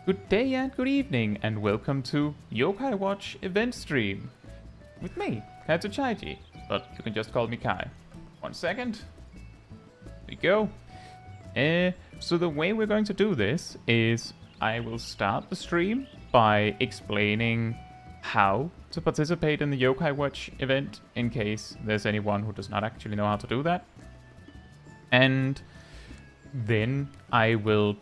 Good day and good evening, and welcome to Yokai Watch Event stream with me, Caetsu Chaiji, but you can just call me Kai. 1 second. There we go. So the way we're going to do this is I will start the stream by explaining how to participate in the Yokai Watch event in case there's anyone who does not actually know how to do that. And then we'll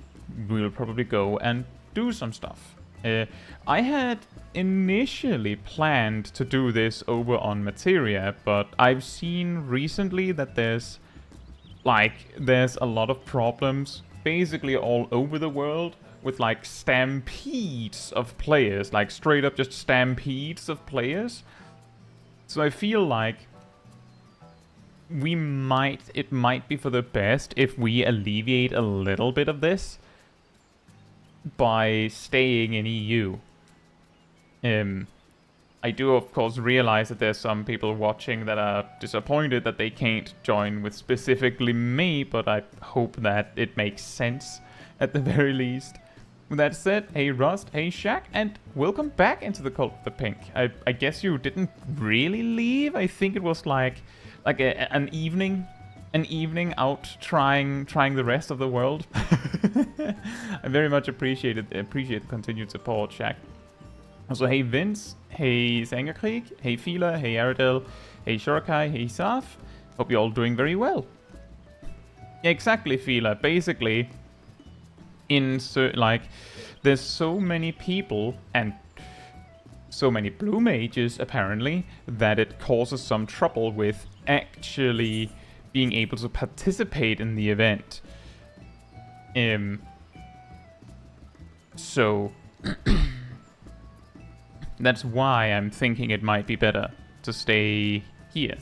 probably go and do some stuff. I had initially planned to do this over on Materia, but I've seen recently that there's a lot of problems basically all over the world with like stampedes of players, like straight up just stampedes of players. So I feel like it might be for the best if we alleviate a little bit of this by staying in EU. I do of course realize that there's some people watching that are disappointed that they can't join with specifically me, but I hope that it makes sense at the very least. With that said, hey Rust, hey Shaq, and welcome back into the Cult of the Pink. I guess you didn't really leave. I think it was like an evening out trying the rest of the world. I very much appreciate the continued support, Shaq. Also, hey Vince, hey Zangerkrieg, hey Fila, hey Aradel, hey Shorokai, hey Saf. Hope you're all doing very well. Yeah, exactly, Fila. Basically, there's so many people and so many blue mages apparently that it causes some trouble with actually being able to participate in the event. So that's why I'm thinking it might be better to stay here.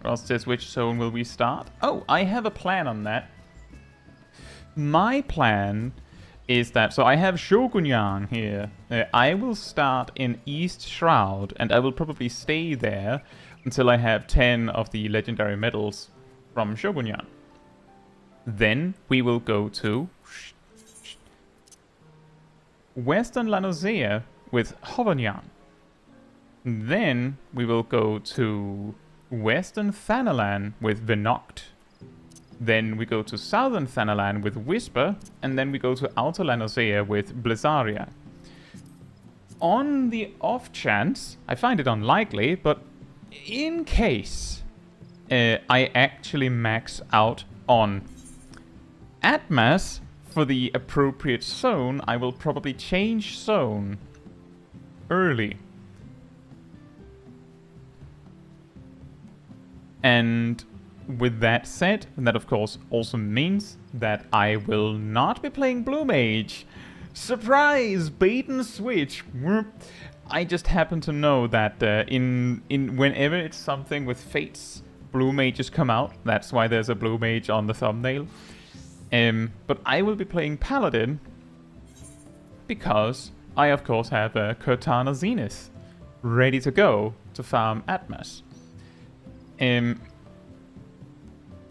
Ross says, which zone will we start? Oh, I have a plan on that. My plan is that, so I have Shogunyan here. I will start in East Shroud, and I will probably stay there until I have 10 of the legendary medals from Shogunyan. Then we will go to Western Noscea with Hovernyan. Then we will go to Western Thanalan with Venoct. Then we go to Southern Thanalan with Whisper, and then we go to Outer Noscea with Blizzaria. On the off chance, I find it unlikely, but in case I actually max out on Atmas for the appropriate zone, I will probably change zone early. And with that said, that of course also means that I will not be playing Blue Mage. Surprise! Bait and switch! I just happen to know that in whenever it's something with fates, Blue Mages come out. That's why there's a Blue Mage on the thumbnail. But I will be playing Paladin because I of course have a Cortana Zenith ready to go to farm Atmas.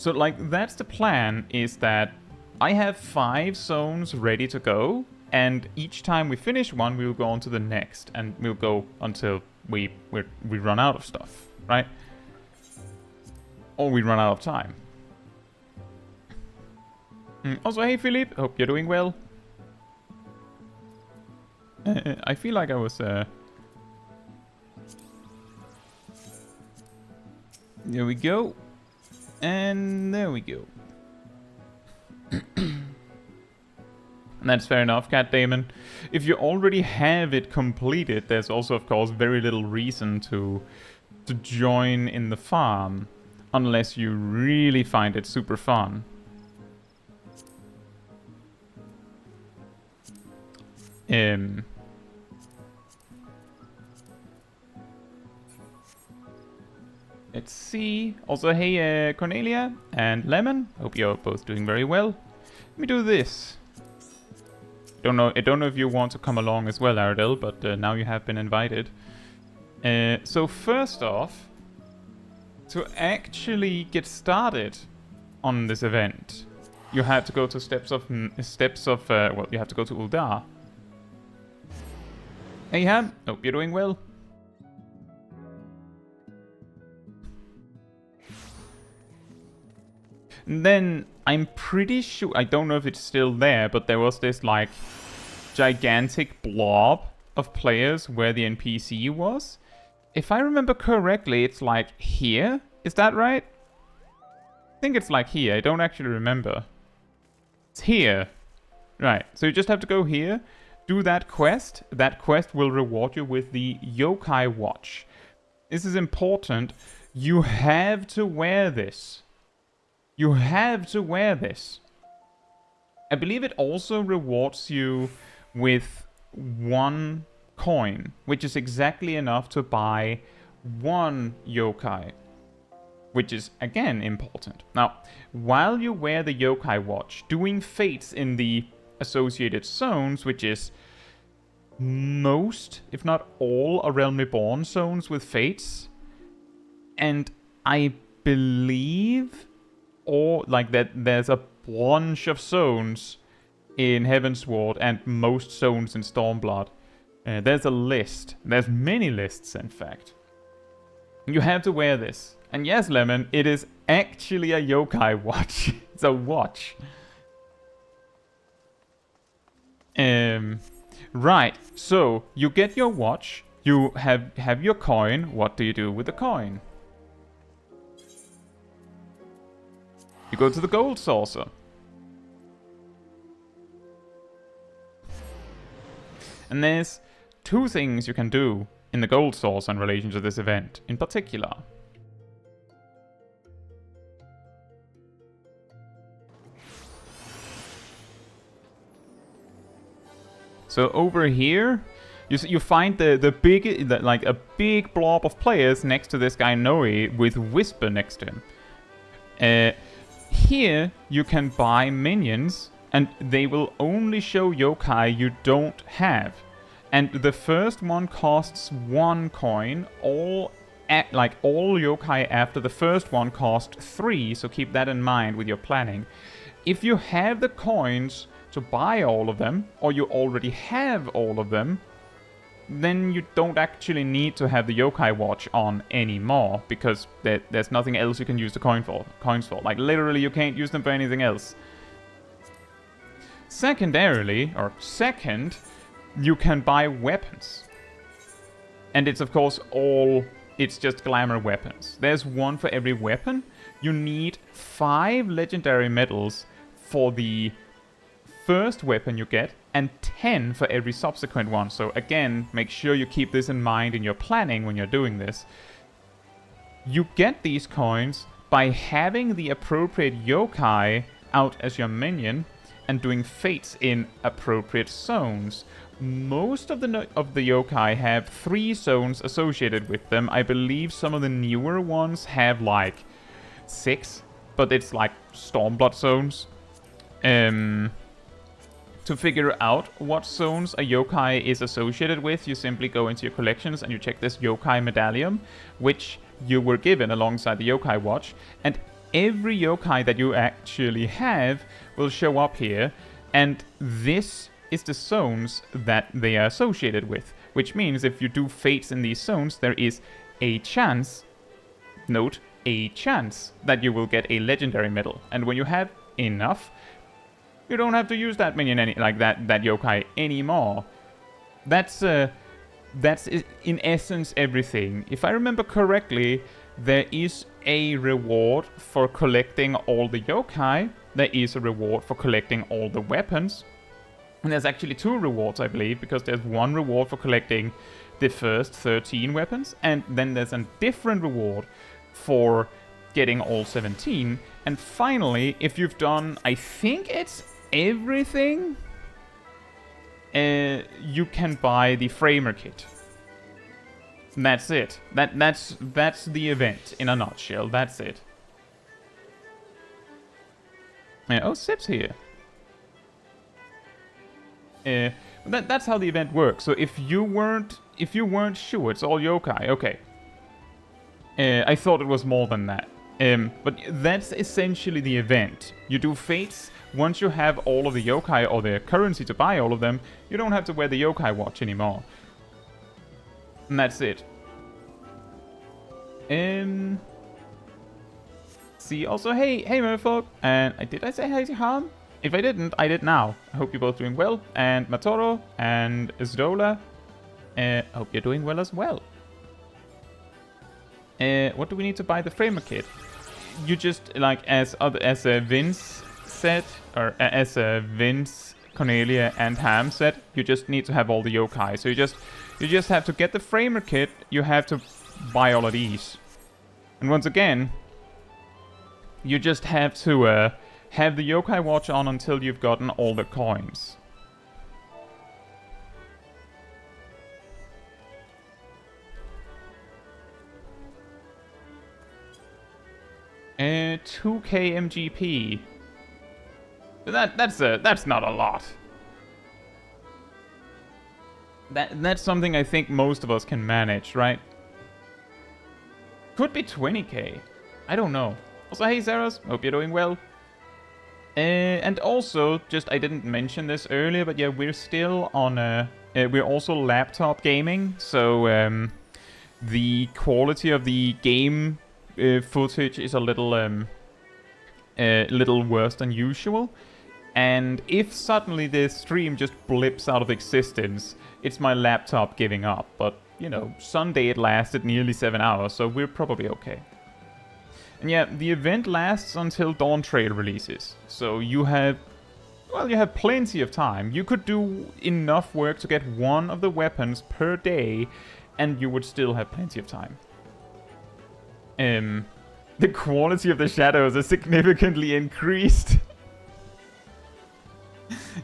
So like that's the plan, is that I have 5 zones ready to go, and each time we finish one we will go on to the next, and we'll go until we run out of stuff, right? Or we run out of time. Also, hey Philippe, hope you're doing well. I feel like I was there we go. And there we go. And that's fair enough, Cat Damon. If you already have it completed, there's also of course very little reason to join in the farm, unless you really find it super fun. Let's see. Also, hey Cornelia and Lemon. Hope you're both doing very well. Let me do this. I don't know if you want to come along as well, Aradel, but now you have been invited. So first off, To actually get started on this event, you have to go to well, you have to go to Uldar. Hey Ham, hope you're doing well. And then I'm pretty sure, I don't know if it's still there, but there was this like gigantic blob of players where the NPC was. If I remember correctly, it's like here. Is that right? I think it's like here. I don't actually remember. It's here. Right. So you just have to go here, do that quest. That quest will reward you with the Yokai Watch. This is important. You have to wear this. You have to wear this. I believe it also rewards you with 1 coin, which is exactly enough to buy 1 yokai, which is again important. Now, while you wear the Yokai Watch, doing fates in the associated zones, which is most, if not all, A Realm Reborn zones with fates, and I believe like that there's a bunch of zones in Heavensward and most zones in Stormblood. There's a list. There's many lists, in fact. You have to wear this. And yes, Lemon, it is actually a Yokai Watch. It's a watch. Right, so you get your watch. You have your coin. What do you do with the coin? You go to the gold saucer. And there's 2 things you can do in the gold saucer in relation to this event in particular. So over here, you find like a big blob of players next to this guy Noe with Whisper next to him. Here you can buy minions, and they will only show yokai you don't have. And the first one costs 1 coin. All yokai after the first one cost 3, so keep that in mind with your planning. If you have the coins to buy all of them, or you already have all of them, then you don't actually need to have the Yokai Watch on anymore, because there's nothing else you can use the coins for. Like, literally, you can't use them for anything else. Secondarily, or second, you can buy weapons. And it's, of course, it's just glamour weapons. There's 1 for every weapon. You need 5 legendary medals for the first weapon you get, and 10 for every subsequent one. So again, make sure you keep this in mind in your planning when you're doing this. You get these coins by having the appropriate yokai out as your minion and doing fates in appropriate zones. Most of the yokai have 3 zones associated with them. I believe some of the newer ones have like 6, but it's like Stormblood zones. To figure out what zones a yokai is associated with, you simply go into your collections and you check this yokai medallion, which you were given alongside the Yokai Watch, and every yokai that you actually have will show up here, and this is the zones that they are associated with, which means if you do fates in these zones, there is a chance, note, a chance that you will get a legendary medal. And when you have enough, you don't have to use that minion that yokai anymore. That's in essence everything. If I remember correctly, there is a reward for collecting all the yokai. There is a reward for collecting all the weapons. And there's actually 2 rewards, I believe, because there's 1 reward for collecting the first 13 weapons, and then there's a different reward for getting all 17. And finally, if you've done, I think it's everything, you can buy the Framer kit. And that's it. That's the event in a nutshell. That's it. Oh, Sip's here. That's how the event works. So if you weren't sure, it's all yokai. Okay. I thought it was more than that. But that's essentially the event. You do fates. Once you have all of the yokai or the currency to buy all of them, you don't have to wear the yokai watch anymore. And that's it. See, also, hey merfolk. And did I say hi to Harm? If I didn't, I did now. I hope you're both doing well. And Matoro and Izdola. Hope you're doing well as well. What do we need to buy the framer kit? You just, like, as Vince said, or as Vince, Cornelia, and Ham said, you just need to have all the yokai. So you just have to get the framer kit. You have to buy all of these. And once again, you just have to have the yokai watch on until you've gotten all the coins. Uh, 2k MGP. That's not a lot. That's something I think most of us can manage, right? Could be 20k. I don't know. Also, hey Zeros, hope you're doing well. And also, just I didn't mention this earlier, but yeah, we're still on we're also laptop gaming, so the quality of the game footage is a little worse than usual. And if suddenly the stream just blips out of existence, it's my laptop giving up. But, you know, Sunday it lasted nearly 7 hours, so we're probably okay. And yeah, the event lasts until Dawn Trail releases. So you have plenty of time. You could do enough work to get one of the weapons per day, and you would still have plenty of time. The quality of the shadows is significantly increased.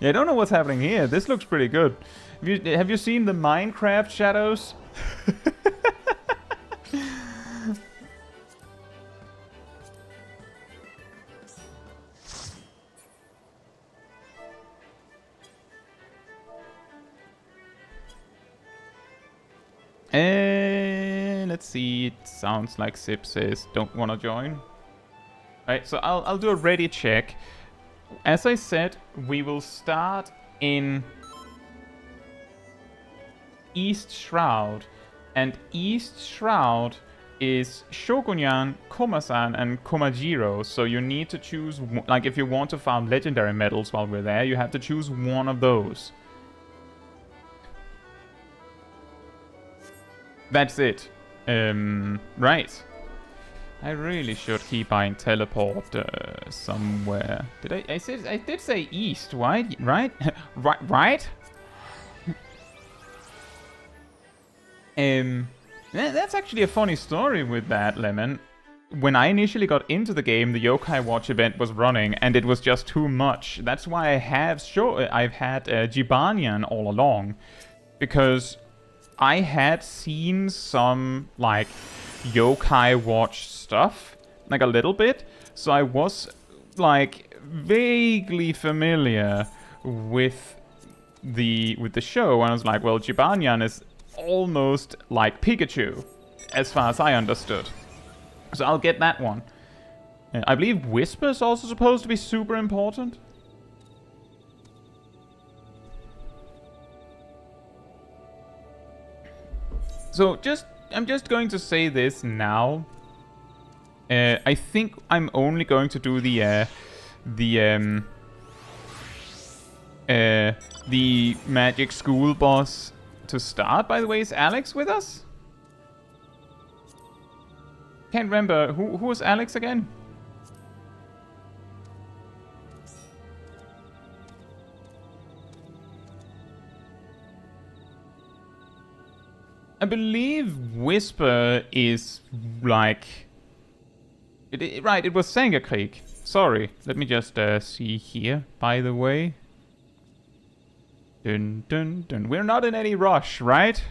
Yeah, I don't know what's happening here. This looks pretty good. Have you seen the Minecraft shadows? And let's see. It sounds like Sip says don't want to join. Right, so I'll do a ready check. As I said, we will start in East Shroud. And East Shroud is Shogunyan, Komasan, and Komajiro. So you need to choose, like, if you want to farm legendary medals while we're there, you have to choose one of those. That's it. Right. I really should keep buying teleport somewhere. I did say east, right? Right? right? That's actually a funny story with that, Lemon. When I initially got into the game, the Yokai Watch event was running, and it was just too much. That's why I've had Jibanyan all along, because I had seen some, like, Yokai Watch stuff, like a little bit, so I was, like, vaguely familiar with the show, and I was like, well, Jibanyan is almost like Pikachu, as far as I understood. So I'll get that one. I believe Whisper is also supposed to be super important. So I'm just going to say this now. I think I'm only going to do the Magic School boss to start. By the way, is Alex with us? Can't remember who was Alex again. I believe Whisper is like... Right, it was Sangakrieg. Sorry, let me just see here, by the way. Dun dun dun. We're not in any rush, right?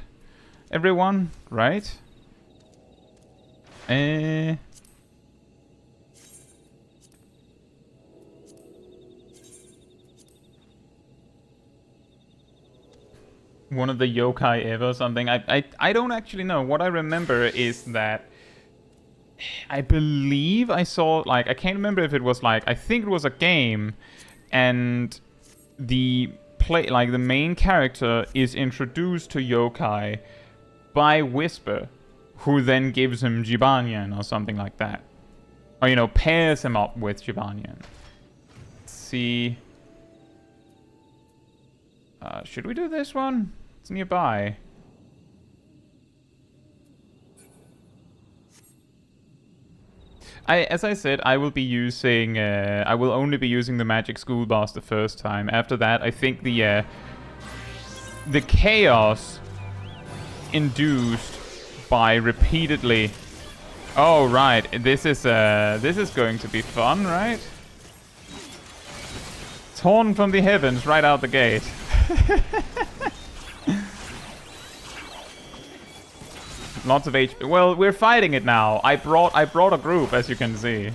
Everyone, right? One of the yokai ever, something. I don't actually know. What I remember is that I believe I saw, like, I can't remember if it was like, I think it was a game, and the the main character is introduced to Yokai by Whisper, who then gives him Jibanyan or something like that. Or, you know, pairs him up with Jibanyan. Let's see. Should we do this one? It's nearby. As I said, I will be using. I will only be using the Magic School Boss the first time. After that, I think the chaos induced by repeatedly. Oh right, this is going to be fun, right? Torn from the heavens right out the gate. Lots of HP. Well, we're fighting it now. I brought a group, as you can see.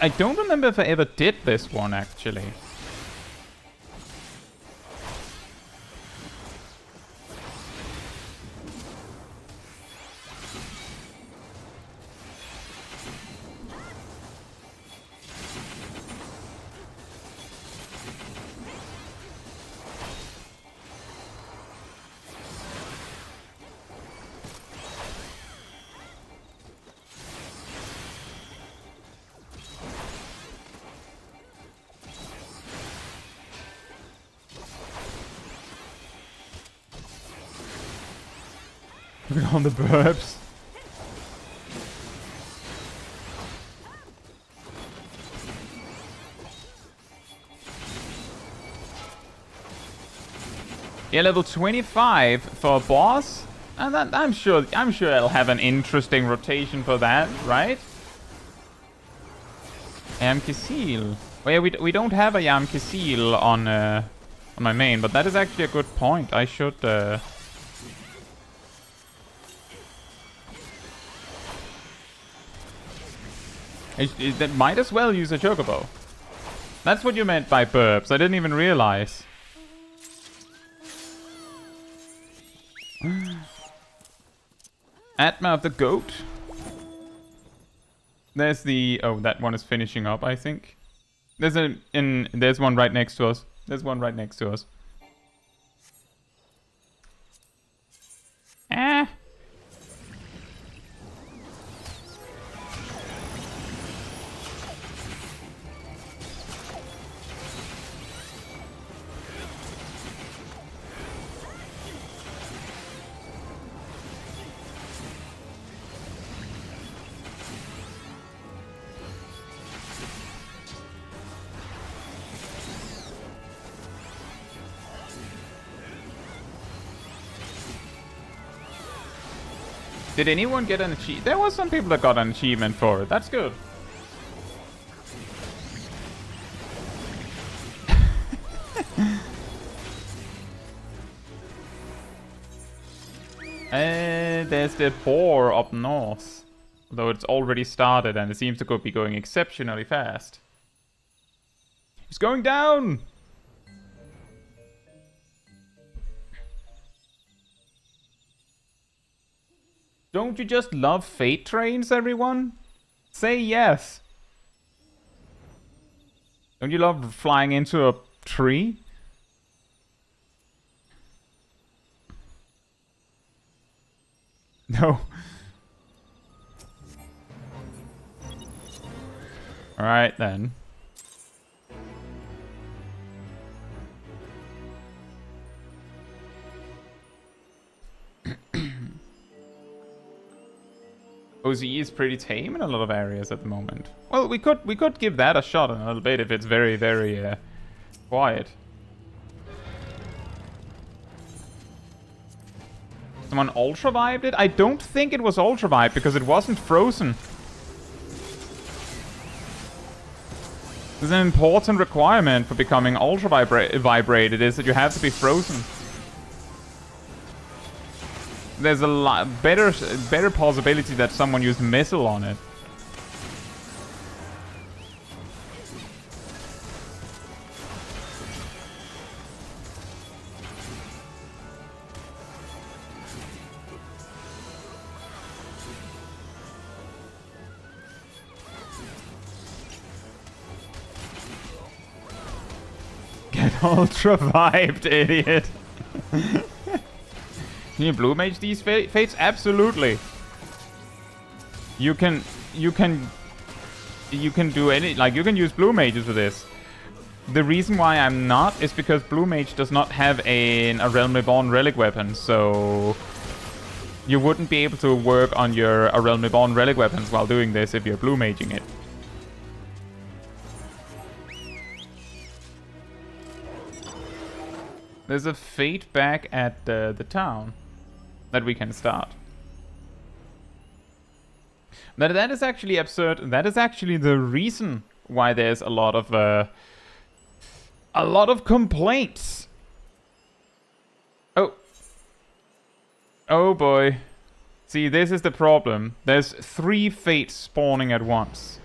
I don't remember if I ever did this one, actually. Look at all the burps. Yeah, level 25 for a boss. And that, I'm sure I'll have an interesting rotation for that, right? Yamkisil. Oh yeah, we don't have a Yamkisil on my main, but that is actually a good point. I should that might as well use a chocobo. That's what you meant by burps. I didn't even realize. Atma of the goat. There's the... Oh, that one is finishing up, I think. There's one right next to us. There's one right next to us. Ah. Did anyone get an achievement? There was some people that got an achievement for it. That's good. There's the boar up north. Although it's already started and it seems to be going exceptionally fast. He's going down! Don't you just love fate trains, everyone? Say yes. Don't you love flying into a tree? No. Alright then. OZE is pretty tame in a lot of areas at the moment. Well, we could give that a shot in a little bit if it's very, very quiet. Someone ultra-vibed it? I don't think it was ultra-vibed because it wasn't frozen. There's an important requirement for becoming ultra-vibrated is that you have to be frozen. There's a lot better possibility that someone used missile on it. Get ultra vibed, idiot. Can you blue mage these fates? Absolutely. You can do any, like, you can use blue mages for this. The reason why I'm not is because blue mage does not have a Realm Reborn relic weapon, so you wouldn't be able to work on your Realm Reborn relic weapons while doing this if you're blue maging it. There's a fate back at the town that we can start. But that is actually absurd. That is actually the reason why there's a lot of complaints. Oh boy. See, this is the problem. There's 3 fates spawning at once.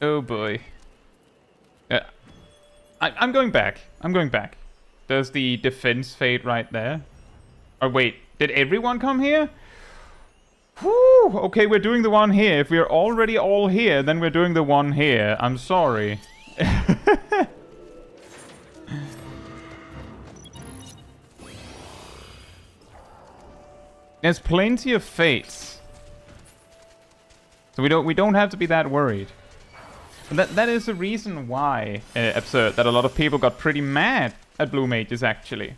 Oh boy. I'm going back. I'm going back. There's the defense fate right there. Oh wait, did everyone come here? Whew, okay, we're doing the one here. If we're already all here, then we're doing the one here. I'm sorry. There's plenty of fates. So we don't have to be that worried. That is the reason why, absurd, that a lot of people got pretty mad at blue mages, actually.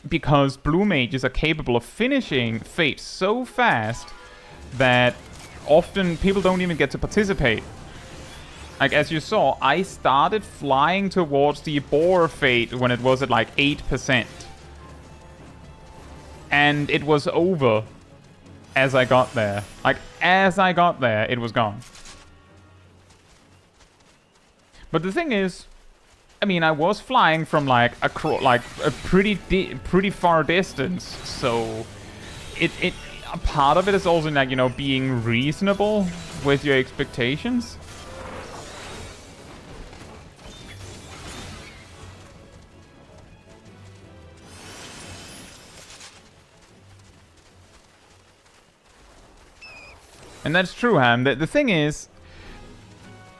Because blue mages are capable of finishing fates so fast that often people don't even get to participate. Like, as you saw, I started flying towards the boar fate when it was at like 8%. And it was over. As I got there. Like, as I got there, it was gone. But the thing is, I mean, I was flying from like a pretty far distance, so a part of it is also like, you know, being reasonable with your expectations. And that's true, Ham. The thing is,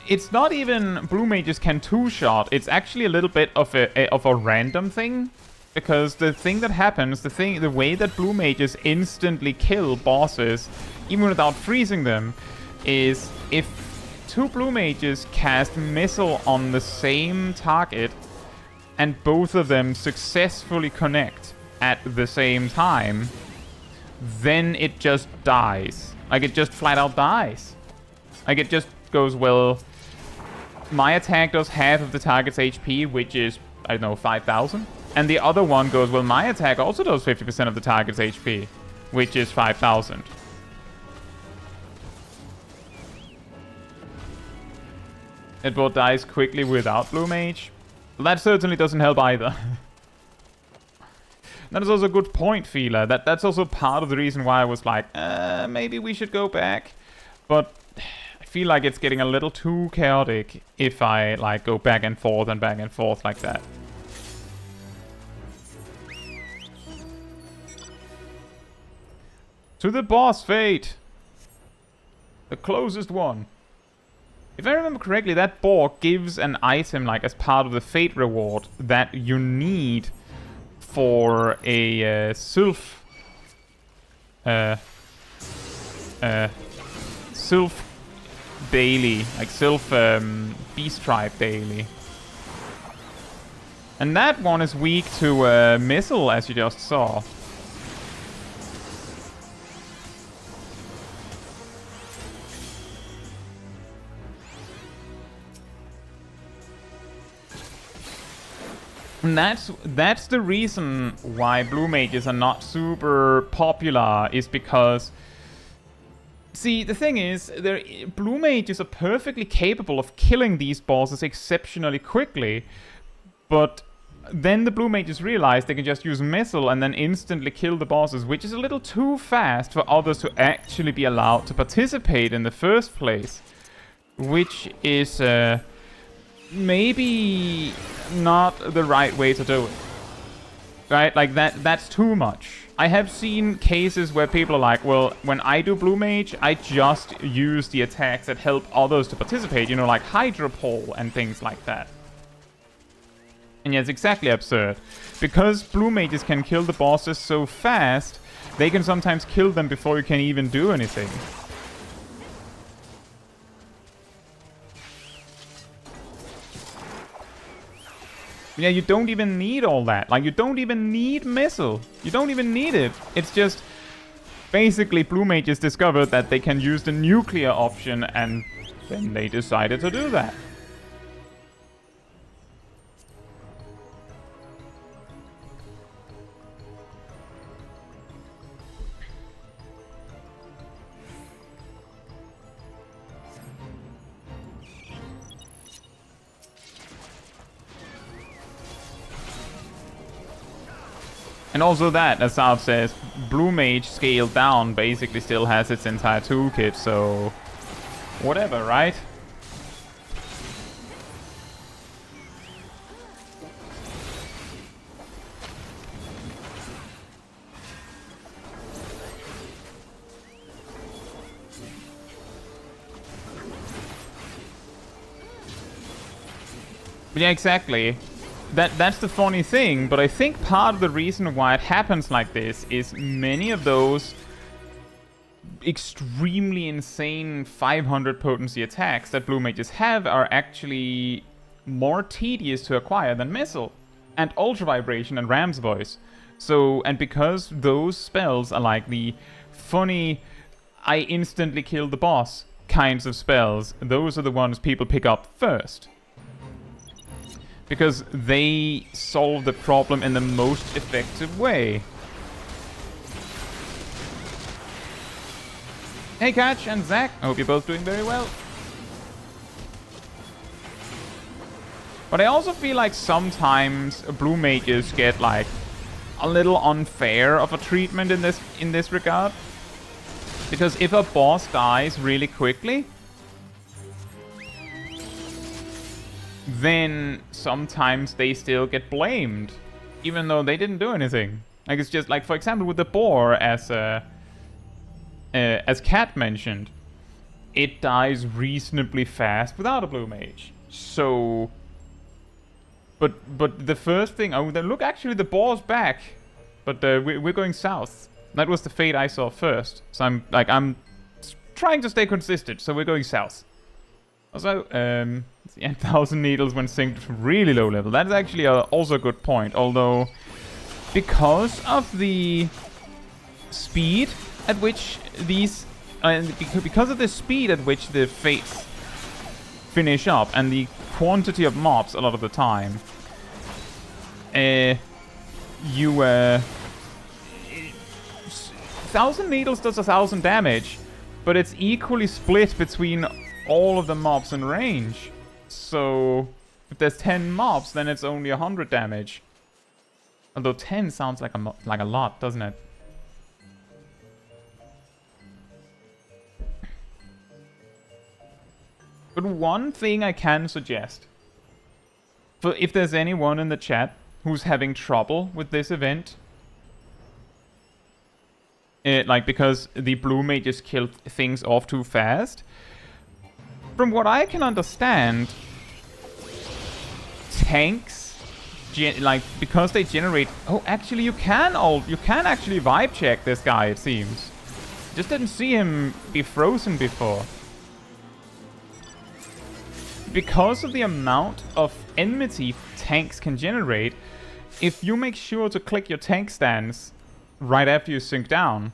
it's not even blue mages can two-shot. It's actually a little bit of a random thing, because the thing that happens, the way that blue mages instantly kill bosses, even without freezing them, is if 2 blue mages cast missile on the same target, and both of them successfully connect at the same time, then it just dies. Like, it just flat out dies. Like, it just goes, well, my attack does half of the target's HP, which is, I don't know, 5,000. And the other one goes, well, my attack also does 50% of the target's HP, which is 5,000. It both dies quickly without blue mage. Well, that certainly doesn't help either. That is also a good point, Fila. That's also part of the reason why I was like, maybe we should go back. But I feel like it's getting a little too chaotic if I like go back and forth like that. To the boss fate. The closest one. If I remember correctly, that boar gives an item, like, as part of the fate reward that you need for a sylph daily, like sylph beast tribe daily. And that one is weak to missile, as you just saw. And that's the reason why blue mages are not super popular, is because... See, the thing is, blue mages are perfectly capable of killing these bosses exceptionally quickly, but then the blue mages realize they can just use missile and then instantly kill the bosses, which is a little too fast for others to actually be allowed to participate in the first place, which is... maybe not the right way to do it. Right? Like, that's too much. I have seen cases where people are like, well, when I do blue mage, I just use the attacks that help others to participate, you know, like Hydro Pole and things like that. And yeah, it's exactly absurd. Because blue mages can kill the bosses so fast, they can sometimes kill them before you can even do anything. Yeah, you don't even need all that. Like, you don't even need missile. You don't even need it. It's just... Basically, blue mages discovered that they can use the nuclear option, and then they decided to do that. And also that, as South says, blue mage scaled down basically still has its entire toolkit, so... Whatever, right? But yeah, exactly. That's the funny thing, but I think part of the reason why it happens like this is many of those extremely insane 500 potency attacks that blue mages have are actually more tedious to acquire than missile and ultra vibration and ram's voice. So, and because those spells are like the funny I instantly kill the boss kinds of spells, those are the ones people pick up first. Because they solve the problem in the most effective way. Hey Catch and Zach, I hope you're both doing very well. But I also feel like sometimes blue mages get like a little unfair of a treatment in this regard. Because if a boss dies really quickly, then sometimes they still get blamed, even though they didn't do anything. Like, it's just like, for example, with the boar, as Kat mentioned, it dies reasonably fast without a blue mage. So, but the first thing, oh, look, actually the boar's back, but we're going south. That was the fate I saw first. So I'm trying to stay consistent. So we're going south. Also, 1,000 needles when synced really low level. That's actually also a good point. Although, because of the speed at which these... because of the speed at which the fates finish up, and the quantity of mobs a lot of the time, 1,000 needles does 1,000 damage, but it's equally split between all of the mobs in range. So if there's 10 mobs, then it's only 100 damage. Although 10 sounds like a lot, doesn't it? But one thing I can suggest, for if there's anyone in the chat who's having trouble with this event, like, because the blue mages killed things off too fast. From what I can understand, tanks, like, because they generate... Oh, actually, you can actually vibe check this guy, it seems. Just didn't see him be frozen before. Because of the amount of enmity tanks can generate, if you make sure to click your tank stance right after you sink down,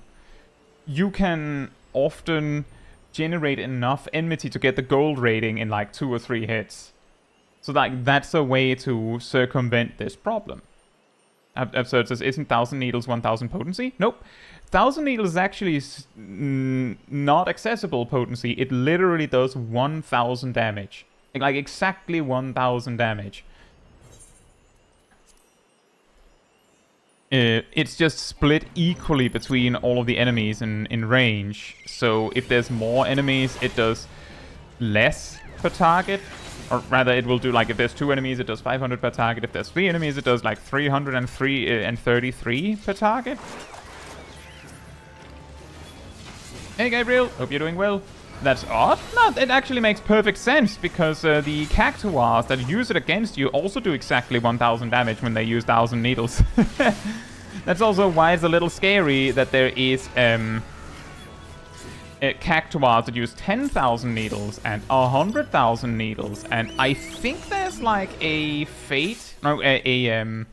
you can often generate enough enmity to get the gold rating in like 2 or 3 hits. So like that's a way to circumvent this problem. So it says, isn't 1,000 needles 1,000 potency? Nope. 1,000 needles is actually not accessible potency. It literally does 1,000 damage. Like exactly 1,000 damage. It's just split equally between all of the enemies in range. So if there's more enemies, it does less per target. Or rather, it will do, like, if there's 2 enemies, it does 500 per target. If there's 3 enemies, it does like 333 per target. Hey Gabriel, hope you're doing well. That's odd. No, it actually makes perfect sense, because the cactuars that use it against you also do exactly 1,000 damage when they use 1,000 needles. That's also why it's a little scary that there is cactuars that use 10,000 needles and 100,000 needles, and I think there's like a fate, no, a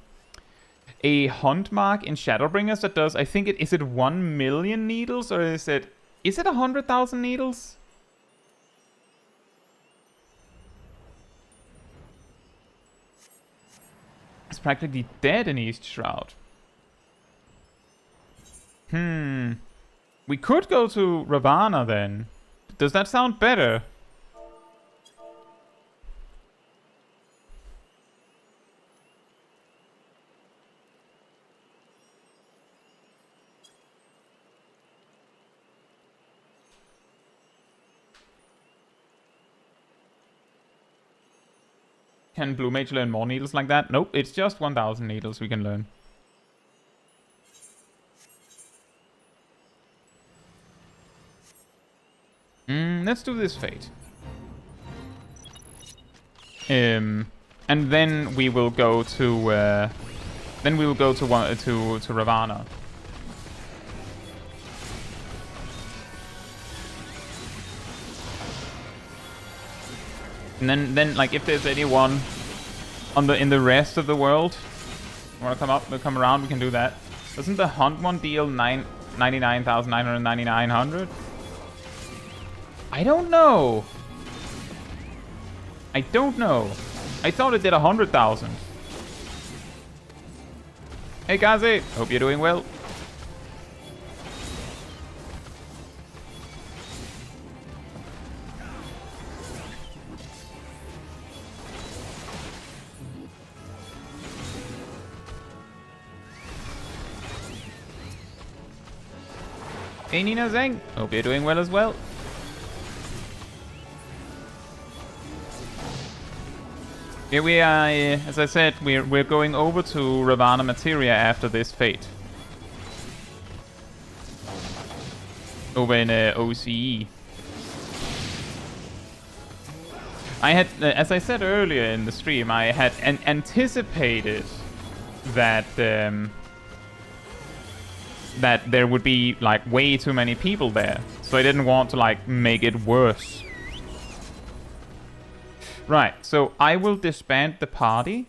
hunt mark in Shadowbringers that does, I think is it 1 million needles, or is it 100,000 needles? It's practically dead in East Shroud. We could go to Ravana then. Does that sound better? Can Blue Mage learn more needles like that? Nope, it's just 1,000 needles we can learn. Let's do this fate. And then we will go to Ravana. And then like if there's anyone in the rest of the world wanna come around, we can do that. Doesn't the hunt one deal 99,999? I don't know. I thought it did 100,000. Hey Kazi, hope you're doing well. Hey Nina Zeng, hope you're doing well as well. Here we are, as I said, we're going over to Ravana Materia after this fate. Over in OCE. I had, as I said earlier in the stream, I had anticipated that that there would be like way too many people there, so I didn't want to like make it worse. Right, so I will disband the party,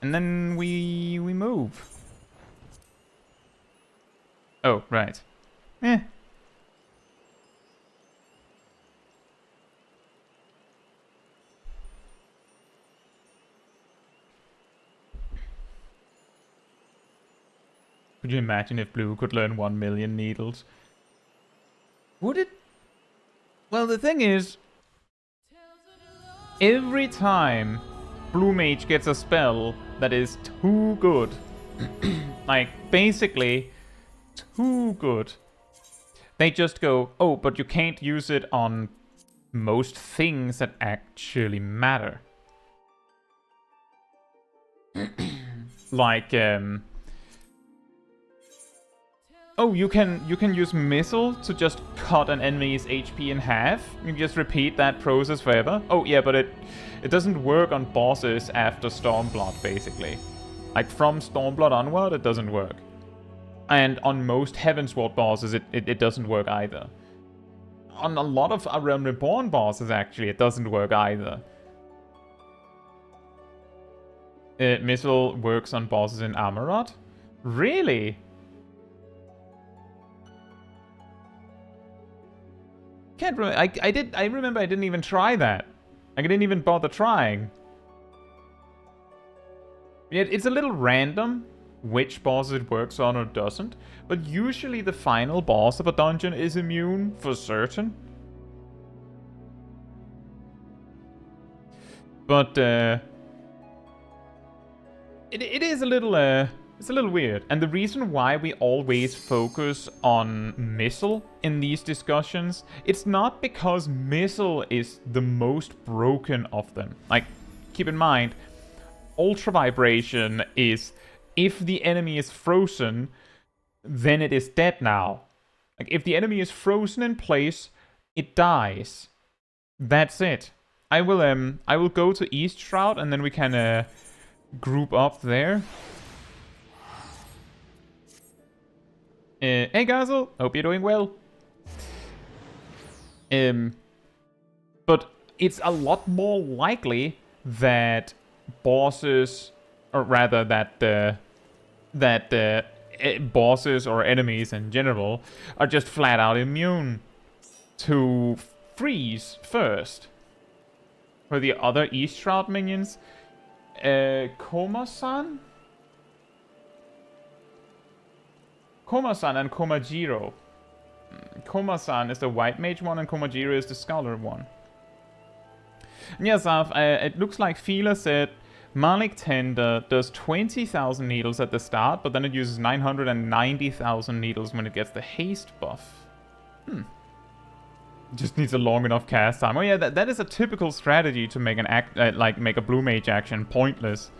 and then we move. Oh, right. Could you imagine if Blue could learn 1 million needles? Would it? Well, the thing is, every time Blue Mage gets a spell that is too good, like basically too good, they just go, oh, but you can't use it on most things that actually matter. Oh, you can use missile to just cut an enemy's HP in half. You can just repeat that process forever. Oh yeah, but it doesn't work on bosses after Stormblood, basically. Like from Stormblood onward, it doesn't work. And on most Heavensward bosses, it doesn't work either. On a lot of Realm Reborn bosses, actually, it doesn't work either. Missile works on bosses in Amarot? Really? Can't remember. I remember I didn't even try that. I didn't even bother trying. It's a little random which bosses it works on or doesn't, but usually the final boss of a dungeon is immune for certain. But it is a little it's a little weird. And the reason why we always focus on missile in these discussions, it's not because missile is the most broken of them. Like, keep in mind, Ultra Vibration is if the enemy is frozen, then it is dead now. Like, if the enemy is frozen in place, it dies. That's it. I will go to East Shroud and then we can group up there. Hey Gazel, hope you're doing well. But it's a lot more likely that bosses, or rather that bosses or enemies in general are just flat out immune to freeze first. For the other East Shroud minions, Koma-san? Koma-san and Komajiro. Koma-san is the white mage one and Komajiro is the scholar one. And yes, it looks like Fila said Malik Tender does 20,000 needles at the start, but then it uses 990,000 needles when it gets the haste buff. Just needs a long enough cast time. Oh yeah, that is a typical strategy to make an make a blue mage action pointless.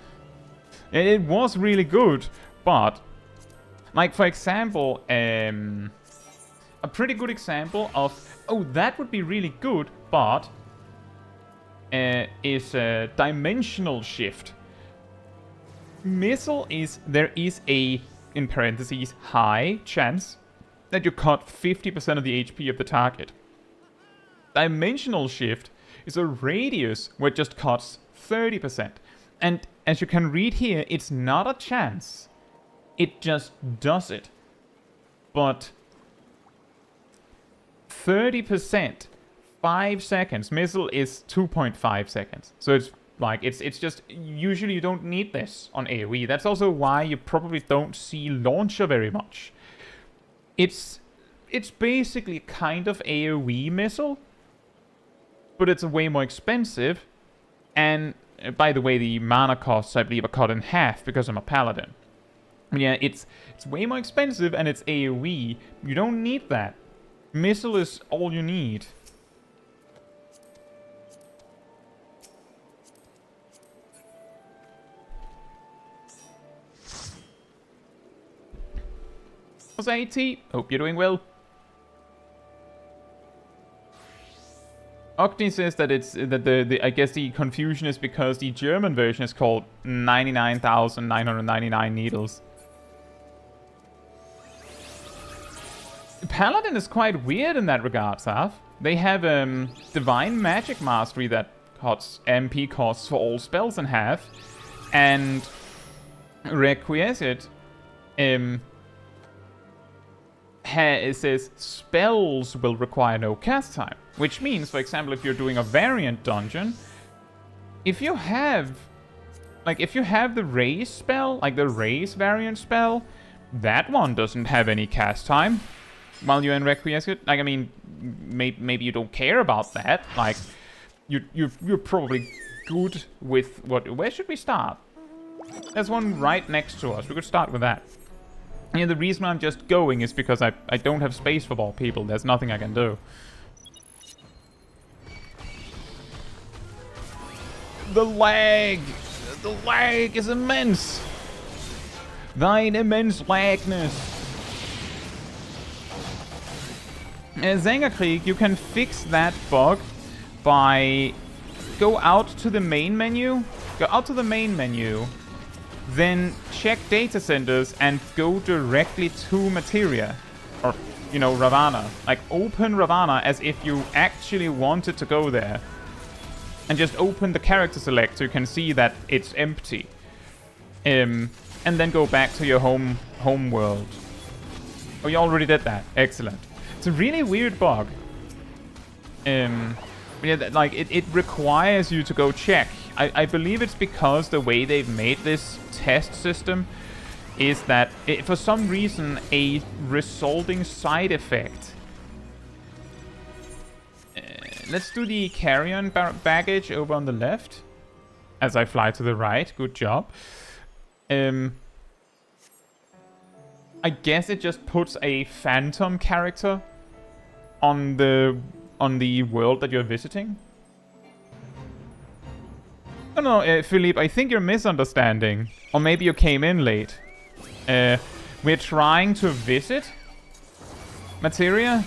It was really good, but like for example, a pretty good example of that would be really good, but is a dimensional shift. Missile there is a, in parentheses, high chance that you cut 50% of the HP of the target. Dimensional shift is a radius where it just cuts 30%. And as you can read here, it's not a chance. It just does it. But 30%, 5 seconds. Missile is 2.5 seconds. So it's like, it's just, usually you don't need this on AoE. That's also why you probably don't see Launcher very much. It's basically kind of AoE missile, but it's way more expensive. And by the way, the mana costs, I believe, are cut in half because I'm a paladin. Yeah, it's way more expensive and it's AoE. You don't need that. Missile is all you need. What's AT? Hope you're doing well. Octi says that it's that I guess the confusion is because the German version is called 99,999 needles. Paladin is quite weird in that regard, Saf. They have Divine Magic Mastery that cuts MP costs for all spells in half, and Requiescent it says spells will require no cast time, which means, for example, if you're doing a variant dungeon, if you have the raise spell, like the raise variant spell, that one doesn't have any cast time while you're in Requiescent. Like, I mean, maybe you don't care about that. Like, you're probably good with what? Where should we start? There's one right next to us. We could start with that. And the reason I'm just going is because I don't have space for more people. There's nothing I can do. The lag! The lag is immense! Thine immense lagness! Zangerkrieg, you can fix that bug by go out to the main menu, then check data centers and go directly to Materia, or, you know, Ravana. Like, open Ravana as if you actually wanted to go there. And just open the character select so you can see that it's empty. And then go back to your home world. Oh, you already did that. Excellent. It's a really weird bug. Yeah, like, it requires you to go check. I believe it's because the way they've made this test system is that for some reason a resulting side effect. Let's do the carry-on baggage over on the left as I fly to the right. Good job. I guess it just puts a phantom character on the world that you're visiting. Oh no, Philippe, I think you're misunderstanding. Or maybe you came in late. We're trying to visit Materia,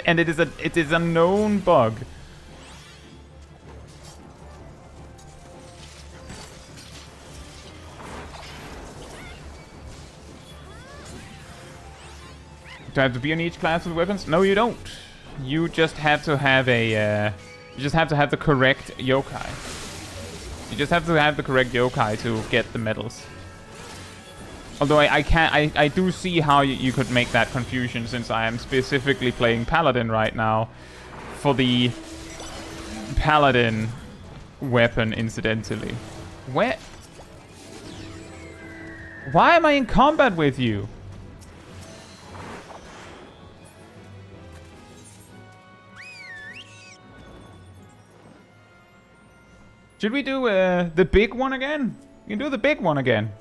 and it is a known bug. Do I have to be on each class with weapons? No, you don't. You just have to have a. You just have to have the correct yokai. You just have to have the correct yokai to get the medals. Although I do see how you could make that confusion, since I am specifically playing Paladin right now for the Paladin weapon, incidentally. Where? Why am I in combat with you? Should we do the big one again? You can do the big one again.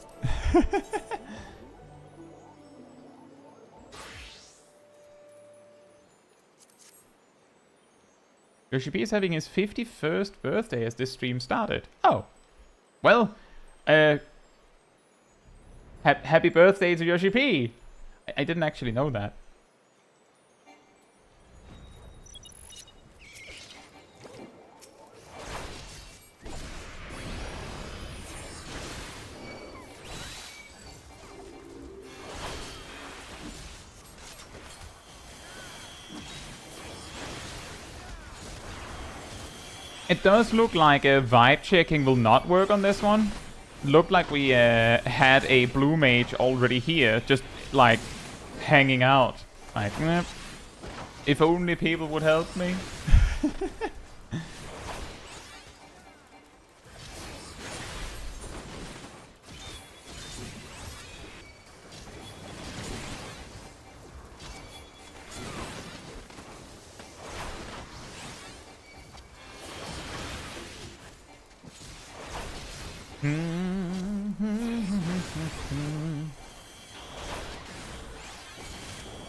Yoshi P is having his 51st birthday as this stream started. Oh. Well, happy birthday to Yoshi P. I didn't actually know that. It does look like vibe checking will not work on this one. Looked like we had a blue mage already here, just like hanging out. Like, if only people would help me.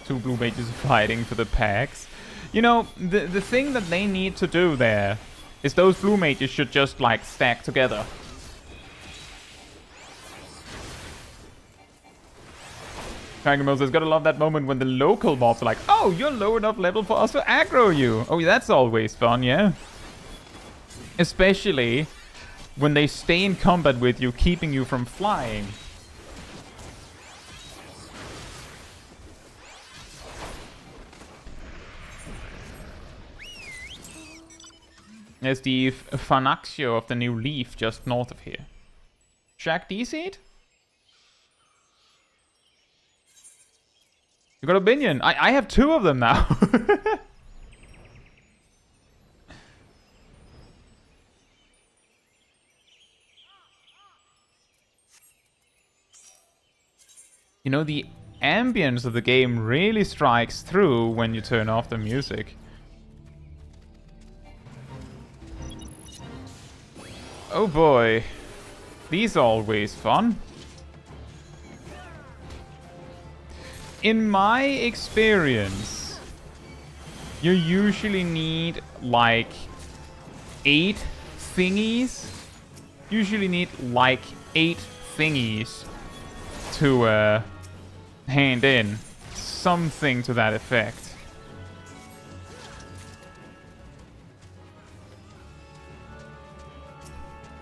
Two blue mages fighting for the packs. You know, the thing that they need to do there is those blue mages should just, like, stack together. Dragon Moses, gotta love that moment when the local mobs are like, oh, you're low enough level for us to aggro you. Oh, that's always fun, yeah. Especially when they stay in combat with you, keeping you from flying. There's the Phanaxio of the new leaf just north of here. Shaq D-Seed? You got a minion. I have two of them now. You know, the ambience of the game really strikes through when you turn off the music. Oh boy. These are always fun. In my experience, you usually need like 8 thingies. Usually need like 8 thingies to hand in something to that effect.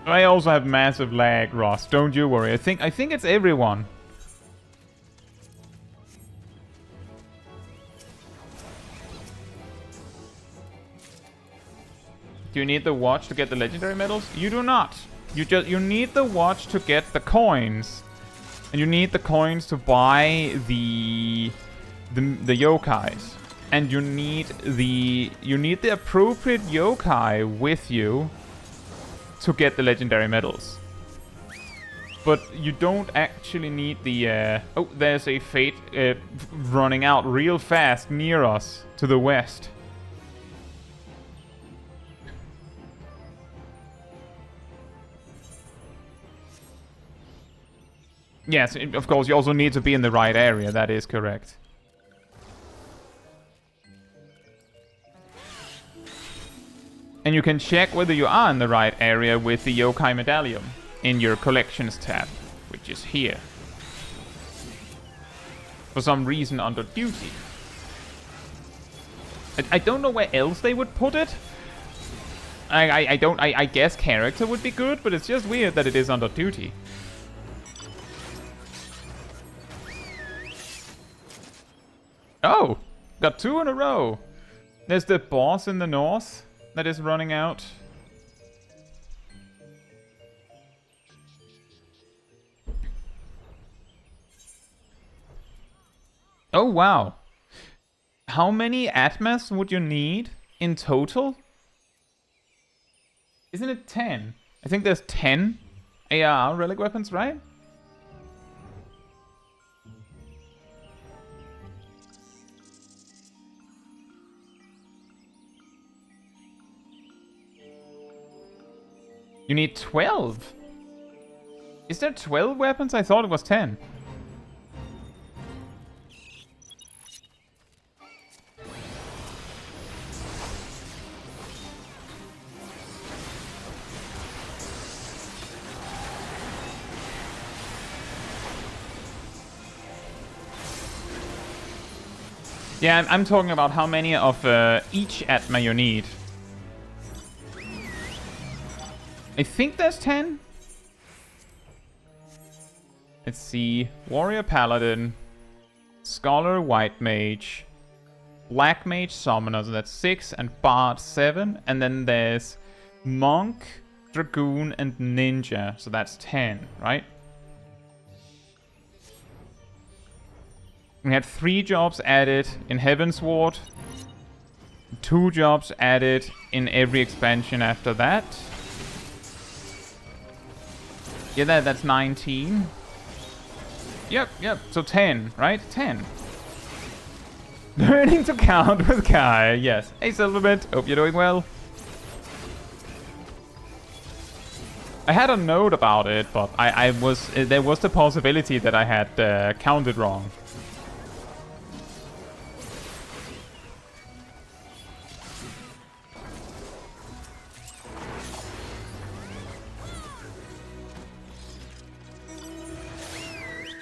I also have massive lag, Ross. Don't you worry. I think it's everyone. Do you need the watch to get the legendary medals? You do not. You need the watch to get the coins. And you need the coins to buy the yokais. And you need the appropriate yokai with you to get the legendary medals. But you don't actually need the... oh, there's a fate running out real fast near us to the west. Yes, of course, you also need to be in the right area. That is correct. And you can check whether you are in the right area with the Yokai Medallion in your Collections tab, which is here. For some reason under Duty. I don't know where else they would put it. I guess Character would be good, but it's just weird that it is under Duty. Oh! Got 2 in a row! There's the boss in the north that is running out. Oh, wow. How many Atmas would you need in total? Isn't it 10? I think there's 10 AR relic weapons, right? You need 12? Is there 12 weapons? I thought it was 10. Yeah, I'm talking about how many of each Atma you need. I think there's 10. Let's see. Warrior Paladin, Scholar White Mage, Black Mage Summoner, so that's 6, and Bard 7. And then there's Monk, Dragoon, and Ninja, so that's 10, right? We had 3 jobs added in Heavensward, 2 jobs added in every expansion after that. Yeah, that's 19. Yep, so 10, right? 10. Learning to count with Kai, yes. Hey, Silverbit, hope you're doing well. I had a note about it, but there was the possibility that I had counted wrong.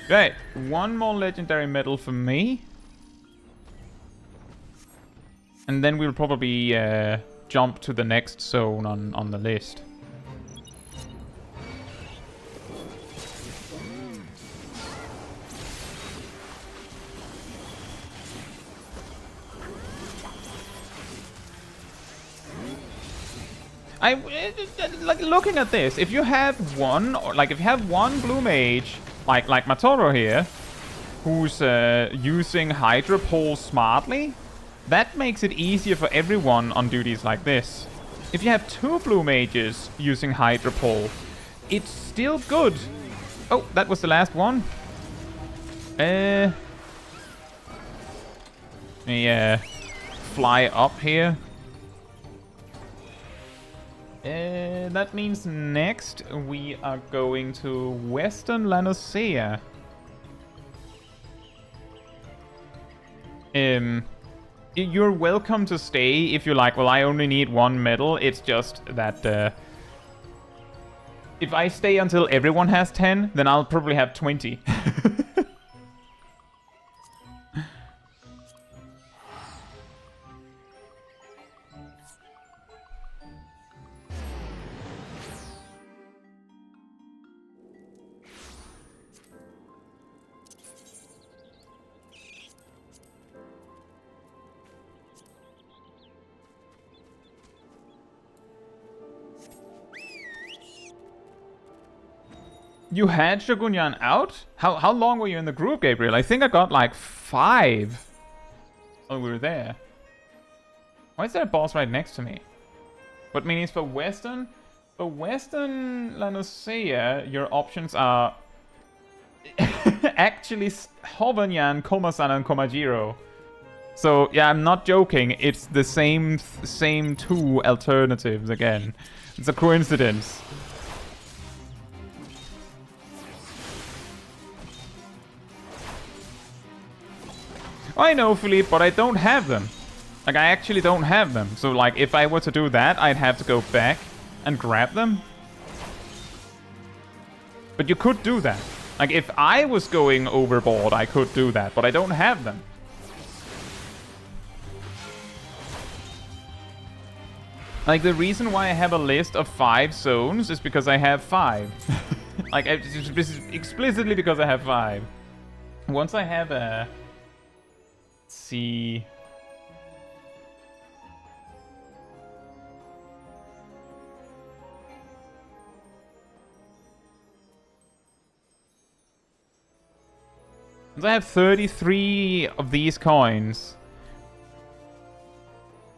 Right, 1 more legendary medal for me. And then we'll probably jump to the next zone on the list. Like looking at this, if you have one, or like if you have one blue mage, like Matoro here, who's using Hydra Pole smartly, that makes it easier for everyone on duties like this. If you have 2 blue mages using Hydra Pole, it's still good. Oh, that was the last one. Let me fly up here. That means next we are going to Western Noscea. You're welcome to stay if you like. Well, I only need 1 medal. It's just that if I stay until everyone has 10, then I'll probably have 20. You had Shogunyan out? How long were you in the group, Gabriel? I think I got like 5. Oh, we were there. Why is there a boss right next to me? What means for Western? For Western La Noscea, your options are actually Hobanyan, Komasan, and Komajiro. So yeah, I'm not joking. It's the same 2 alternatives again. It's a coincidence. I know, Philippe, but I don't have them. Like, I actually don't have them. So, like, if I were to do that, I'd have to go back and grab them. But you could do that. Like, if I was going overboard, I could do that. But I don't have them. Like, the reason why I have a list of 5 zones is because I have 5. Like, this is explicitly because I have 5. Once I have a... Let's see... Once I have 33 of these coins,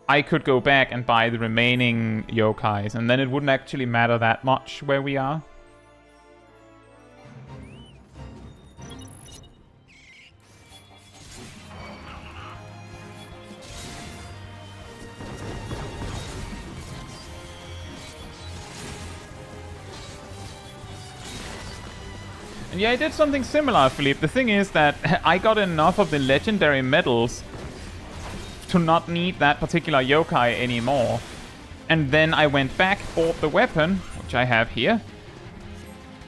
I could go back and buy the remaining yokais, and then it wouldn't actually matter that much where we are. And yeah, I did something similar, Philippe. The thing is that I got enough of the legendary medals to not need that particular yokai anymore. And then I went back, bought the weapon, which I have here.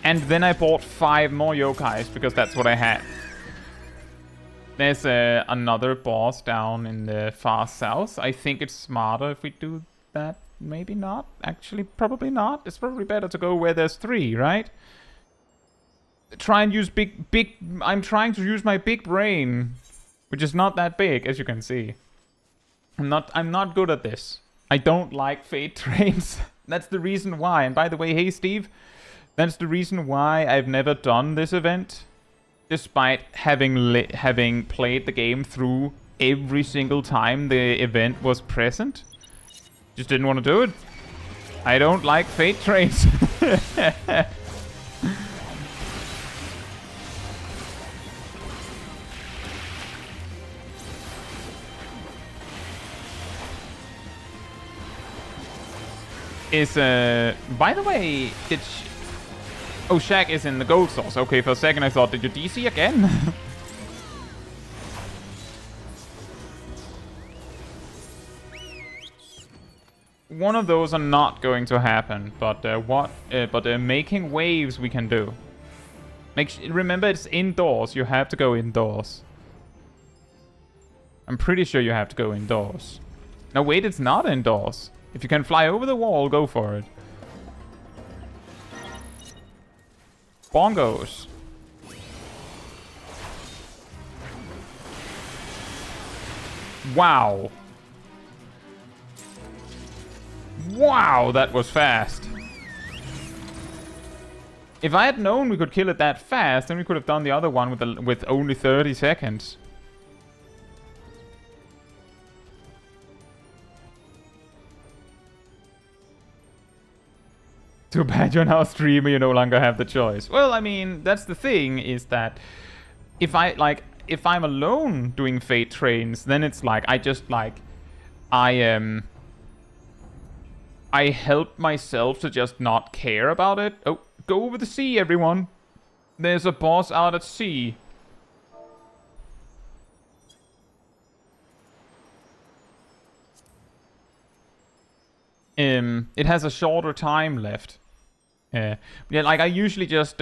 And then I bought 5 more yokais, because that's what I had. There's another boss down in the far south. I think it's smarter if we do that. Maybe not. Actually, probably not. It's probably better to go where there's 3, right? Try and use I'm trying to use my big brain, which is not that big, as you can see. I'm not good at this. I don't like fate trains. That's the reason why. And by the way, hey Steve, that's the reason why I've never done this event, despite having played the game through every single time the event was present. Just didn't want to do it. I don't like fate trains. By the way, oh, Shaq is in the gold source. Okay, for a second I thought, did you DC again? One of those are not going to happen, but making waves we can do. Remember, it's indoors. You have to go indoors. I'm pretty sure you have to go indoors. No, wait, it's not indoors. If you can fly over the wall, go for it. Bongos. Wow. Wow, that was fast. If I had known we could kill it that fast, then we could have done the other one with only 30 seconds. Too bad you're now a streamer, you no longer have the choice. Well, I mean, that's the thing, is that if I'm alone doing fate trains, then it's like I help myself to just not care about it. Oh, go over the sea, everyone. There's a boss out at sea. It has a shorter time left. Yeah, like I usually just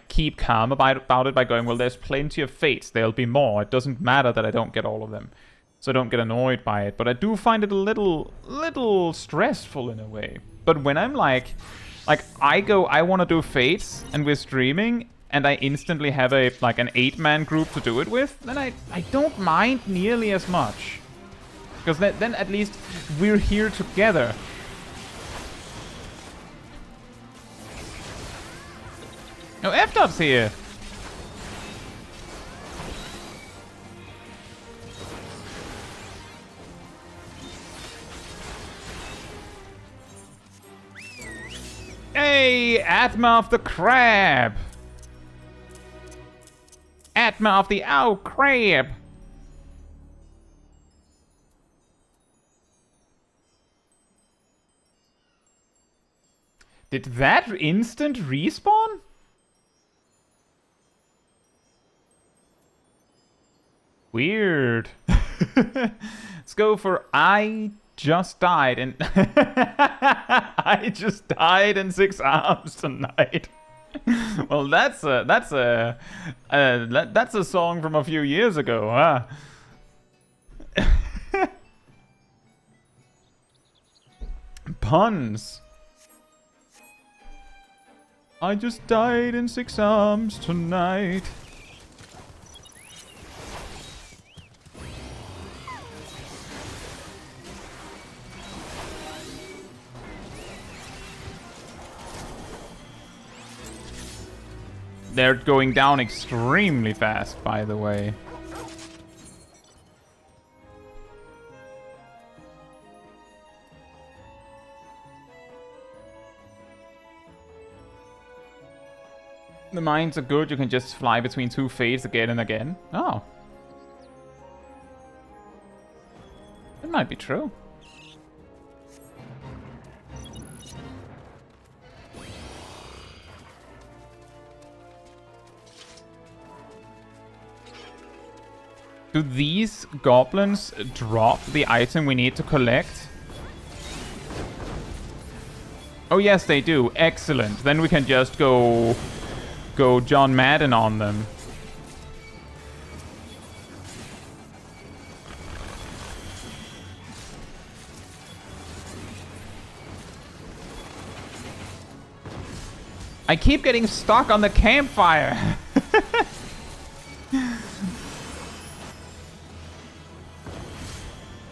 keep calm about it by going, well, there's plenty of fates. There'll be more. It doesn't matter that I don't get all of them, so I don't get annoyed by it. But I do find it a little stressful in a way. But when I'm like I want to do fates, and we're streaming, and I instantly have an 8-man group to do it with, then I don't mind nearly as much, because then at least we're here together. Oh, F-Dub's here. Hey, Atma of the Crab. Atma of the Owl Crab. Did that instant respawn? Weird. Let's go for I just died and I just died in 6 arms tonight. Well, that's a song from a few years ago, huh? Puns. I just died in 6 arms tonight. They're going down extremely fast, by the way. The mines are good, you can just fly between 2 fates again and again. Oh. That might be true. Do these goblins drop the item we need to collect? Oh yes, they do. Excellent. Then we can just go John Madden on them. I keep getting stuck on the campfire.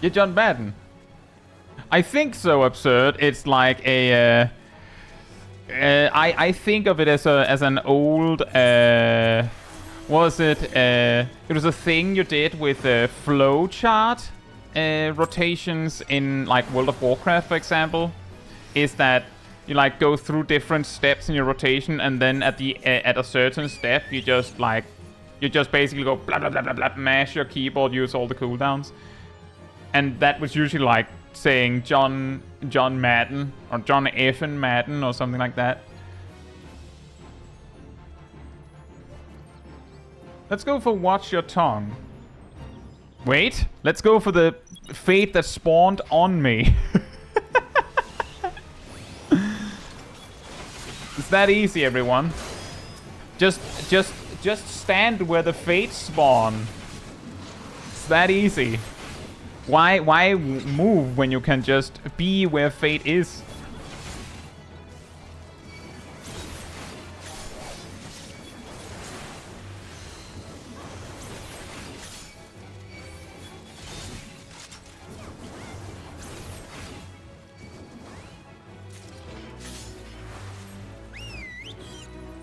You're John Madden. I think so, Absurd. It's like a I think of it as an old was it it was a thing you did with flow chart rotations in like World of Warcraft, for example. Is that you like go through different steps in your rotation, and then at a certain step you just basically go blah blah blah blah blah, mash your keyboard, use all the cooldowns. And that was usually like saying John Madden or John Effin Madden or something like that. Let's go for Watch Your Tongue. Wait, let's go for the fate that spawned on me. It's that easy, everyone. Just stand where the fates spawn. It's that easy. Why move when you can just be where fate is?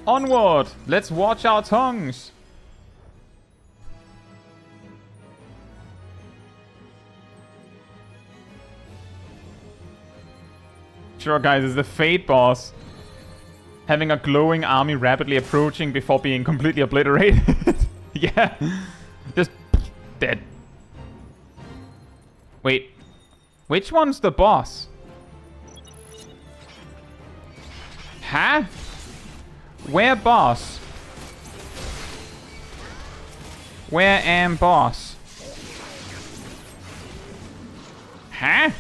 Onward! Let's watch our tongues! Sure, guys, it's the Fate boss. Having a glowing army rapidly approaching before being completely obliterated. Yeah. Just dead. Wait. Which one's the boss? Huh? Where boss? Where am boss? Huh?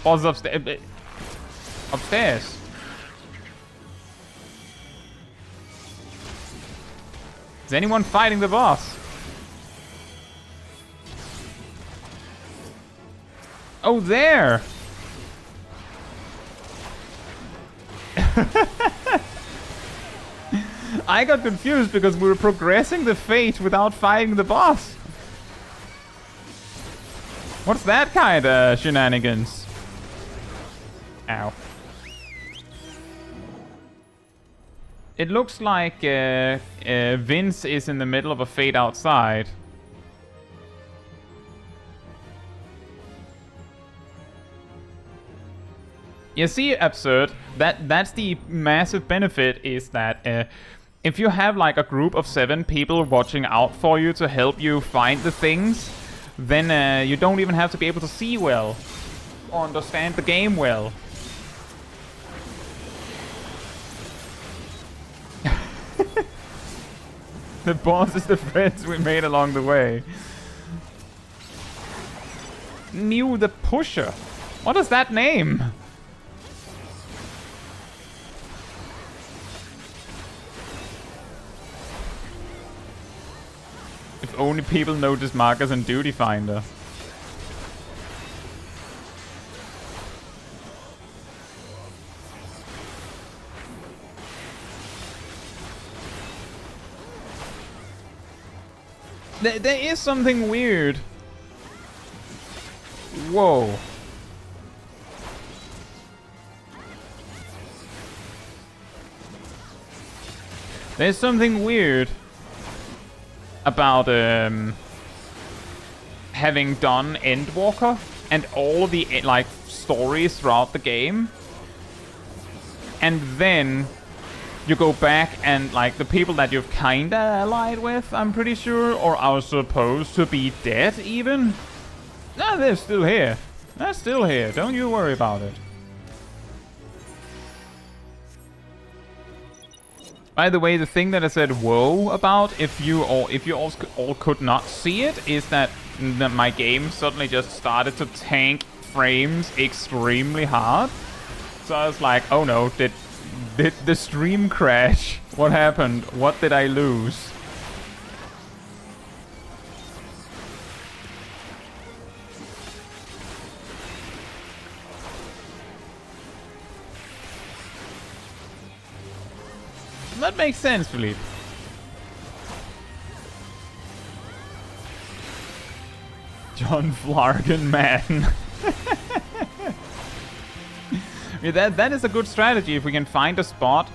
Boss is upstairs. Upstairs. Is anyone fighting the boss? Oh, there! I got confused because we were progressing the fate without fighting the boss. What's that kind of shenanigans? Ow. It looks like Vince is in the middle of a fade outside. You see, Absurd, that's the massive benefit, is that if you have like a group of 7 people watching out for you to help you find the things, then you don't even have to be able to see well or understand the game well. The boss is the friends we made along the way. New the Pusher. What is that name? If only people notice markers in Duty Finder. There is something weird. Whoa. There's something weird about having done Endwalker and all the like stories throughout the game, and then you go back and like the people that you've kinda allied with, I'm pretty sure, or are supposed to be dead even. No, they're still here. They're still here. Don't you worry about it. By the way, the thing that I said whoa about, if you all could not see it, is that my game suddenly just started to tank frames extremely hard. So I was like, oh no, did the stream crash? What happened? What did I lose? That makes sense, Philippe. John Flarkin, man. Yeah, that is a good strategy. If we can find a spot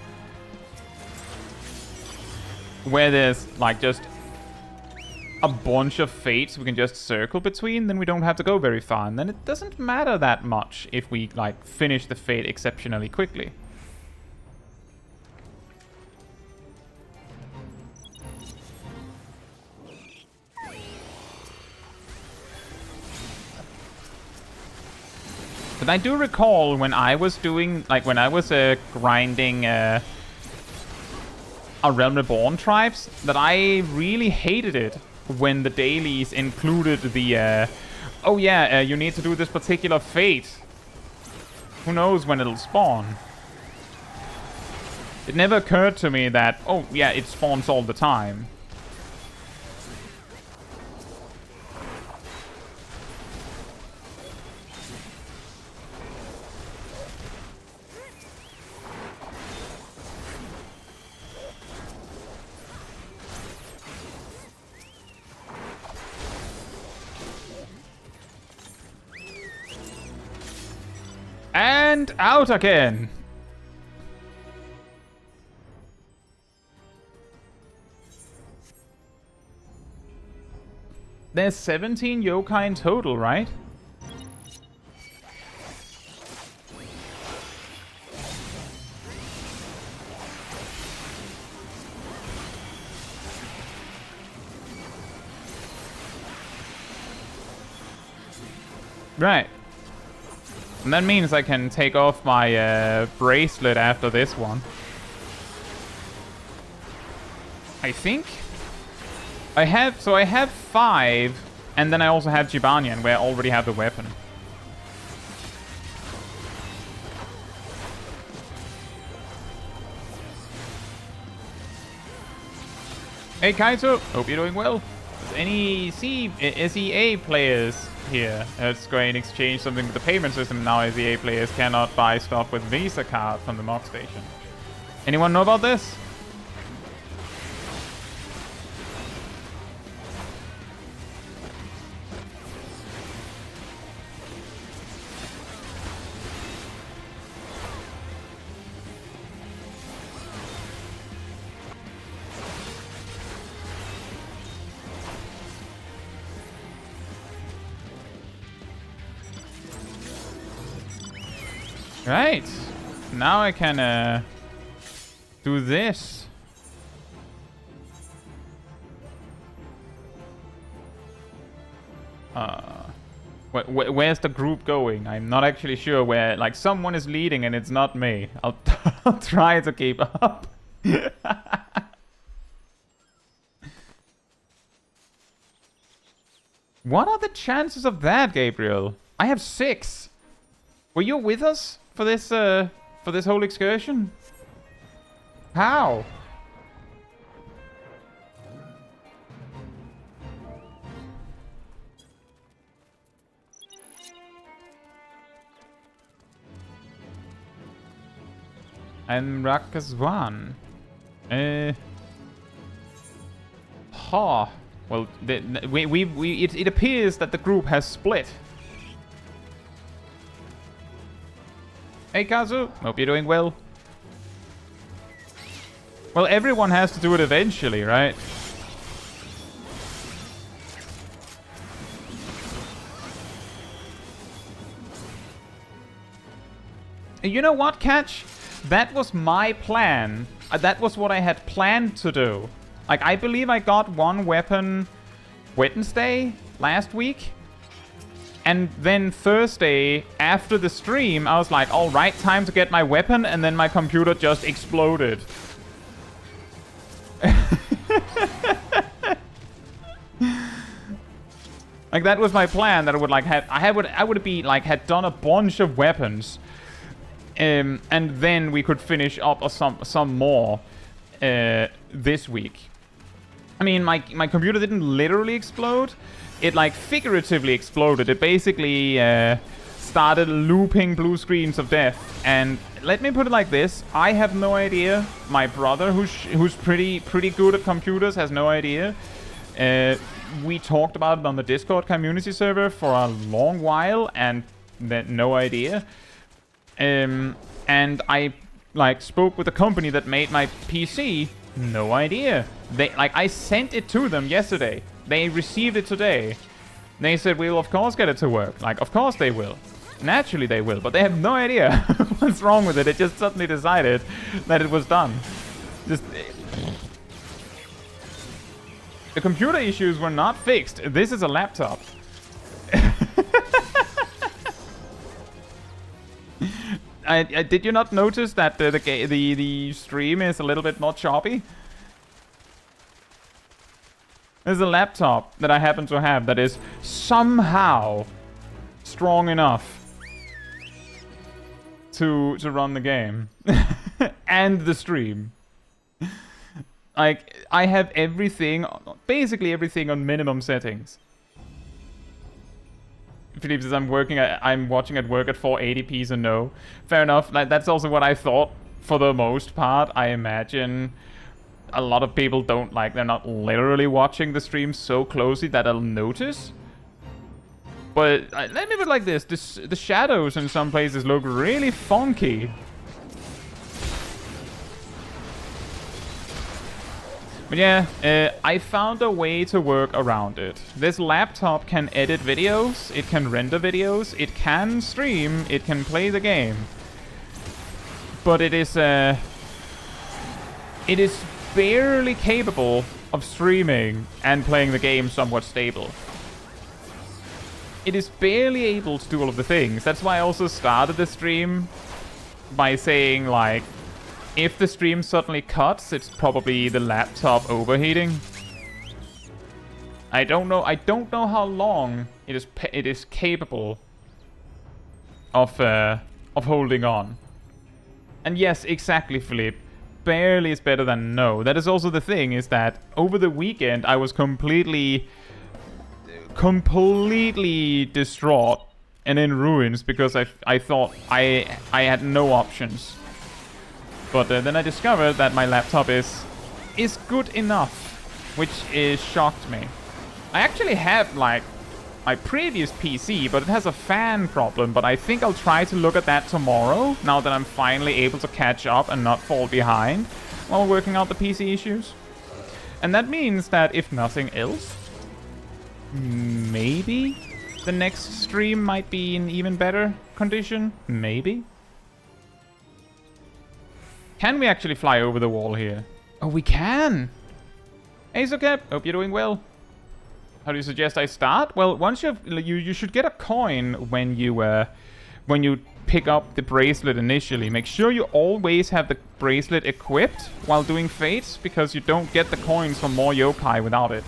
where there's like just a bunch of fates we can just circle between, then we don't have to go very far. And then it doesn't matter that much if we like finish the fate exceptionally quickly. But I do recall when I was doing, like when I was grinding a Realm Reborn tribes, that I really hated it when the dailies included the, oh yeah, you need to do this particular fate. Who knows when it'll spawn? It never occurred to me that, oh yeah, it spawns all the time. And out again. There's 17 yokai in total, right? Right. And that means I can take off my bracelet after this one. I think. I have 5, and then I also have Jibanian, where I already have the weapon. Hey Caetsu, hope you're doing well. Is any SEA players here? Square Enix changed something with the payment system. Now SEA players cannot buy stuff with Visa card from the MOG station. Anyone know about this? Right. Now I can do this. Where's the group going? I'm not actually sure where. Like, someone is leading and it's not me. I'll try to keep up. What are the chances of that, Gabriel? I have 6. Were you with us for this whole excursion? How? And Rakas 1. Ha. Well, it appears that the group has split. Hey, Caetsu. Hope you're doing well. Well, everyone has to do it eventually, right? You know what, Catch? That was my plan. That was what I had planned to do. Like, I believe I got one weapon Wednesday last week. And then Thursday, after the stream, I was like, alright, time to get my weapon. And then my computer just exploded. Like, that was my plan, that I would like have... I would be like, had done a bunch of weapons. And then we could finish up some more this week. I mean, my computer didn't literally explode. It, like, figuratively exploded. It basically started looping blue screens of death. And let me put it like this. I have no idea. My brother, who's pretty good at computers, has no idea. We talked about it on the Discord community server for a long while, and no idea. And I, like, spoke with the company that made my PC. No idea. I sent it to them yesterday. They received it today. They said, we'll of course get it to work. Like, of course they will. Naturally they will. But they have no idea what's wrong with it. It just suddenly decided that it was done. Just... The computer issues were not fixed. This is a laptop. Did you not notice that the stream is a little bit more choppy? There's a laptop that I happen to have that is somehow strong enough to run the game and the stream. Like, I have everything, basically everything on minimum settings. Philippe says I'm watching at work at 480p, so no. Fair enough. Like, that's also what I thought for the most part. I imagine a lot of people don't, like, they're not literally watching the stream so closely that I'll notice. But let me put it like this. The shadows in some places look really funky. But yeah, I found a way to work around it. This laptop can edit videos, it can render videos, it can stream, it can play the game. But it is barely capable of streaming and playing the game somewhat stable. It is barely able to do all of the things. That's why I also started the stream by saying, like, if the stream suddenly cuts, it's probably the laptop overheating. I don't know how long it is capable of holding on. And yes, exactly, Philippe. Barely is better than no. That is also the thing, is that over the weekend I was completely distraught and in ruins because I thought I had no options. But then I discovered that my laptop is good enough, which shocked me. I actually have, like, my previous PC, but it has a fan problem. But I think I'll try to look at that tomorrow, now that I'm finally able to catch up and not fall behind while working out the PC issues. And that means that if nothing else, maybe the next stream might be in even better condition. Maybe. Can we actually fly over the wall here? Oh, we can! Hey, Sokep, hope you're doing well. How do you suggest I start? Well, once you should get a coin when you pick up the bracelet initially. Make sure you always have the bracelet equipped while doing fates, because you don't get the coins from more yokai without it.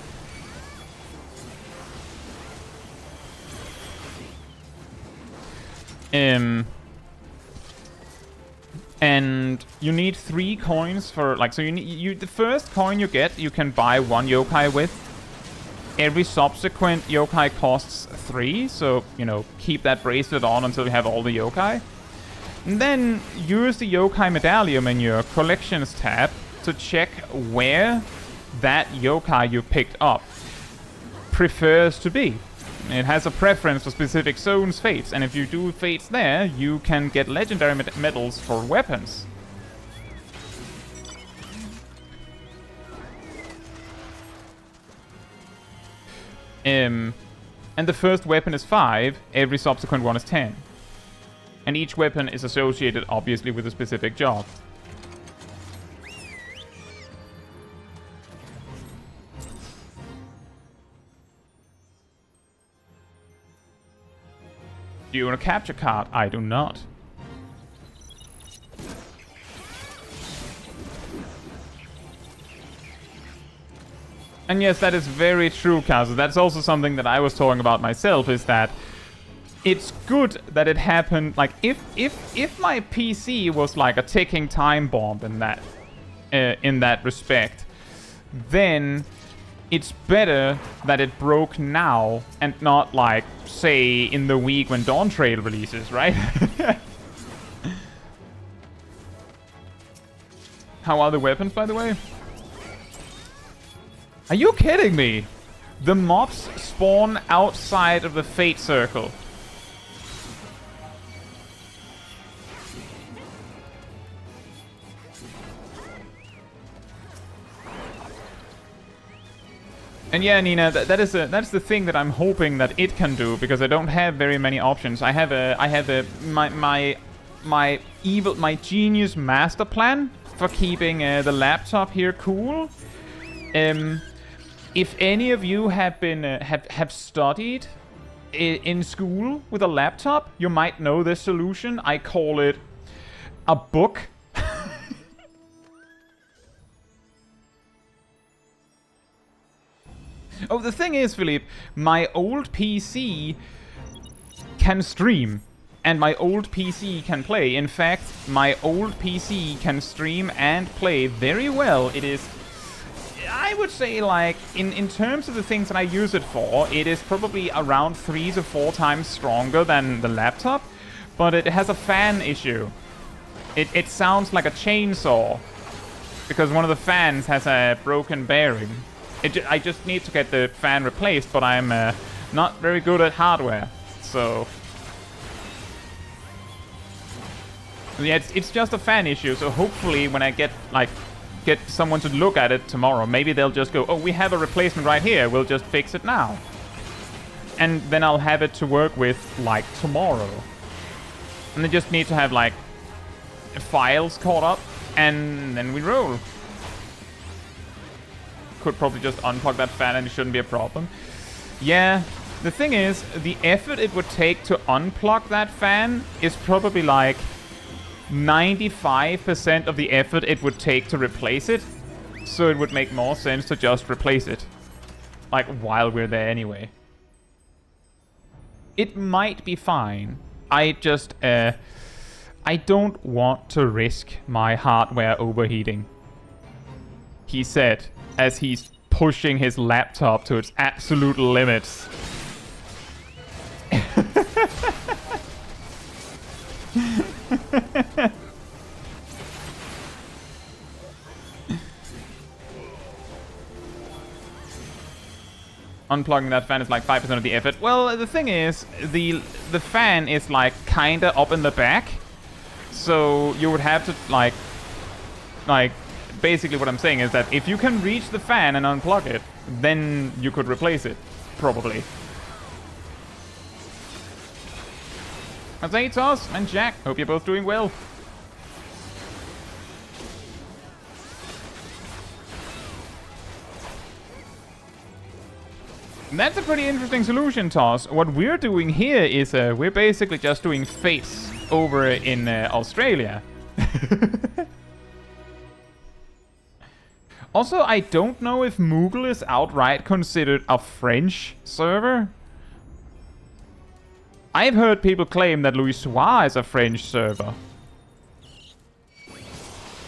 And you need 3 coins for, like, so the first coin you get, you can buy 1 yokai with. Every subsequent yokai costs 3, so, you know, keep that bracelet on until you have all the yokai. And then use the yokai medallion in your collections tab to check where that yokai you picked up prefers to be. It has a preference for specific zones, fates, and if you do fates there, you can get legendary medals for weapons. And the first weapon is 5, every subsequent one is 10. And each weapon is associated, obviously, with a specific job. Do you want a capture card? I do not. And yes, that is very true, Kazu. That's also something that I was talking about myself, is that it's good that it happened. Like, if my PC was like a ticking time bomb in that respect, then it's better that it broke now and not, like, say, in the week when Dawn Trail releases, right? How are the weapons, by the way? Are you kidding me? The mobs spawn outside of the Fate Circle. And yeah, Nina, that's the thing that I'm hoping that it can do, because I don't have very many options. I have my genius master plan for keeping the laptop here cool. If any of you have been have studied in school with a laptop, you might know this solution. I call it a book. Oh, the thing is, Philippe, my old PC can stream, and my old PC can play. In fact, my old PC can stream and play very well. It is, I would say, like, in terms of the things that I use it for, it is probably around 3 to 4 times stronger than the laptop, but it has a fan issue. It sounds like a chainsaw, because one of the fans has a broken bearing. I just need to get the fan replaced, but I'm not very good at hardware, so yeah, it's just a fan issue. So hopefully, when I get someone to look at it tomorrow, maybe they'll just go, "Oh, we have a replacement right here. We'll just fix it now," and then I'll have it to work with like tomorrow. And I just need to have like files caught up, and then we roll. Could probably just unplug that fan and it shouldn't be a problem. Yeah, the thing is, the effort it would take to unplug that fan is probably like 95% of the effort it would take to replace it. So it would make more sense to just replace it, like, while we're there anyway. It might be fine. I just, I don't want to risk my hardware overheating, he said, as he's pushing his laptop to its absolute limits. Unplugging that fan is like 5% of the effort. Well, the thing is, the fan is like kinda up in the back, so you would have to like basically what I'm saying is that if you can reach the fan and unplug it, then you could replace it, probably. Azaitos and Jack, hope you're both doing well. That's a pretty interesting solution, Toss. What we're doing here is we're basically just doing fates over in Australia. Also, I don't know if Moogle is outright considered a French server. I've heard people claim that Louis-Soir is a French server.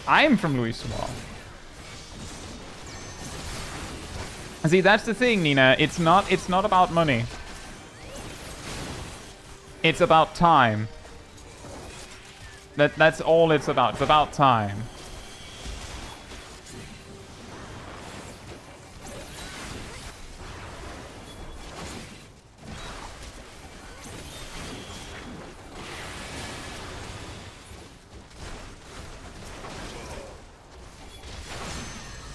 I'm from Louis-Soir. See, that's the thing, Nina. It's not about money. It's about time. That's all it's about. It's about time.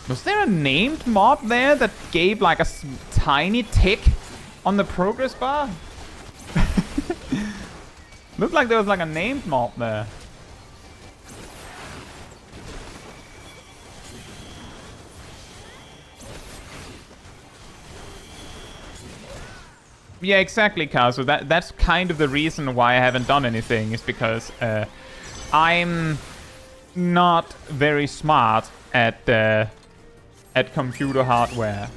Was there a named mob there that gave like a tiny tick on the progress bar? Looked like there was like a named mob there. Yeah, exactly, Caetsu. That's kind of the reason why I haven't done anything, is because I'm not very smart at computer hardware.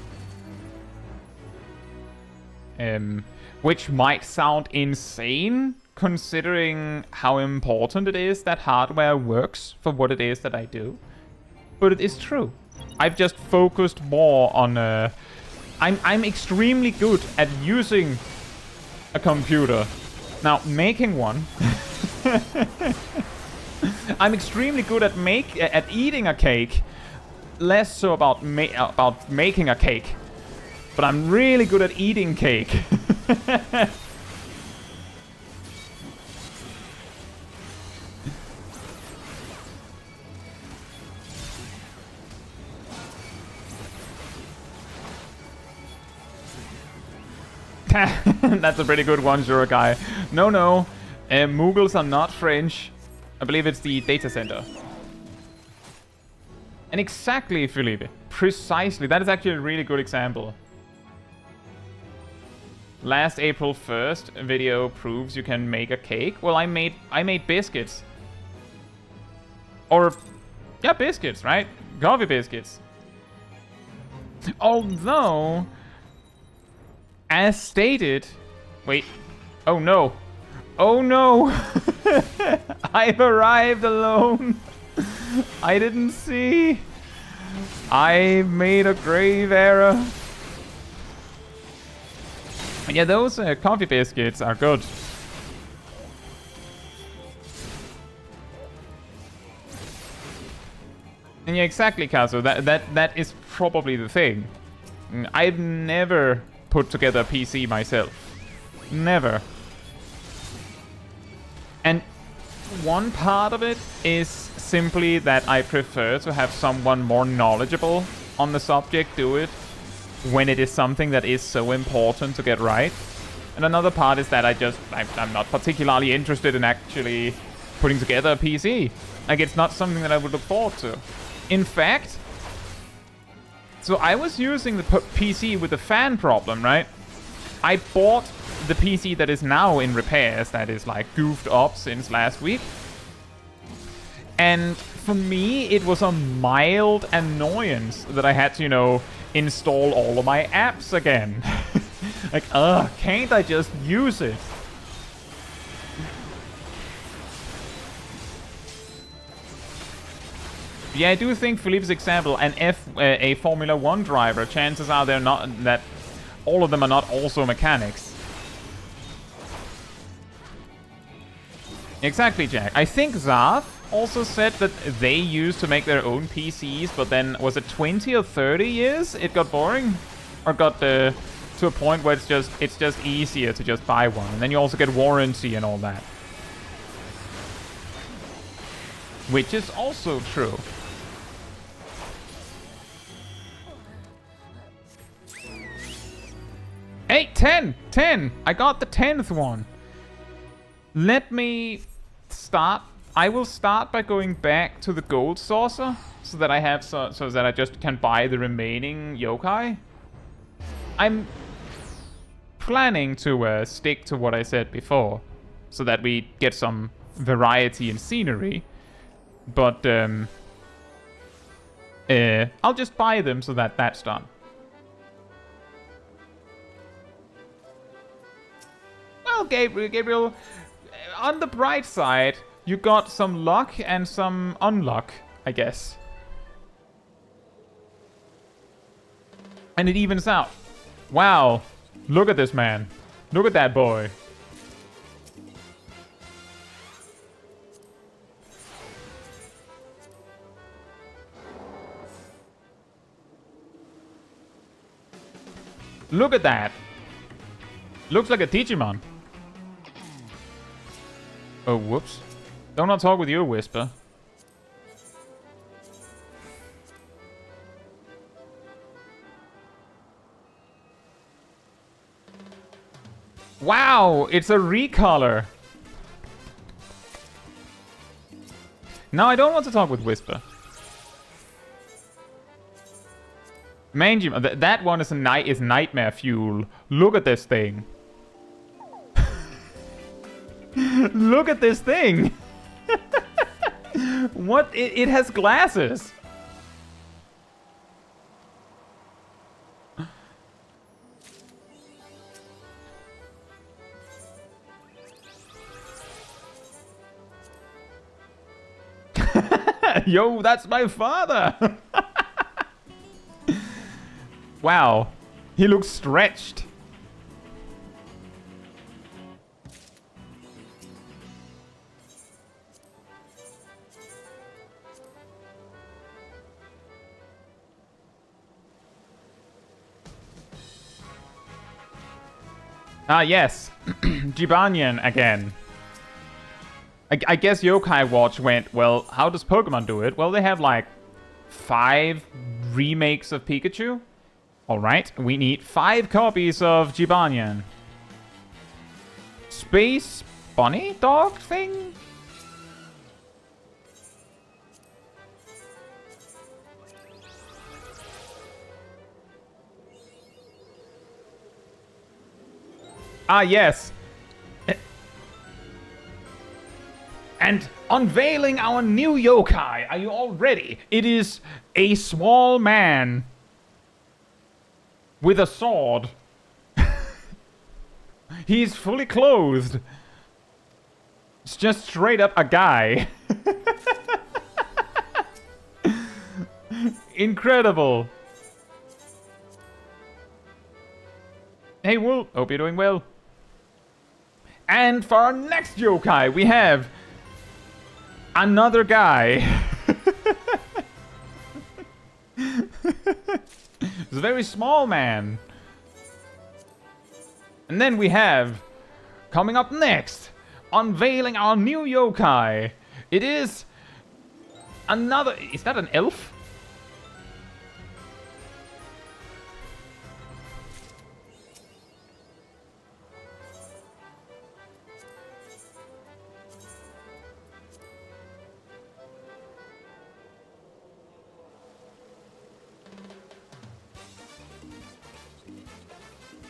Which might sound insane, considering how important it is that hardware works for what it is that I do. But it is true. I've just focused more on... I'm extremely good at using a computer. Now, making one... I'm extremely good at eating a cake. Less so about making a cake. But I'm really good at eating cake. That's a pretty good one, Yokai. No. Moogles are not French. I believe it's the data center. And exactly, Felipe. Precisely. That is actually a really good example. Last April 1st video proves you can make a cake. Well, I made biscuits. Or, yeah, biscuits, right? Coffee biscuits. Although, as stated... Wait. Oh, no. Oh, no. I've arrived alone. I didn't see. I made a grave error. Yeah, those coffee biscuits are good. And yeah, exactly, Caetsu. That is probably the thing. I've never put together a PC myself. Never. And one part of it is simply that I prefer to have someone more knowledgeable on the subject do it when it is something that is so important to get right. And another part is that I'm not particularly interested in actually putting together a PC. Like, it's not something that I would look forward to. In fact, so I was using the PC with the fan problem, right? I bought the PC that is now in repairs, that is like goofed up since last week. And for me, it was a mild annoyance that I had to, you know, install all of my apps again. Like, can't I just use it? Yeah, I do think Philippe's example, a Formula 1 driver, chances are they're not that all of them are not also mechanics. Exactly, Jack. I think Zarth also said that they used to make their own PCs, but then, was it 20 or 30 years it got boring? Or got to a point where it's just easier to just buy one. And then you also get warranty and all that. Which is also true. Hey, 10! 10! I got the 10th one. Let me start. I will start by going back to the gold saucer so that I have so that I just can buy the remaining yokai. I'm planning to stick to what I said before, so that we get some variety in scenery. But I'll just buy them so that that's done. Well, Gabriel, on the bright side, you got some luck and some unluck, I guess. And it evens out. Wow, look at this man. Look at that boy. Look at that. Looks like a Digimon. Oh, whoops. Don't not talk with you, Whisper. Wow, it's a recolor. No, I don't want to talk with Whisper. Mangy, that one is nightmare fuel. Look at this thing. Look at this thing. What? It has glasses. Yo, that's my father. Wow, he looks stretched. Ah, yes. Jibanyan again. I guess Yokai Watch went, well, how does Pokemon do it? Well, they have like 5 remakes of Pikachu. Alright, we need 5 copies of Jibanyan. Space bunny dog thing? Ah, yes. And unveiling our new yokai. Are you all ready? It is a small man with a sword. He's fully clothed. It's just straight up a guy. Incredible. Hey, Wool. Hope you're doing well. And for our next yokai, we have another guy. It's a very small man. And then we have, coming up next, unveiling our new yokai. It is another... Is that an elf?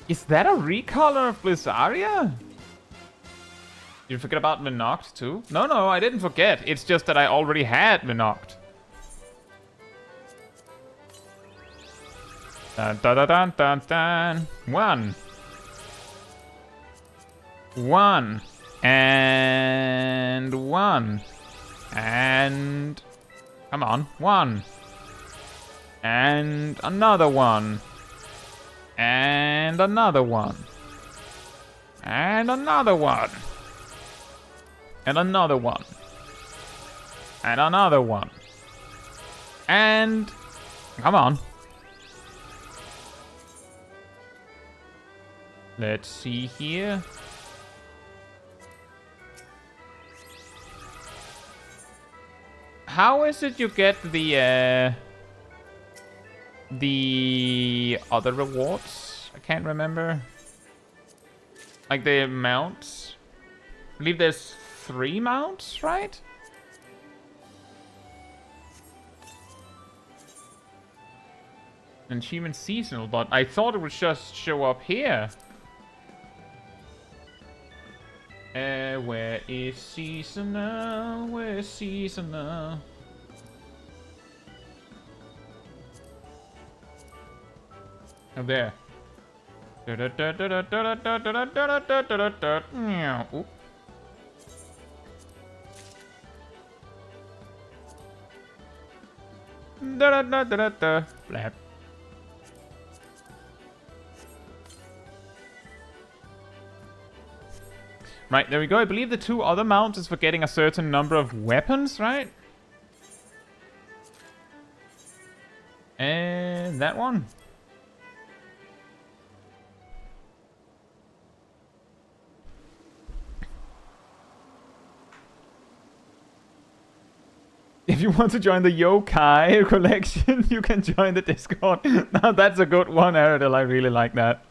Is that a recolor of Blizzaria? Did you forget about Minoct too? No, I didn't forget. It's just that I already had Minoct. Dun dun dun dun dun dun. 1. 1. And 1. And... Come on. 1. And another 1. And another 1. And another 1. And another 1. And another 1. And... Come on. Let's see here. How is it you get the other rewards? I can't remember. Like the mounts. I believe there's 3 mounts, right? Achievement seasonal, but I thought it would just show up here. Where is seasonal? Where is seasonal? Oh, there. Oop. Flap. Right, there we go. I believe the 2 other mounts is for getting a certain number of weapons, right? And that one. If you want to join the Yokai collection, you can join the Discord. Now that's a good one, Aerodil. I really like that.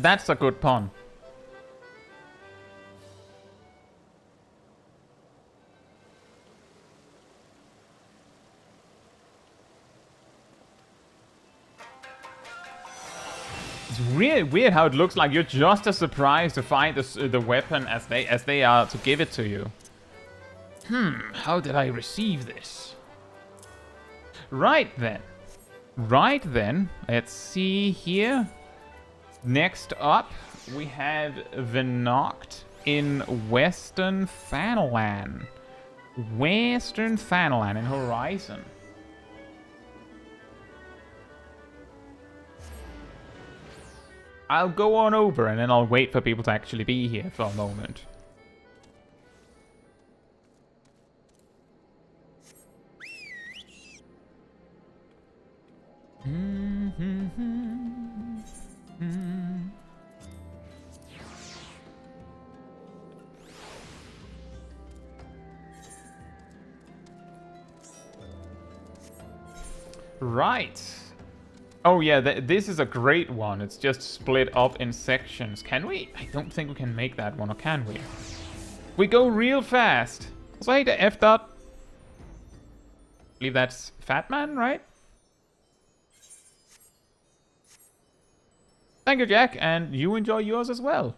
That's a good pun. It's really weird how it looks like you're just as surprised to find the weapon as they are to give it to you. How did I receive this? Right then. Let's see here. Next up, we have the Noct in Western Thanalan. Western Thanalan in Horizon. I'll go on over and then I'll wait for people to actually be here for a moment. Right. Oh yeah, this is a great one. It's just split up in sections. Can we? I don't think we can make that one, or can we? We go real fast. So I hate the F dot. I believe that's Fatman, right? Thank you, Jack, and you enjoy yours as well.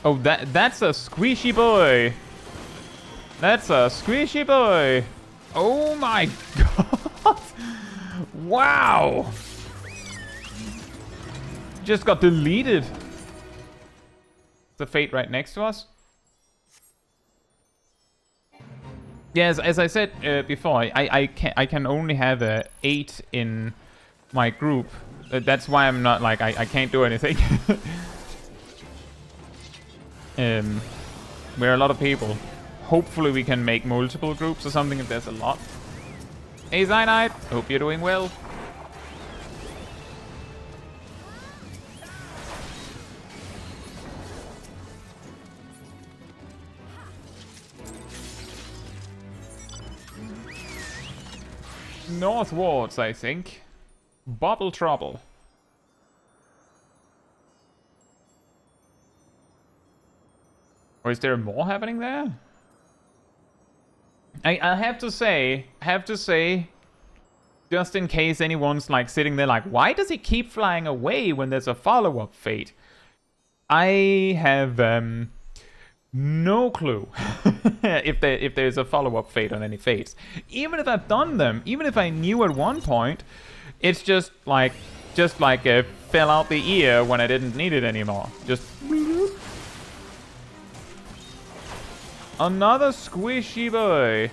Oh, that's a squishy boy. That's a squishy boy. Oh my god. Wow. Just got deleted. The fate right next to us. Yes, as I said before, I can only have 8 in my group. That's why I'm not like I can't do anything. We're a lot of people. Hopefully we can make multiple groups or something if there's a lot. Hey Zynite, hope you're doing well. Northwards, I think. Bubble trouble. Or is there more happening there? I have to say, just in case anyone's like sitting there like, why does he keep flying away when there's a follow-up fate? I have no clue if there's a follow-up fate on any fates. Even if I've done them, even if I knew at one point, it's just like fell out the ear when I didn't need it anymore. Just another squishy boy.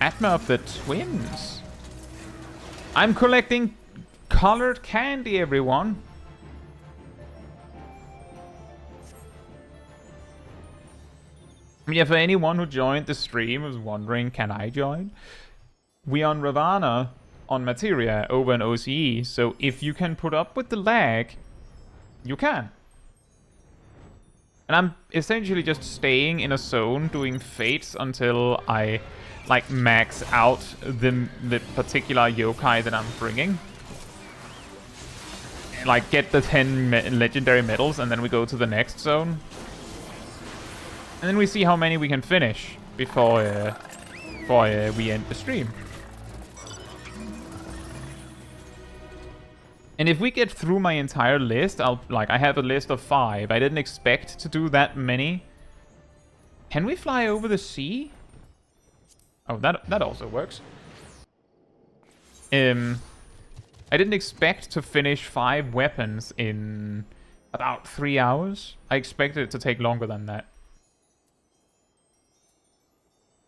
Atma of the Twins. I'm collecting colored candy, everyone. Yeah, for anyone who joined the stream was wondering, can I join? We on Ravana on materia over an OCE, so if you can put up with the lag, you can. And I'm essentially just staying in a zone doing fates until I like max out the particular yokai that I'm bringing. Like get the 10 legendary medals, and then we go to the next zone. And then we see how many we can finish before we end the stream. And if we get through my entire list, I have a list of 5. I didn't expect to do that many. Can we fly over the sea? Oh, that also works. I didn't expect to finish 5 weapons in about 3 hours. I expected it to take longer than that.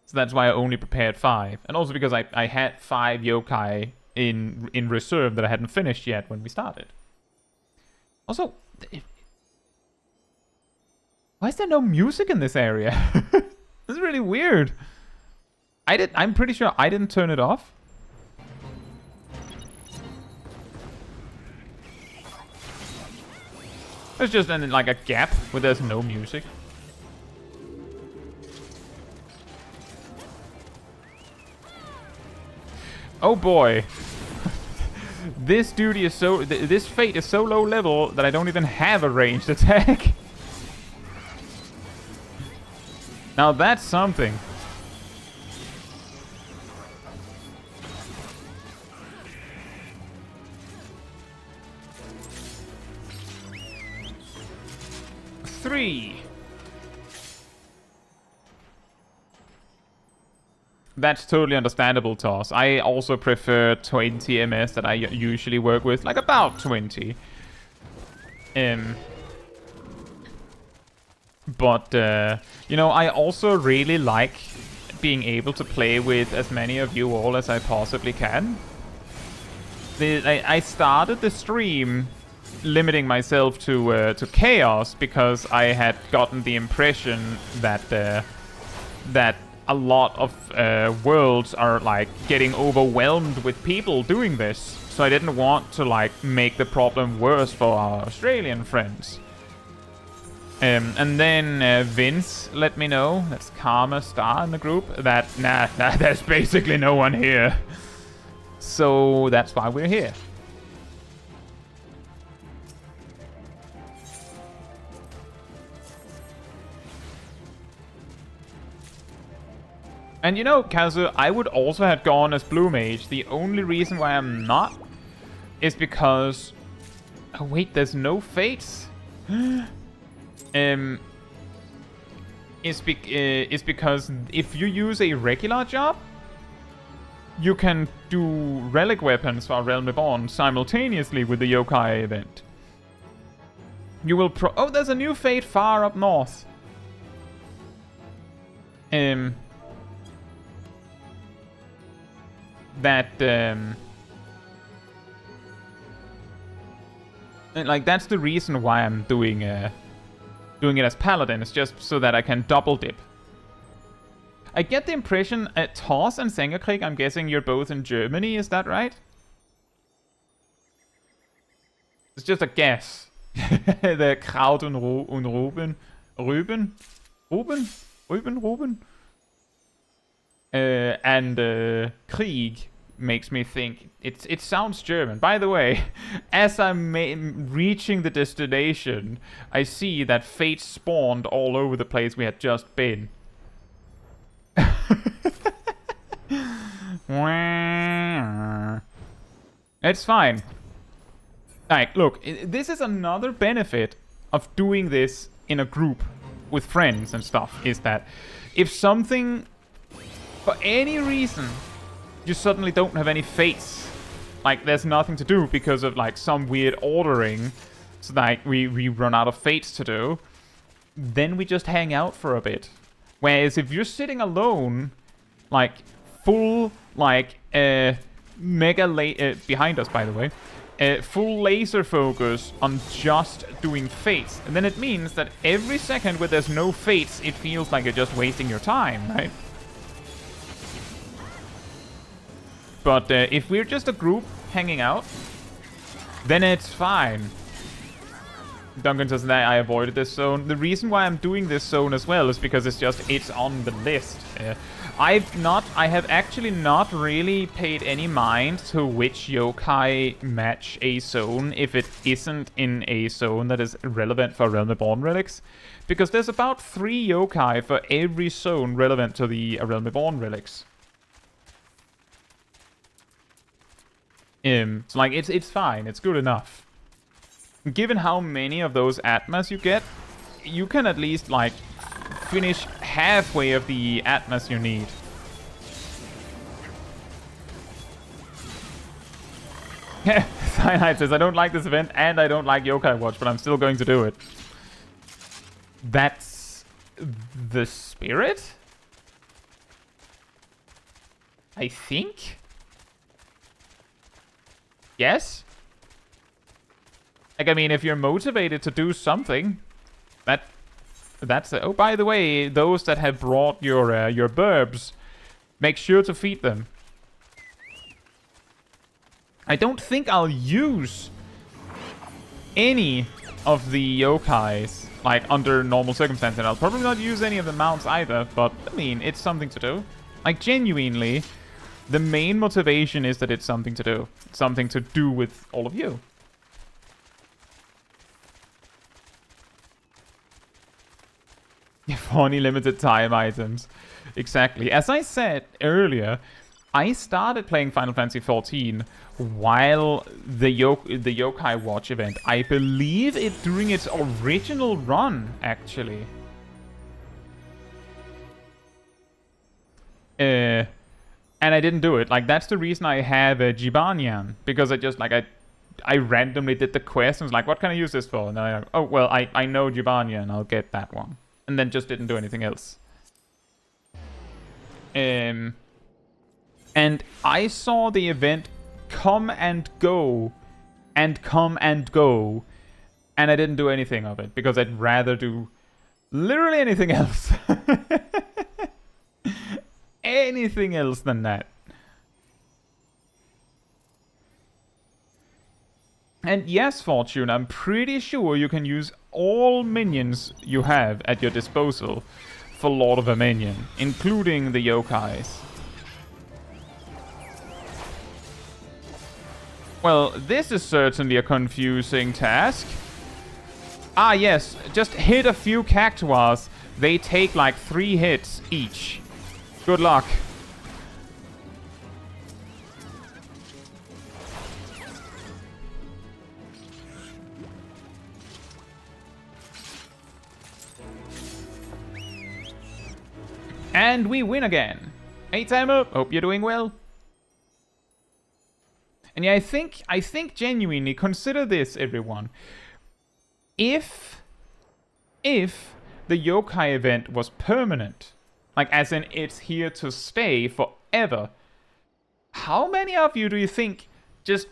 So that's why I only prepared 5. And also because I had 5 yokai in reserve that I hadn't finished yet when we started. Also, why is there no music in this area? This is really weird. I'm pretty sure I didn't turn it off. There's just like a gap where there's no music. Oh boy. This duty is this fate is so low level that I don't even have a ranged attack. Now that's something. That's totally understandable, Toss. I also prefer 20 MS that I usually work with, like about 20. But, you know, I also really like being able to play with as many of you all as I possibly can. I started the stream limiting myself to chaos because I had gotten the impression that that a lot of worlds are like getting overwhelmed with people doing this, so I didn't want to like make the problem worse for our Australian friends. And then Vince let me know, that's Karma Star in the group, that nah, there's basically no one here. So that's why we're here. And you know, Caetsu, I would also have gone as Blue Mage. The only reason why I'm not is because... Oh wait, there's no fates? Is because if you use a regular job, you can do relic weapons for Realm Reborn simultaneously with the Yokai event. You will oh, there's a new fate far up north. Like that's the reason why I'm doing it as Paladin. It's just so that I can double dip. I get the impression Toss and Sängerkrieg, I'm guessing you're both in Germany, is that right? It's just a guess. The Kraut und Ruben. And Krieg makes me think it sounds German. By the way, as I'm reaching the destination, I see that fate spawned all over the place we had just been. It's fine. Like, look, this is another benefit of doing this in a group with friends and stuff, is that if something, for any reason, you suddenly don't have any fates, like there's nothing to do because of like some weird ordering, so like we run out of fates to do, then we just hang out for a bit. Whereas if you're sitting alone, like full like mega behind us, by the way, full laser focus on just doing fates, and then it means that every second where there's no fates, it feels like you're just wasting your time, right? But if we're just a group hanging out, then it's fine. Duncan says that I avoided this zone. The reason why I'm doing this zone as well is because it's on the list. I have actually not really paid any mind to which yokai match a zone if it isn't in a zone that is relevant for Realm Reborn relics. Because there's about 3 yokai for every zone relevant to the Realm Reborn relics. So like it's fine, it's good enough. Given how many of those Atmas you get, you can at least like finish halfway of the Atmas you need. Cyanide says, I don't like this event and I don't like Yokai Watch, but I'm still going to do it. That's the spirit? I think? Yes? Like, I mean, if you're motivated to do something, that's... Oh, by the way, those that have brought your burbs, make sure to feed them. I don't think I'll use any of the yokais, like, under normal circumstances. I'll probably not use any of the mounts either, but, I mean, it's something to do. Like, genuinely, the main motivation is that it's something to do. Something to do with all of you. For only limited time items. Exactly. As I said earlier, I started playing Final Fantasy XIV while the Yokai Watch event. I believe it during its original run, actually. And I didn't do it. Like, that's the reason I have a Jibanyan. Because I just, like, I randomly did the quest and was like, what can I use this for? And I, oh, well, I know Jibanyan, I'll get that one. And then just didn't do anything else. And I saw the event come and go, and come and go, and I didn't do anything of it, because I'd rather do literally anything else. Anything else than that. And yes, Fortune, I'm pretty sure you can use all minions you have at your disposal for Lord of a Minion, including the yokais. Well, this is certainly a confusing task. Ah yes, just hit a few cactuars. They take like 3 hits each. Good luck. And we win again. Hey Timer, hope you're doing well. And yeah, I think genuinely, consider this, everyone. If the yokai event was permanent, like as in it's here to stay forever, how many of you do you think just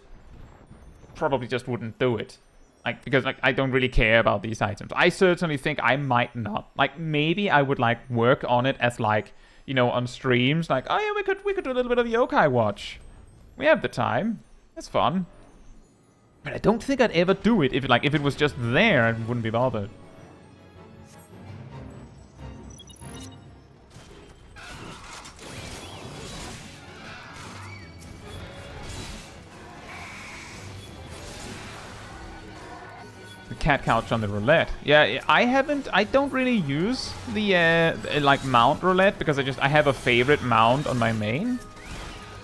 probably just wouldn't do it? Like, because like I don't really care about these items. I certainly think I might not. Like, maybe I would like work on it as like, you know, on streams. Like, oh yeah, we could do a little bit of Yokai Watch. We have the time. It's fun. But I don't think I'd ever do it if it was just there and wouldn't be bothered. Cat couch on the roulette. Yeah, I don't really use the like mount roulette because I have a favorite mount on my main.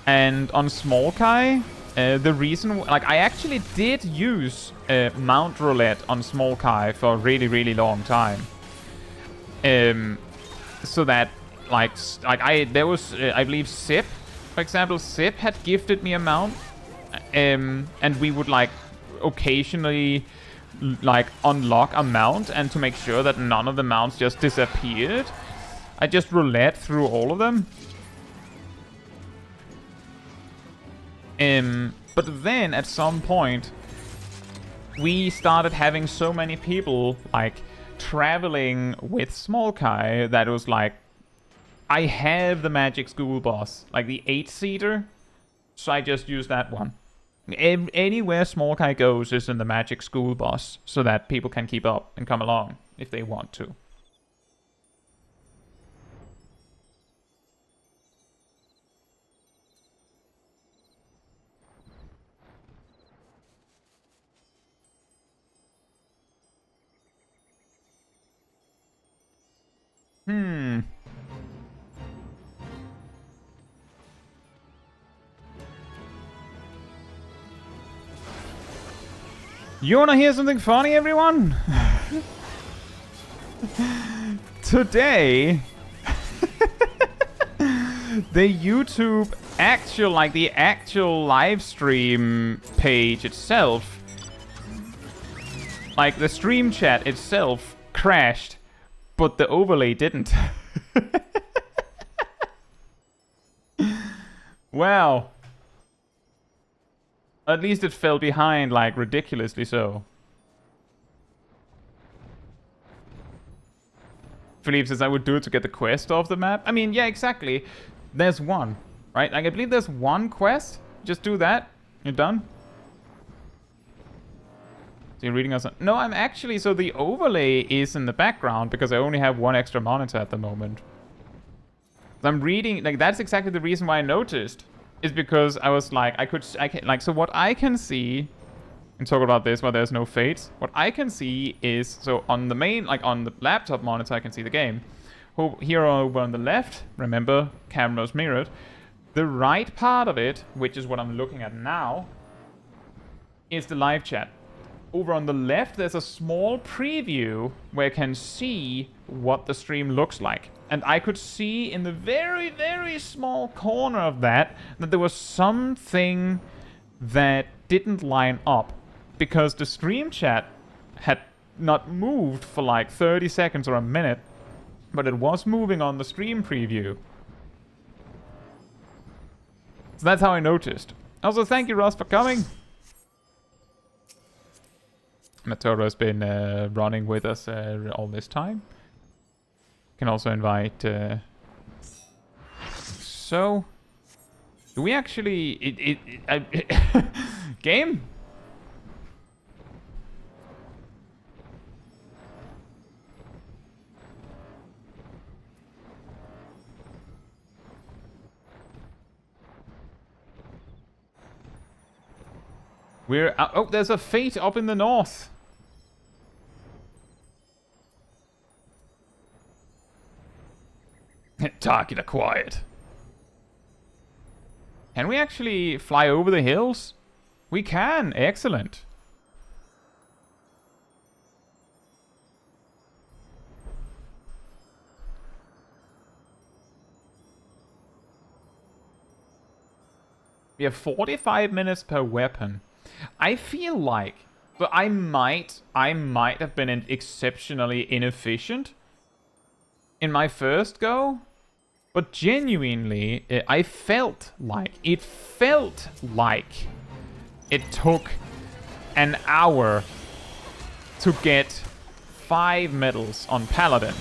And on Small Kai, the reason, like, I actually did use mount roulette on Small Kai for a really, really long time. So that, there was, I believe Sip, for example, Sip had gifted me a mount. And we would, like, occasionally like unlock a mount, and to make sure that none of the mounts just disappeared, I just roulette through all of them. But then at some point we started having so many people like traveling with Small Kai that it was like, I have the Magic School Boss, like the 8-seater, So I just use that one. Anywhere Small Kai goes is in the Magic School Bus, so that people can keep up and come along if they want to. You wanna hear something funny, everyone? Today, the YouTube the actual live stream page itself, like the stream chat itself, crashed, but the overlay didn't. Wow. At least it fell behind, like, ridiculously so. Philippe says I would do it to get the quest off the map. I mean, yeah, exactly. There's one, right? Like, I believe there's one quest. Just do that. You're done. So you're reading us? No, I'm actually... So the overlay is in the background because I only have one extra monitor at the moment. So I'm reading... Like, that's exactly the reason why I noticed. Is because I was like, so what I can see, and talk about this while there's no fates, what I can see is, so on the main, like on the laptop monitor, I can see the game. Here over on the left, remember, camera's mirrored. The right part of it, which is what I'm looking at now, is the live chat. Over on the left, there's a small preview where I can see what the stream looks like. And I could see in the very, very small corner of that there was something that didn't line up. Because the stream chat had not moved for like 30 seconds or a minute. But it was moving on the stream preview. So that's how I noticed. Also, thank you, Ross, for coming. Matoro has been running with us all this time. Can also invite... So... Do we actually... Game? We're... oh, there's a fate up in the north. Target acquired. Can we actually fly over the hills? We can. Excellent. We have 45 minutes per weapon. I feel like... But I might have been exceptionally inefficient in my first go. But genuinely, it felt like it took an hour to get 5 medals on Paladin.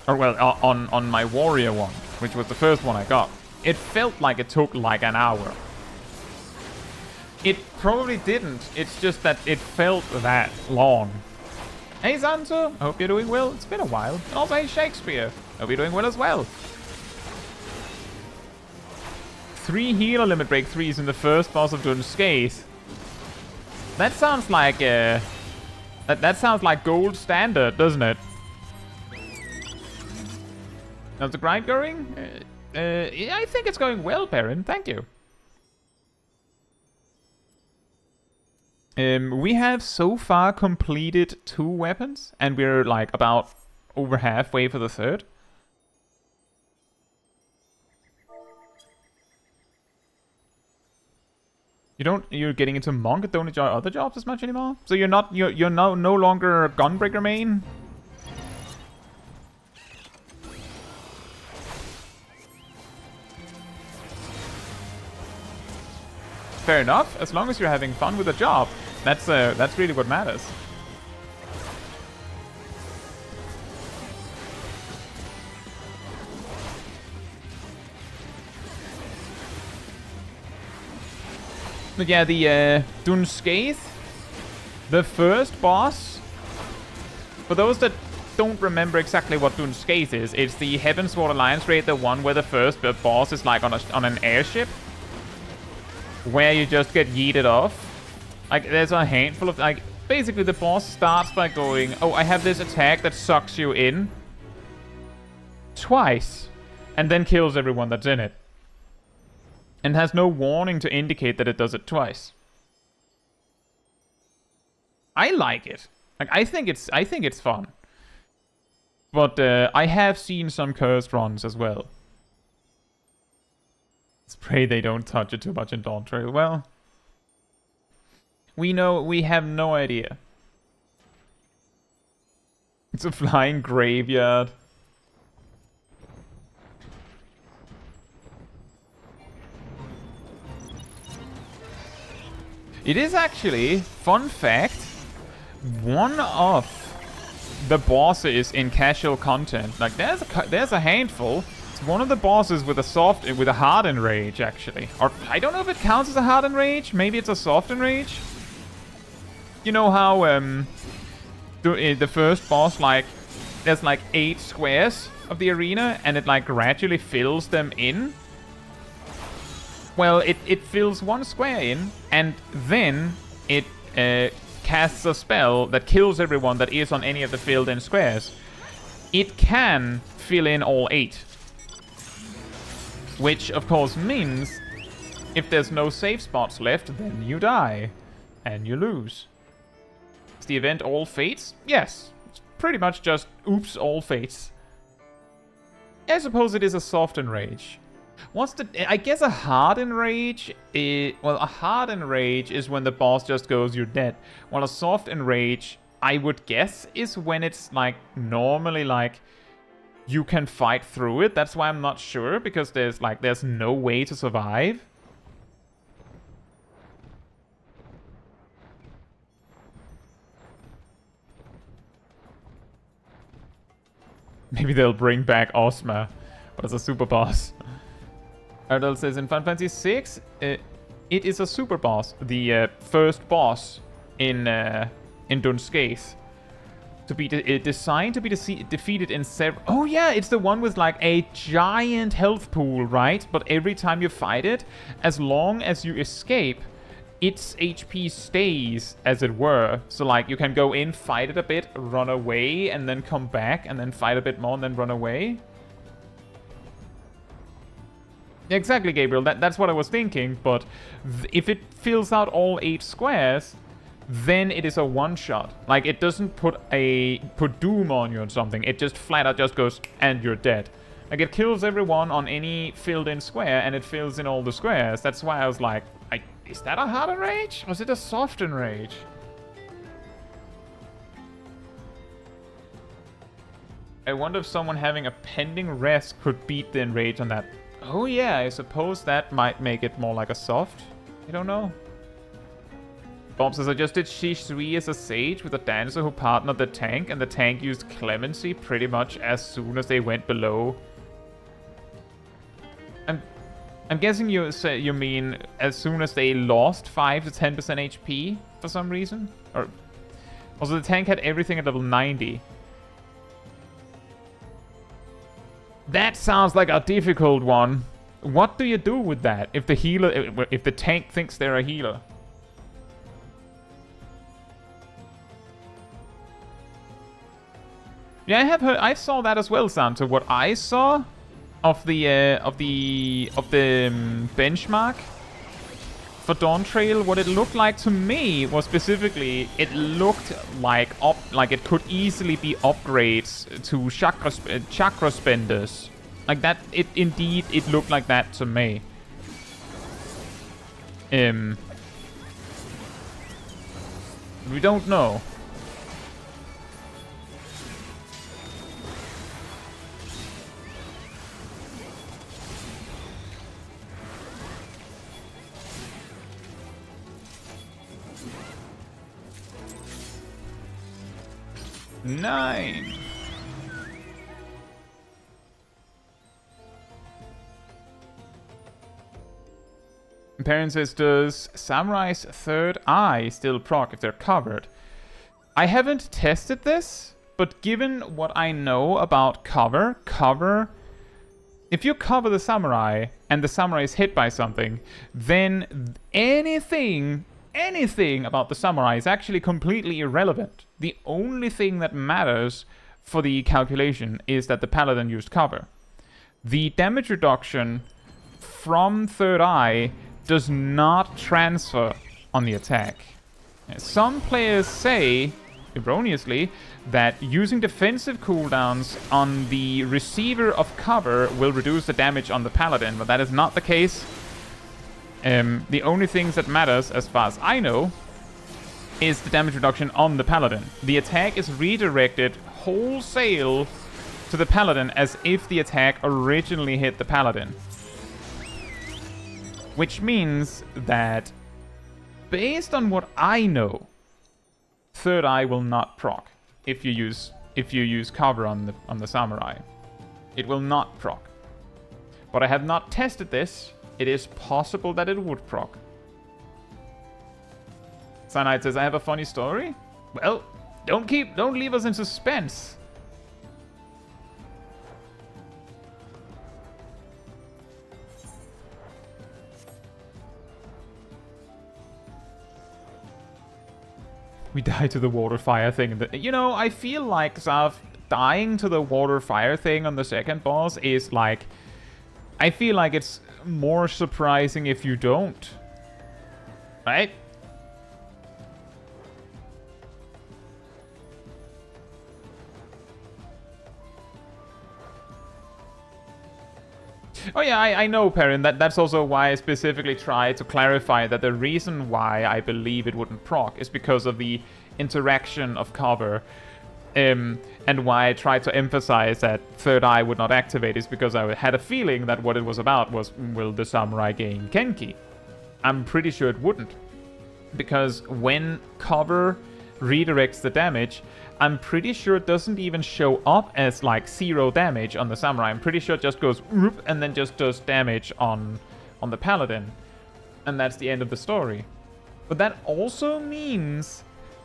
Or, well, on my Warrior one, which was the first one I got. It felt like it took like an hour. It probably didn't. It's just that it felt that long. Hey, Zanto. I hope you're doing well. It's been a while. And also, hey, Shakespeare. Hope you're doing well as well. 3 healer limit break 3s in the first boss of Noscea. That sounds like that sounds like gold standard, doesn't it? How's the grind going? Yeah, I think it's going well, Perrin. Thank you. We have so far completed 2 weapons, and we're like about over halfway for the 3rd. You're getting into monk and don't enjoy other jobs as much anymore? So you're no longer a gunbreaker main? Fair enough, as long as you're having fun with the job. That's really what matters. But yeah, the Noscea, the first boss. For those that don't remember exactly what Noscea is, it's the Heavensward Alliance raid, the one where the first boss is like on an airship, where you just get yeeted off. Like, there's a handful of, like, basically the boss starts by going, oh, I have this attack that sucks you in twice, and then kills everyone that's in it. And has no warning to indicate that it does it twice. I like it. Like, I think it's fun. But I have seen some cursed runs as well. Let's pray they don't touch it too much in Dawn Trail. Well, we have no idea. It's a flying graveyard. It is actually, fun fact, one of the bosses in casual content. Like, there's a handful. It's one of the bosses with a hard enrage, actually. Or I don't know if it counts as a hard enrage. Maybe it's a soft enrage. You know how the first boss, like, there's like 8 squares of the arena, and it like gradually fills them in. Well, it fills one square in, and then it casts a spell that kills everyone that is on any of the filled-in squares. It can fill in all 8. Which, of course, means if there's no save spots left, then you die. And you lose. Is the event all fates? Yes. It's pretty much just, oops, all fates. I suppose it is a soft enrage. I guess a hard enrage is, well, a hard enrage is when the boss just goes, you're dead. While a soft enrage, I would guess, is when it's like normally like you can fight through it. That's why I'm not sure, because there's no way to survive. Maybe they'll bring back Ozma as a super boss. Ardell says in Final Fantasy VI, it is a super boss, the first boss in Noscea, to be designed to be defeated in several. Oh yeah, it's the one with like a giant health pool, right? But every time you fight it, as long as you escape, its HP stays, as it were. So like you can go in, fight it a bit, run away, and then come back, and then fight a bit more, and then run away. Exactly, Gabriel. That's what I was thinking, but if it fills out all 8 squares, then it is a one-shot. Like, it doesn't put doom on you or something. It just flat out just goes, and you're dead. Like, it kills everyone on any filled-in square, and it fills in all the squares. That's why I was like, is that a hard enrage? Or is it a soft enrage? I wonder if someone having a pending rest could beat the enrage on that. Oh yeah, I suppose that might make it more like a soft. I don't know. Bob says, I just did Shi3 as a sage with a dancer who partnered the tank, and the tank used clemency pretty much as soon as they went below. I'm guessing you mean as soon as they lost 5 to 10% HP for some reason? Or also the tank had everything at level 90. That sounds like a difficult one. What do you do with that if the tank thinks they're a healer? Yeah, I saw that as well, Santo. What I saw of the benchmark for Dawn Trail, what it looked like to me was specifically, it looked like it could easily be upgrades to chakra spenders. Like that, it looked like that to me. We don't know. Nine. Perrin says, does Samurai's third eye still proc if they're covered? I haven't tested this, but given what I know about cover, if you cover the Samurai and the Samurai is hit by something, then anything about the Samurai is actually completely irrelevant. The only thing that matters for the calculation is that the Paladin used cover. The damage reduction from third eye does not transfer on the attack. Some players say, erroneously, that using defensive cooldowns on the receiver of cover will reduce the damage on the Paladin, but that is not the case. The only things that matters, as far as I know, is the damage reduction on the Paladin. The attack is redirected wholesale to the Paladin as if the attack originally hit the Paladin. Which means that, based on what I know, third eye will not proc if you use cover on the Samurai. It will not proc. But I have not tested this. It is possible that it would proc. Cyanide says, I have a funny story. Well, don't leave us in suspense. We died to the water fire thing. You know, I feel like Zav dying to the water fire thing on the second boss is like, I feel like it's more surprising if you don't. Right? Oh yeah, I know, Perrin. That's also why I specifically tried to clarify that the reason why I believe it wouldn't proc is because of the interaction of cover. And why I tried to emphasize that third eye would not activate is because I had a feeling that what it was about was, will the Samurai gain Genki? I'm pretty sure it wouldn't. Because when cover redirects the damage, I'm pretty sure it doesn't even show up as like 0 damage on the Samurai. I'm pretty sure it just goes whoop and then just does damage on the Paladin. And that's the end of the story. But that also means,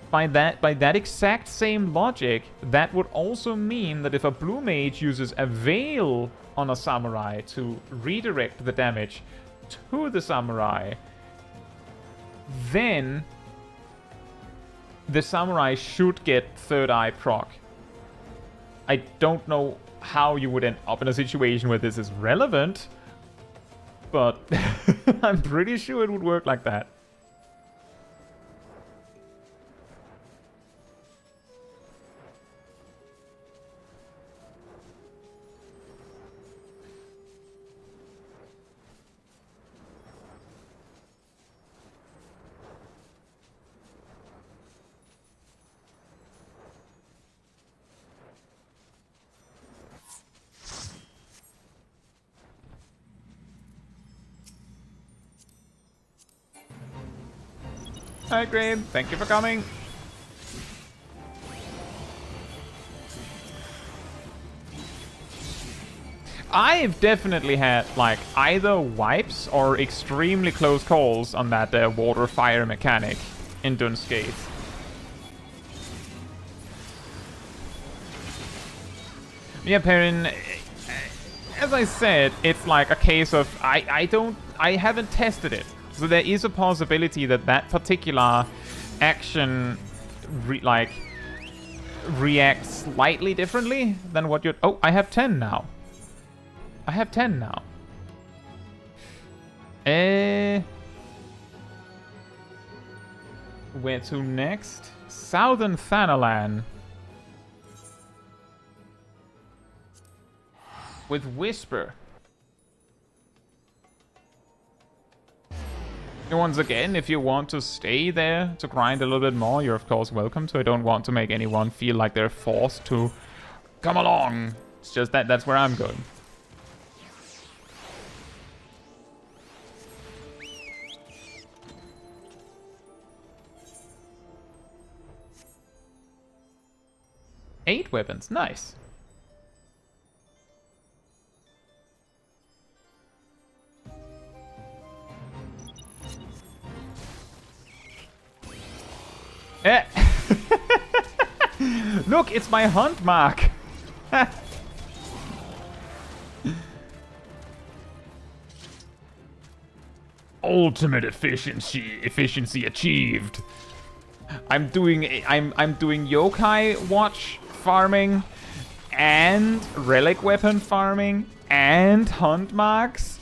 by that exact same logic, that would also mean that if a blue mage uses a veil on a Samurai to redirect the damage to the Samurai, then the Samurai should get third eye proc. I don't know how you would end up in a situation where this is relevant, but I'm pretty sure it would work like that. Hi, Graham. Thank you for coming. I've definitely had, like, either wipes or extremely close calls on that water-fire mechanic in Noscea. Yeah, Perrin, as I said, it's like a case of I haven't tested it. So there is a possibility that that particular action reacts slightly differently than what you're... Oh, I have 10 now. I have 10 now. Where to next? Southern Thanalan. With Whisper. And once again, if you want to stay there to grind a little bit more, you're of course welcome to. I don't want to make anyone feel like they're forced to come along. It's just that's where I'm going. Eight weapons, nice. Eh. Look, it's my hunt mark. Ultimate efficiency achieved. I'm doing Yokai Watch farming and relic weapon farming and hunt marks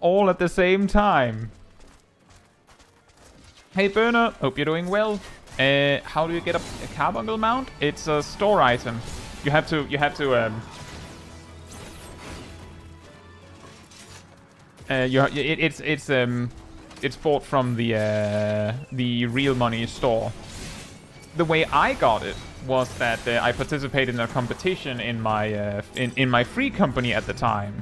all at the same time. Hey Burner, hope you're doing well. How do you get a carbuncle mount? It's a store item. You have to it's bought from the real money store. The way I got it was that I participated in a competition in my free company at the time,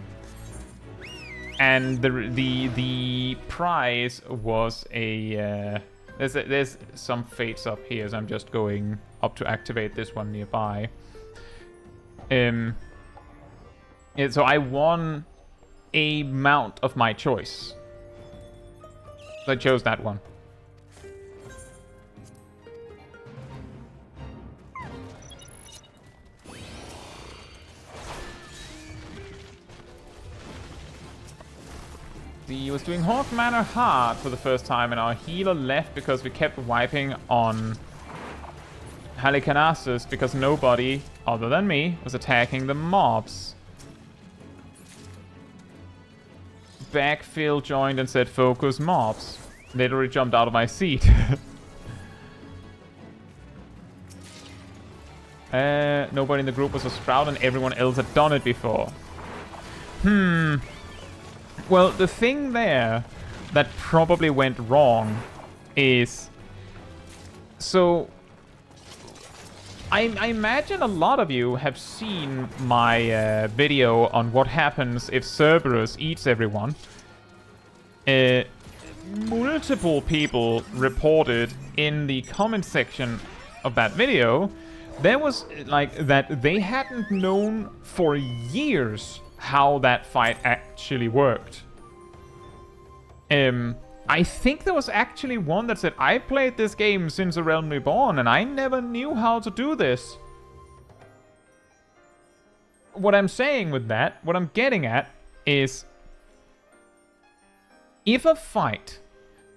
and the prize was a there's some fates up here, so I'm just going up to activate this one nearby. So I won a mount of my choice. So I chose that one. He was doing Hawk Manor hard for the first time, and our healer left because we kept wiping on Halicarnassus because nobody, other than me, was attacking the mobs. Backfill joined and said focus mobs. Literally jumped out of my seat. Nobody in the group was a Shroud and everyone else had done it before. Well, the thing there that probably went wrong is... So, I imagine a lot of you have seen my video on what happens if Cerberus eats everyone. Multiple people reported in the comment section of that video there was like that they hadn't known for years how that fight actually worked. I think there was actually one that said, I played this game since A Realm Reborn and I never knew how to do this. What I'm saying with that, what I'm getting at, is if a fight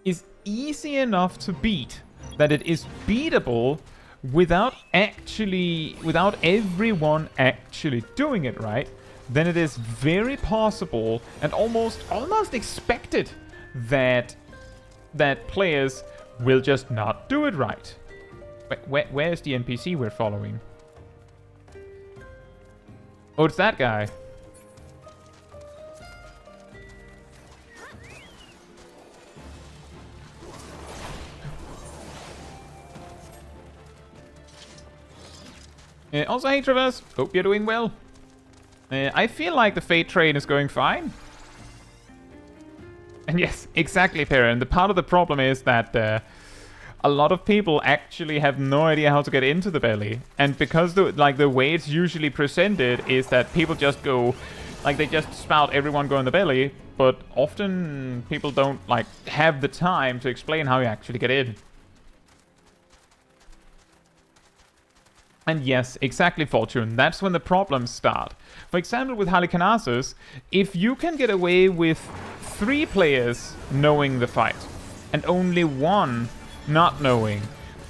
is easy enough to beat, that it is beatable without everyone actually doing it right, then it is very possible and almost expected that players will just not do it right. Where's the NPC we're following? Oh, it's that guy. Also, hey Traverse, hope you're doing well. I feel like the Fate train is going fine. And yes, exactly, Perrin. The part of the problem is that a lot of people actually have no idea how to get into the belly. And because the way it's usually presented is that people just go, like they just spout everyone go in the belly, but often people don't like have the time to explain how you actually get in. And yes, exactly, Fortune. That's when the problems start. For example, with Halicarnassus, if you can get away with 3 players knowing the fight and only 1 not knowing,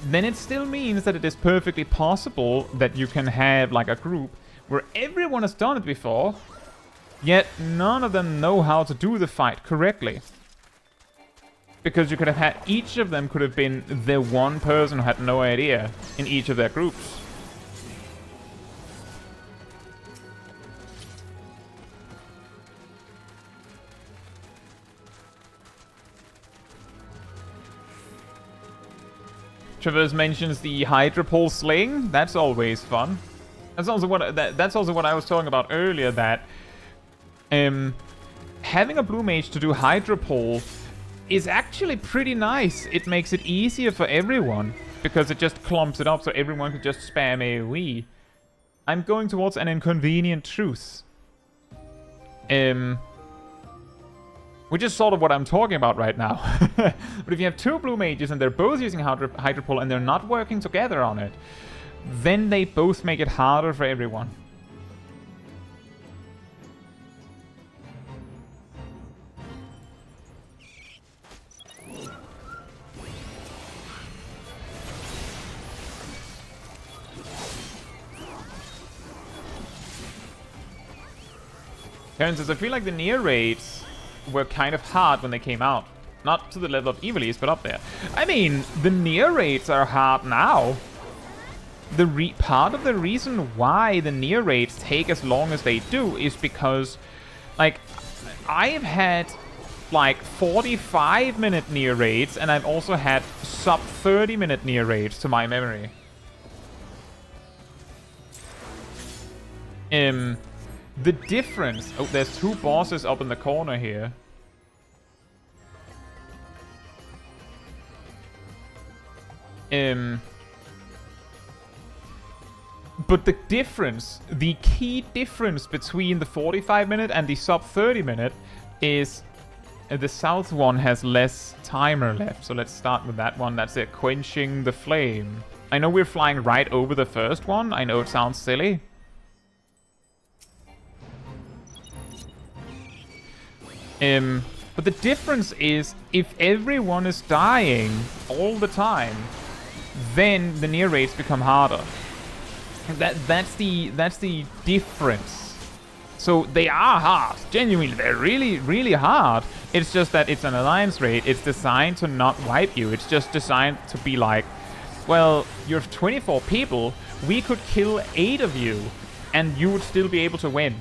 then it still means that it is perfectly possible that you can have like a group where everyone has done it before, yet none of them know how to do the fight correctly. Because you could have had, each of them could have been the one person who had no idea in each of their groups. Traverse mentions the Hydropole sling. That's always fun. That's also what I was talking about earlier. That having a blue mage to do Hydropole is actually pretty nice. It makes it easier for everyone because it just clumps it up so everyone can just spam AoE. I'm going towards an inconvenient truth. Which is sort of what I'm talking about right now. But if you have two blue mages and they're both using Hydro Pole and they're not working together on it, then they both make it harder for everyone. Karen says, I feel like the near raids were kind of hard when they came out. Not to the level of Evilise, but up there. I mean, the near raids are hard now. Part of the reason why the near raids take as long as they do is because, like, I've had like 45-minute near raids, and I've also had sub 30-minute near raids to my memory. The difference... Oh, there's two bosses up in the corner here. But the difference, the key difference between the 45-minute and the sub 30-minute is the south one has less timer left. So let's start with that one. That's it, quenching the flame. I know we're flying right over the first one. I know it sounds silly. But the difference is, if everyone is dying all the time, then the near raids become harder. That's the difference. So they are hard. Genuinely, they're really, really hard. It's just that it's an alliance raid. It's designed to not wipe you. It's just designed to be like, well, you're 24 people. We could kill 8 of you, and you would still be able to win.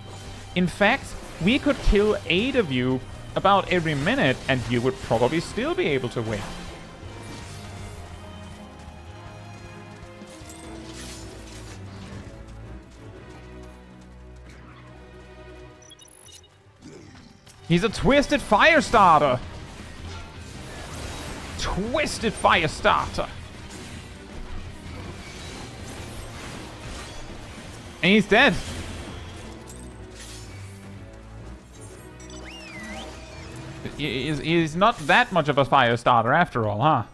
In fact, we could kill 8 of you about every minute, and you would probably still be able to win. He's a Twisted Fire Starter! Twisted Fire Starter! And he's dead! He's not that much of a fire starter after all, huh?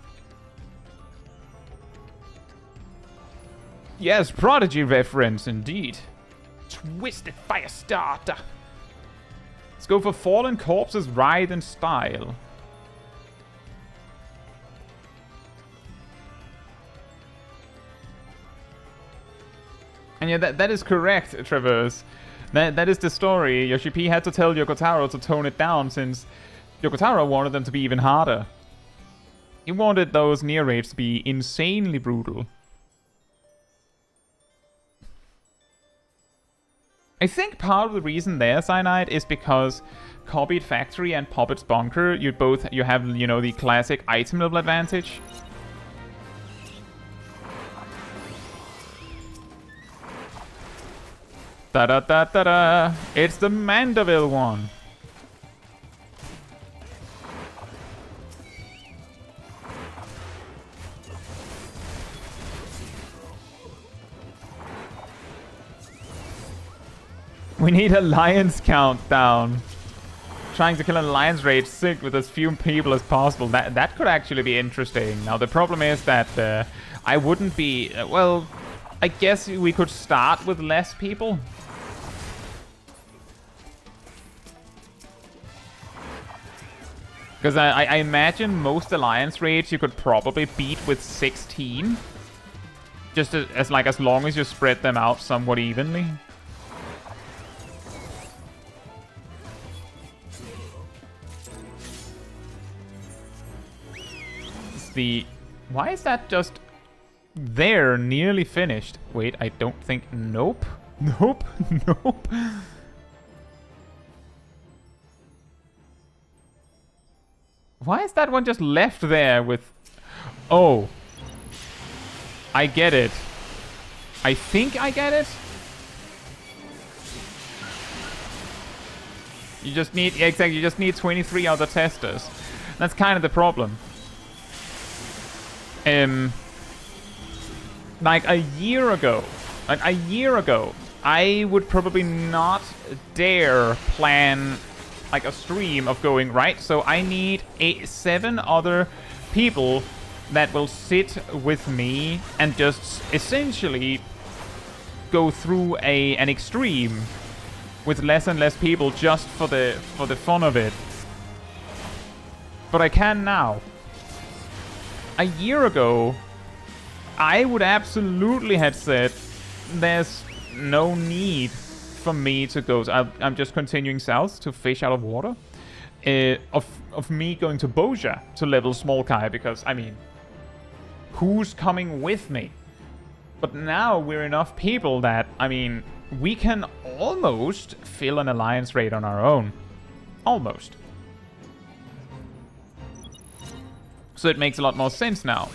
Yes, Prodigy reference indeed. Twisted Fire Starter. Let's go for Fallen Corpses, Ride and Style. And yeah, that is correct, Traverse. That is the story. Yoshi P had to tell Yoko Taro to tone it down since Yoko Taro wanted them to be even harder. He wanted those near raids to be insanely brutal. I think part of the reason there, Cyanide, is because Copied Factory and Puppet's Bunker, you have, you know, the classic item level advantage. Da-da-da-da-da! It's the Mandeville one! We need a Lions countdown. Trying to kill an Alliance raid sick with as few people as possible. That could actually be interesting. Now the problem is that I wouldn't be... well, I guess we could start with less people. Because I imagine most Alliance raids you could probably beat with 16. Just as long as you spread them out somewhat evenly. Why is that just there, nearly finished? Wait, I don't think... Nope. Nope. Nope. Why is that one just left there with... Oh. I get it. I think I get it. You just need... Yeah, exactly, you just need 23 other testers. That's kind of the problem. Like a year ago, I would probably not dare plan like a stream of going, right, so I need 7 other people that will sit with me and just essentially go through an extreme with less and less people just for the fun of it. But I can now. A year ago, I would absolutely have said there's no need for me to go. I'm just continuing south to fish out of water. Of me going to Boja to level Small Kai, because, I mean, who's coming with me? But now we're enough people that, I mean, we can almost fill an alliance raid on our own. Almost. So it makes a lot more sense now.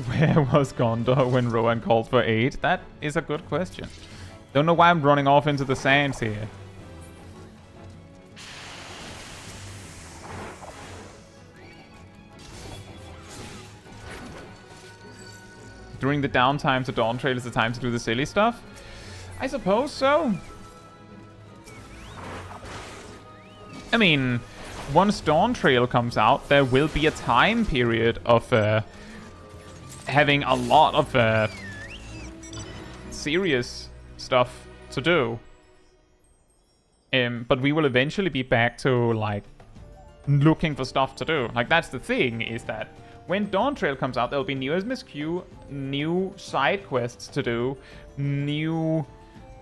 Where was Gondor when Rohan called for aid? That is a good question. Don't know why I'm running off into the sands here. During the downtime to Dawn Trail is the time to do the silly stuff? I suppose so. I mean, once Dawn Trail comes out, there will be a time period of having a lot of serious stuff to do. But we will eventually be back to, like, looking for stuff to do. Like, that's the thing, is that when Dawn Trail comes out, there'll be new SMSQ, new side quests to do, new,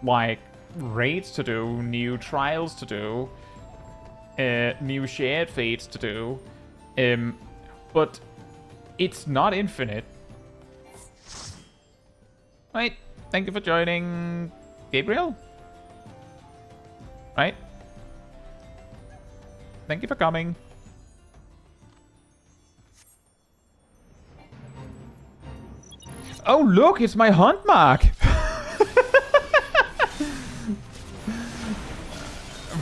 like, raids to do, new trials to do, new shared fates to do. But it's not infinite. Right, thank you for joining, Gabriel. Right? Thank you for coming. Oh, look, it's my hunt mark.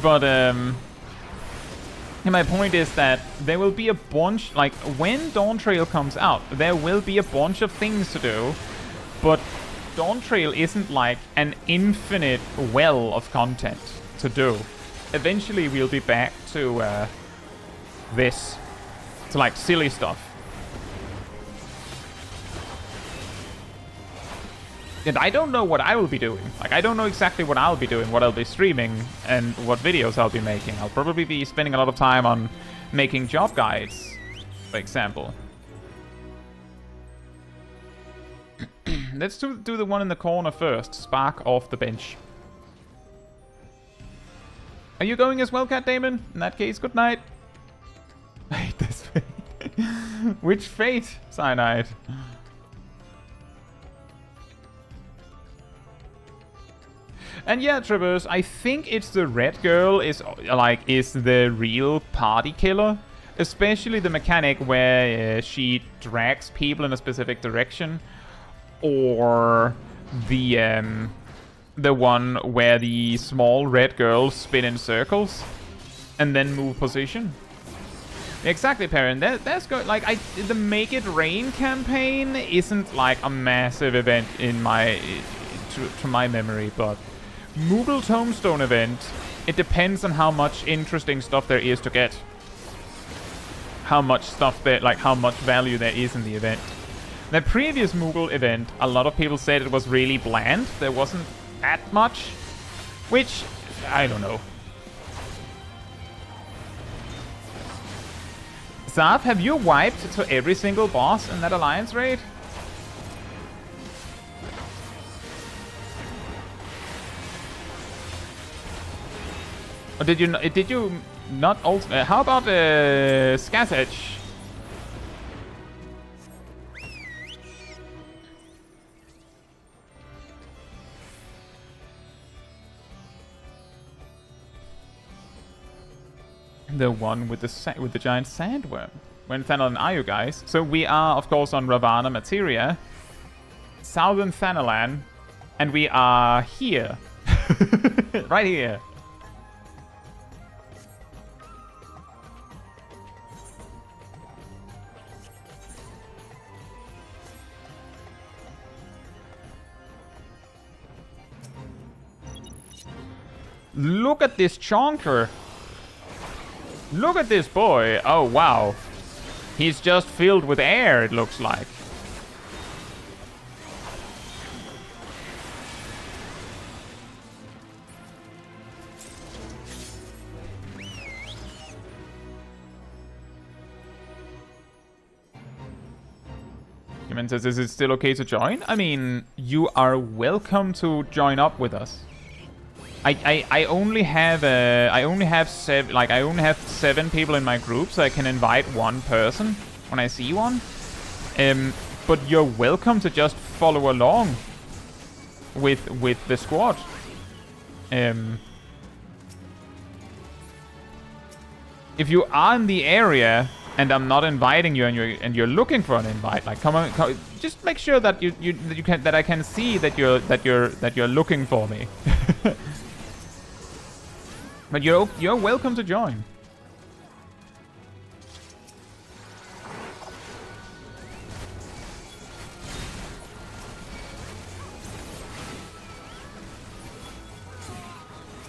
But, and my point is that there will be a bunch, like, when Dawn Trail comes out, there will be a bunch of things to do, but Dawn Trail isn't like an infinite well of content to do. Eventually we'll be back to this, to like silly stuff. And I don't know what I will be doing. Like, I don't know exactly what I'll be doing, what I'll be streaming, and what videos I'll be making. I'll probably be spending a lot of time on making job guides, for example. Let's do the one in the corner first. Spark off the bench. Are you going as well, Cat Damon? In that case, good night. I hate this fate. Which fate, Cyanide? And yeah, Traverse, I think it's the red girl is the real party killer. Especially the mechanic where she drags people in a specific direction. Or the one where the small red girls spin in circles and then move position. Exactly, Perrin. That's good. Like, the Make It Rain campaign isn't like a massive event in my to my memory, but Moogle Tombstone event, it depends on how much interesting stuff there is to get. How much stuff there, like how much value there is in the event. The previous Moogle event, a lot of people said it was really bland. There wasn't that much, which, I don't know. Zarf, have you wiped to every single boss in that alliance raid? Or did you not also... how about Skazech? The one with the giant sandworm. When Thanalan are you guys? So we are, of course, on Ravana Materia, Southern Thanalan, and we are here. Right here. Look at this chonker. Look at this boy. Oh, wow. He's just filled with air, it looks like. Human says, is it still okay to join? I mean, you are welcome to join up with us. I only have seven people in my group, so I can invite one person when I see one. But you're welcome to just follow along with the squad. If you are in the area and I'm not inviting you, and you're looking for an invite, like come on, just make sure that that I can see that you're looking for me. But you're welcome to join.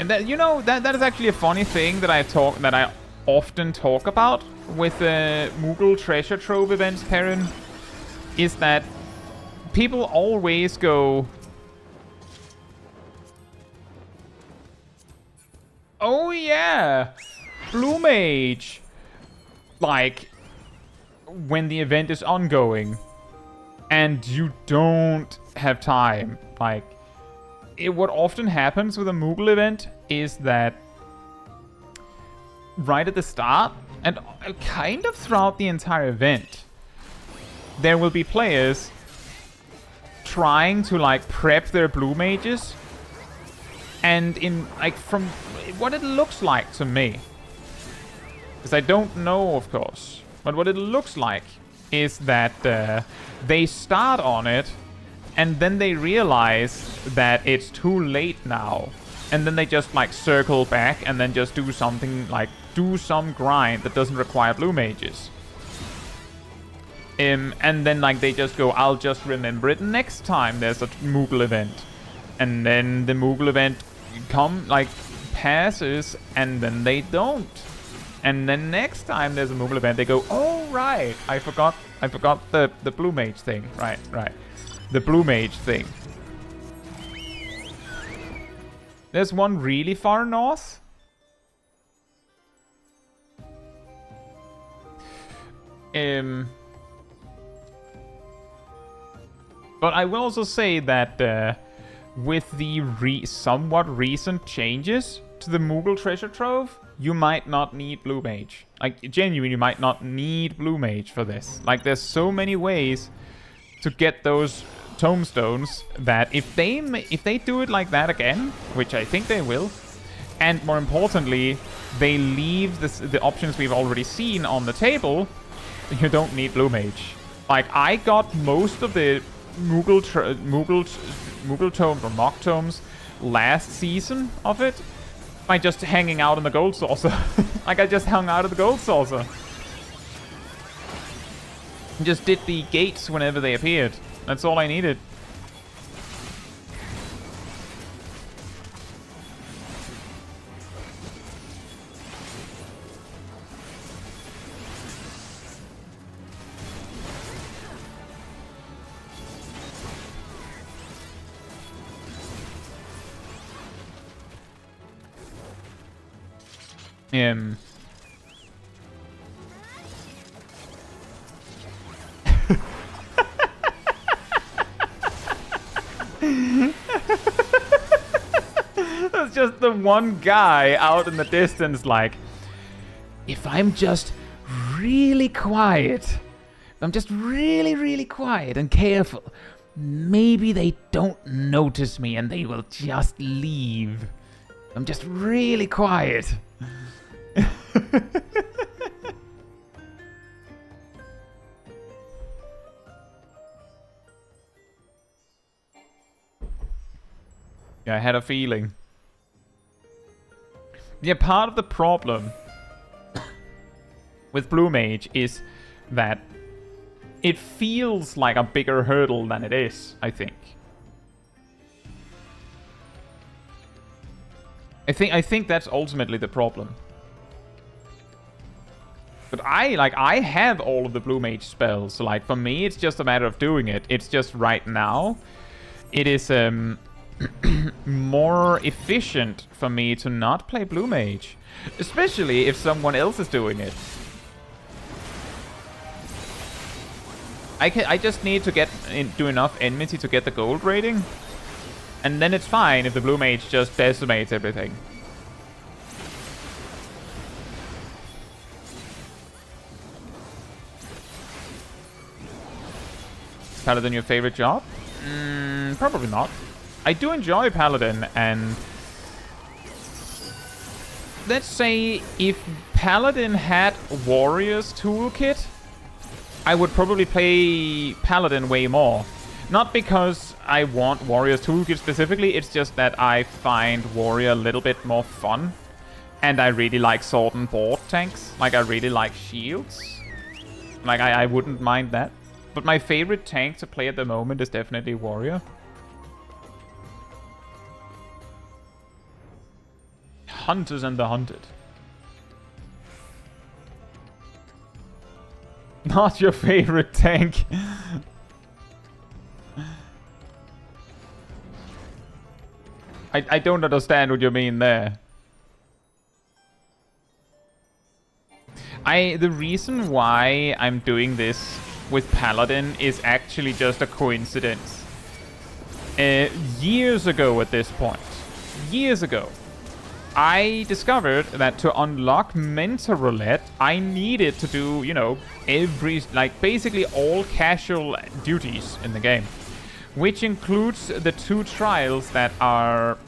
And that, you know, that is actually a funny thing that I often talk about with Moogle Treasure Trove events, Perrin, is that people always go, oh yeah, Blue Mage, like, when the event is ongoing, and you don't have time. Like, what often happens with a Moogle event is that right at the start, and kind of throughout the entire event, there will be players trying to, like, prep their Blue Mages, and in, like, from what it looks like to me, because I don't know, of course, but what it looks like is that they start on it, and then they realize that it's too late now, and then they just, like, circle back and then just do something, like, do some grind that doesn't require Blue Mages. And then, like, they just go, I'll just remember it next time there's a Moogle event. And then the Moogle event passes, and then they don't. And then next time there's a Moogle event, they go, oh, right, I forgot the Blue Mage thing. Right. The Blue Mage thing. There's one really far north. But I will also say that with the somewhat recent changes to the Moogle Treasure Trove, you might not need Blue Mage. Like, genuinely, you might not need Blue Mage for this. Like, there's so many ways to get those tomestones that if they do it like that again, which I think they will, and more importantly, they leave the options we've already seen on the table, you don't need Blue Mage. Like, I got most of the Moogle tomes or mock tomes last season of it by just hanging out in the gold saucer. Like, I just hung out of the gold saucer. Just did the gates whenever they appeared. That's all I needed. There's just the one guy out in the distance, like, if I'm just really quiet, if I'm just really quiet and careful, maybe they don't notice me and they will just leave. I'm just really quiet. Yeah, I had a feeling. Yeah, part of the problem with Blue Mage is that it feels like a bigger hurdle than it is, I think. I think that's ultimately the problem. But I have all of the Blue Mage spells, so like for me it's just a matter of doing it. It's just right now it is more efficient for me to not play Blue Mage, especially if someone else is doing it. I just need to do enough enmity to get the gold rating, and then it's fine if the Blue Mage just decimates everything. Paladin your favorite job? Probably not. I do enjoy Paladin, and let's say if Paladin had Warrior's Toolkit, I would probably play Paladin way more. Not because I want Warrior's Toolkit specifically, it's just that I find Warrior a little bit more fun. And I really like sword and board tanks. Like, I really like shields. Like, I wouldn't mind that. But my favorite tank to play at the moment is definitely Warrior. Hunters and the Hunted. Not your favorite tank. I don't understand what you mean there. The reason why I'm doing this with Paladin is actually just a coincidence. Years ago at this point, years ago, I discovered that to unlock Mentor Roulette, I needed to do, you know, basically all casual duties in the game. Which includes the 2 trials that are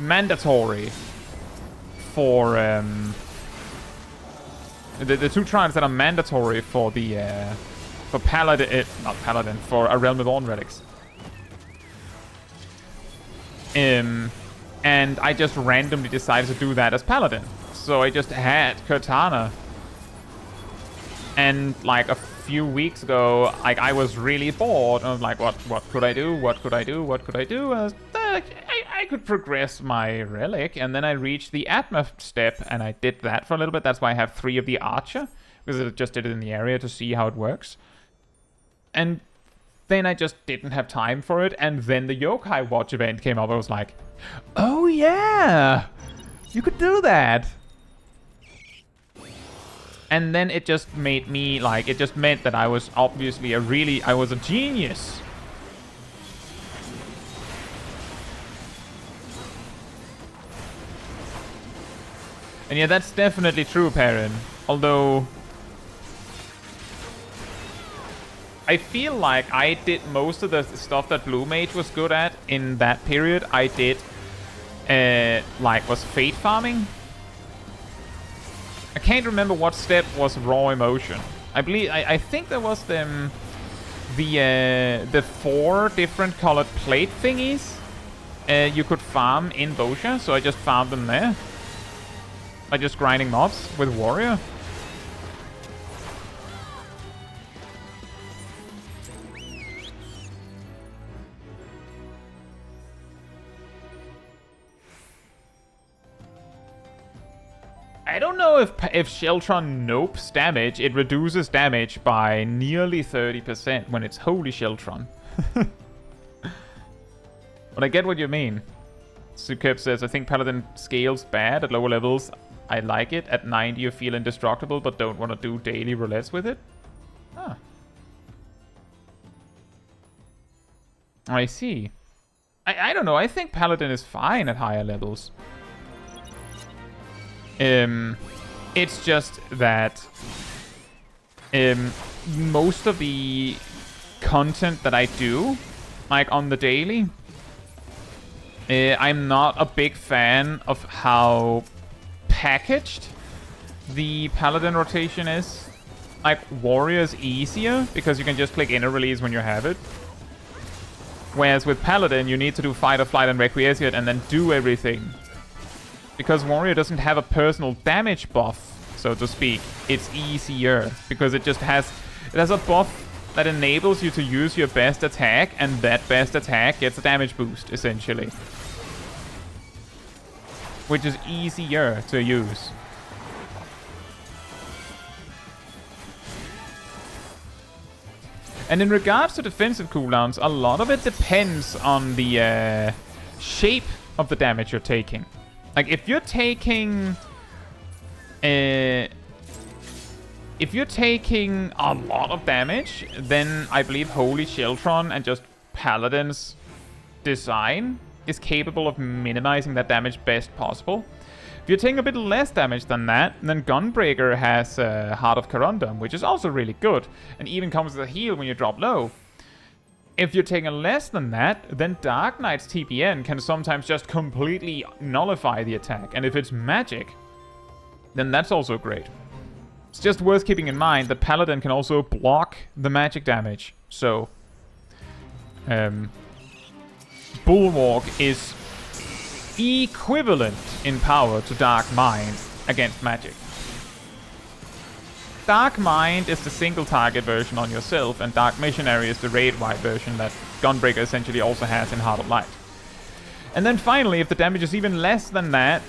mandatory for, the 2 trials that are mandatory for the, for Paladin, not Paladin, for A Realm of Orn Relics. And I just randomly decided to do that as Paladin. So I just had Cortana. And like a few weeks ago, like I was really bored. I was like, what could I do? What could I do? What could I do? I could progress my relic. And then I reached the Atma step, and I did that for a little bit. That's why I have 3 of the Archer, because I just did it in the area to see how it works. And then I just didn't have time for it, and then the Yokai Watch event came up. I was like, oh yeah, you could do that. And then it just made me, like, it just meant that I was obviously I was a genius. And yeah, that's definitely true, Perrin. Although I feel like I did most of the stuff that Blue Mage was good at in that period. I did, was fate farming. I can't remember what step was raw emotion. I think there was the 4 different colored plate thingies you could farm in Bosha, so I just farmed them there by just grinding mobs with Warrior. I don't know if Sheltron nopes damage. It reduces damage by nearly 30% when it's Holy Sheltron. But I get what you mean. Sukep says, I think Paladin scales bad at lower levels. I like it. At 90 you feel indestructible but don't want to do daily roulettes with it. Ah. I see. I don't know. I think Paladin is fine at higher levels. It's just that most of the content that I do, like on the daily, I'm not a big fan of how packaged the Paladin rotation is. Like, Warrior is easier because you can just click inner release when you have it. Whereas with Paladin, you need to do Fight or Flight and Requiescat and then do everything. Because Warrior doesn't have a personal damage buff, so to speak, it's easier. Because it has a buff that enables you to use your best attack, and that best attack gets a damage boost, essentially. which is easier to use. And in regards to defensive cooldowns, a lot of it depends on the shape of the damage you're taking. Like, if you're taking a lot of damage, then I believe Holy Sheltron and just Paladin's design is capable of minimizing that damage best possible. If you're taking a bit less damage than that, then Gunbreaker has Heart of Corundum, which is also really good, and even comes with a heal when you drop low. If you're taking less than that, then Dark Knight's TPN can sometimes just completely nullify the attack, and if it's magic, then that's also great. It's just worth keeping in mind that Paladin can also block the magic damage, so Bulwark is equivalent in power to Dark Mind against magic. Dark Mind is the single target version on yourself, and Dark Missionary is the raid-wide version that Gunbreaker essentially also has in Heart of Light. And then finally, if the damage is even less than that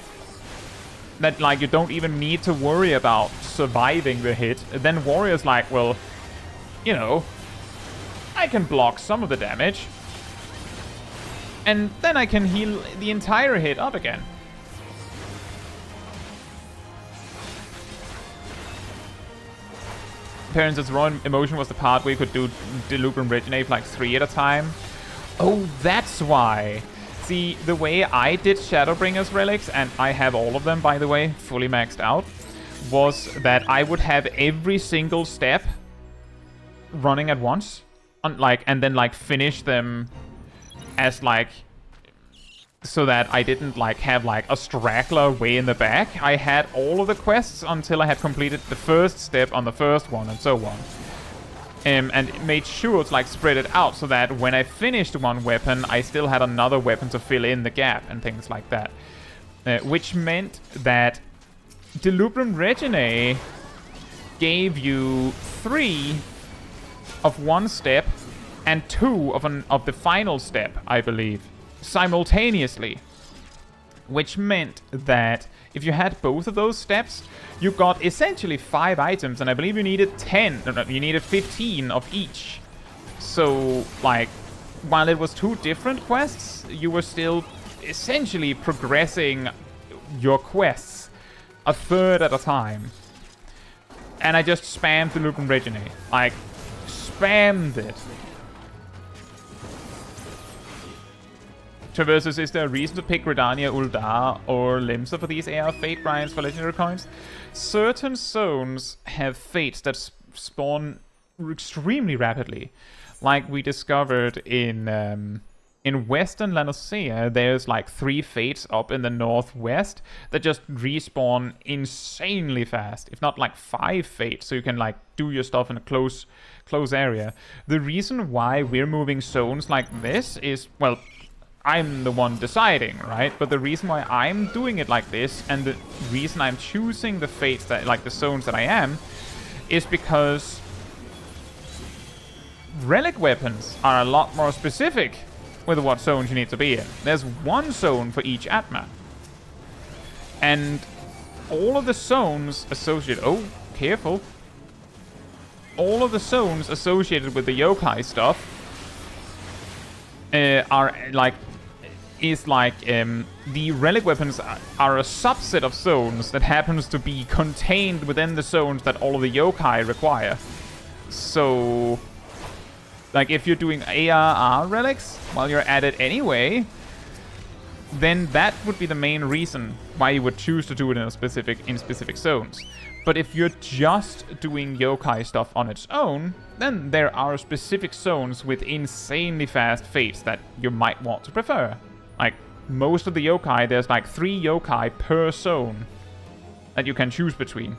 like you don't even need to worry about surviving the hit, then Warrior's like, well, you know, I can block some of the damage, and then I can heal the entire hit up again. Parents' raw emotion was the part where you could do Delubrum Reginate for like 3 at a time. Oh, that's why. See, the way I did Shadowbringer's relics, and I have all of them, by the way, fully maxed out, was that I would have every single step running at once, and then like finish them as like, so that I didn't like have like a straggler way in the back. I had all of the quests until I had completed the first step on the first one, and so on. And made sure to like spread it out so that when I finished one weapon, I still had another weapon to fill in the gap and things like that. Which meant that Delubrum Reginae gave you 3 of one step and 2 of the final step, I believe, simultaneously. Which meant that if you had both of those steps, you got essentially 5 items, and I believe you needed 15 of each. So, like, while it was 2 different quests, you were still essentially progressing your quests a third at a time. And I just spammed the Delubrum Reginae. Like, spammed it. Traverses, is there a reason to pick Redania, Uldar, or Limsa for these AR Fate grinds for legendary coins? Certain zones have fates that spawn extremely rapidly. Like we discovered in Western Noscea, there's like 3 fates up in the northwest that just respawn insanely fast. If not like 5 fates, so you can like do your stuff in a close area. The reason why we're moving zones like this is, well, I'm the one deciding, right? But the reason why I'm doing it like this, and the reason I'm choosing the fates that, like the zones that I am, is because relic weapons are a lot more specific with what zones you need to be in. There's 1 zone for each Atma. And all of the zones associated... Oh, careful. All of the zones associated with the yokai stuff are like... the relic weapons are a subset of zones that happens to be contained within the zones that all of the yokai require. So, like, if you're doing ARR relics while you're at it anyway, then that would be the main reason why you would choose to do it in specific zones. But if you're just doing yokai stuff on its own, then there are specific zones with insanely fast fates that you might want to prefer. Like, most of the yokai, there's like 3 yokai per zone that you can choose between.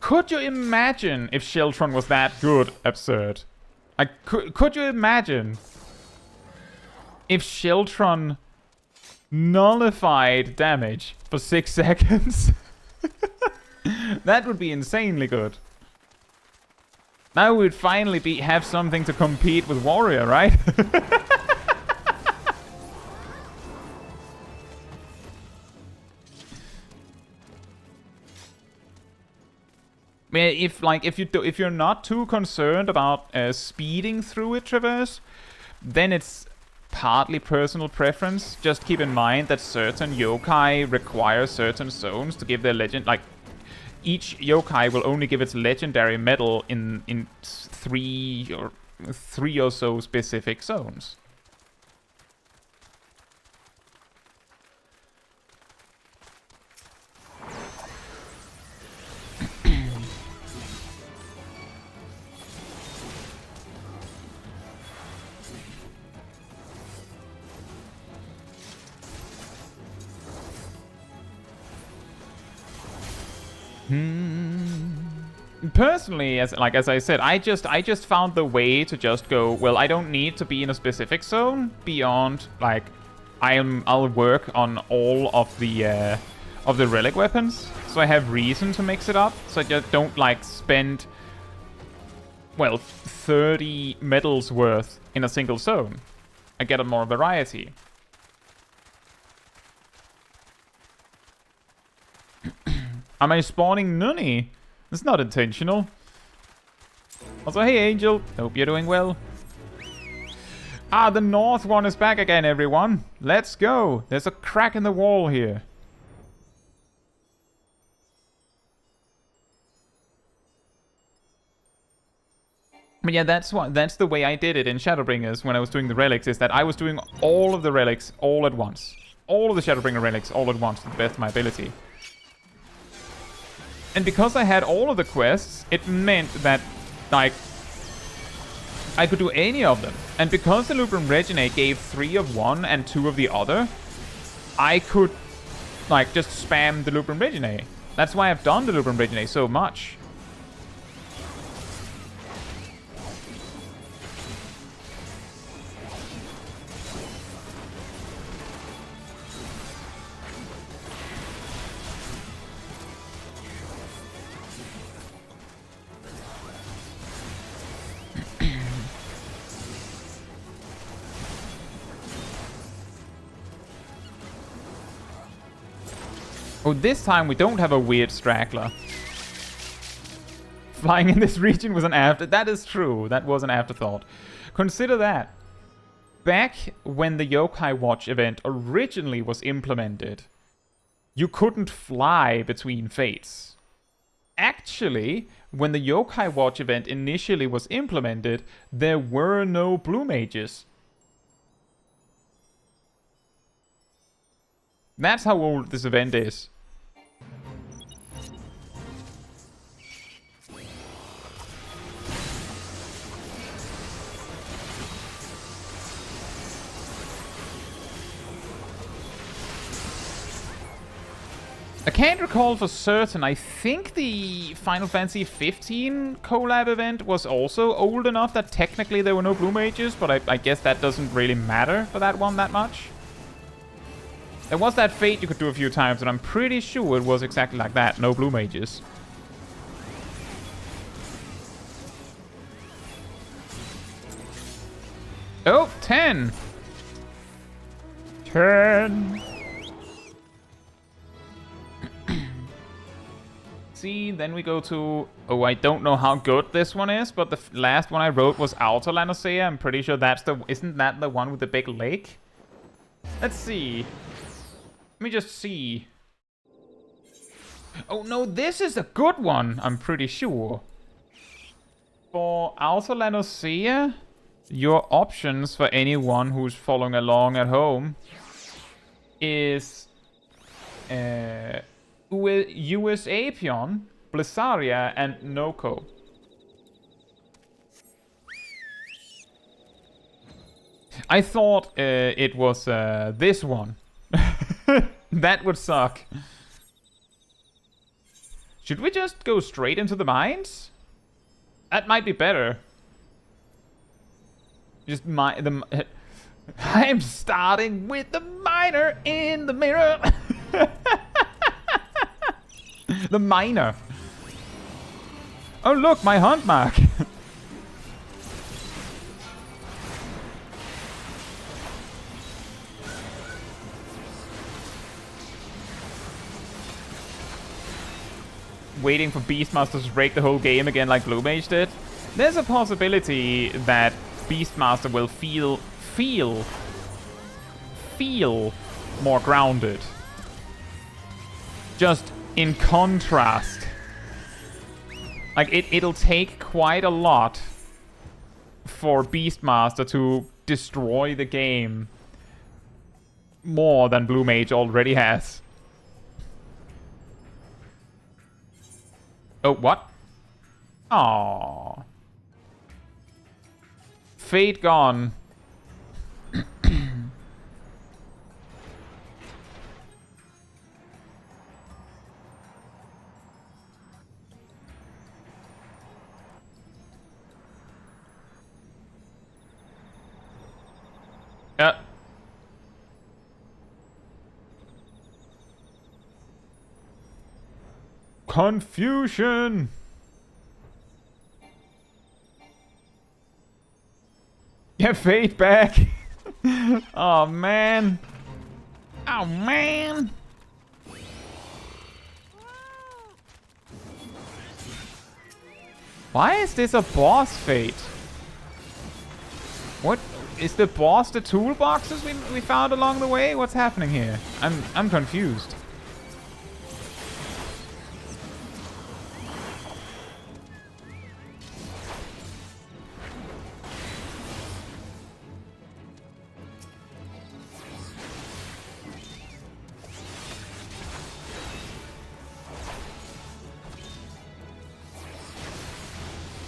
Could you imagine if Sheltron was that good? Absurd. Like, could you imagine if Sheltron nullified damage for 6 seconds. That would be insanely good. Now we'd finally have something to compete with Warrior, right? If you're not too concerned about speeding through it, Traverse, then it's partly personal preference. Just keep in mind that certain yokai require certain zones to give their legend. Like, each yokai will only give its legendary medal in three or so specific zones. Personally, as I said, I just found the way to just go, well, I don't need to be in a specific zone beyond, like, I'll work on all of the relic weapons, so I have reason to mix it up, so I just don't, like, spend, well, 30 medals worth in a single zone. I get a more variety. Am I spawning Nunny? It's not intentional. Also, hey Angel, hope you're doing well. Ah, the north one is back again, everyone. Let's go. There's a crack in the wall here. But yeah, that's the way I did it in Shadowbringers when I was doing the relics, is that I was doing all of the relics all at once. All of the Shadowbringer relics all at once to the best of my ability. And because I had all of the quests, it meant that, like, I could do any of them. And because the Lubrum Reginae gave 3 of one and 2 of the other, I could, like, just spam the Lubrum Reginae. That's why I've done the Lubrum Reginae so much. Oh, this time we don't have a weird straggler. Flying in this region was an after... That is true. That was an afterthought. Consider that. Back when the Yokai Watch event originally was implemented, you couldn't fly between fates. Actually, when the Yokai Watch event initially was implemented, there were no blue mages. That's how old this event is. I can't recall for certain. I think the Final Fantasy XV collab event was also old enough that technically there were no blue mages, but I guess that doesn't really matter for that one that much. There was that fate you could do a few times, and I'm pretty sure it was exactly like that. No blue mages. Oh, 10! 10! See, then we go to... Oh, I don't know how good this one is, but the last one I wrote was Outer Noscea. I'm pretty sure that's the... Isn't that the one with the big lake? Let's see. Let me just see. Oh no, this is a good one, I'm pretty sure. For Outer Noscea, your options for anyone who's following along at home is US Apion, Blizzaria, and Noko. I thought it was this one. That would suck. Should we just go straight into the mines? That might be better. Just I'm starting with the miner in the mirror. The miner. Oh look, my hunt mark. Waiting for Beastmaster to break the whole game again like Blue Mage did. There's a possibility that Beastmaster will feel more grounded. Just in contrast. Like, it'll take quite a lot for Beastmaster to destroy the game more than Blue Mage already has. Oh, what? Aww. Fate gone. Confusion. Get Fate back. Oh man. Oh man. Why is this a boss Fate? What is the boss? The toolboxes we found along the way? What's happening here? I'm confused.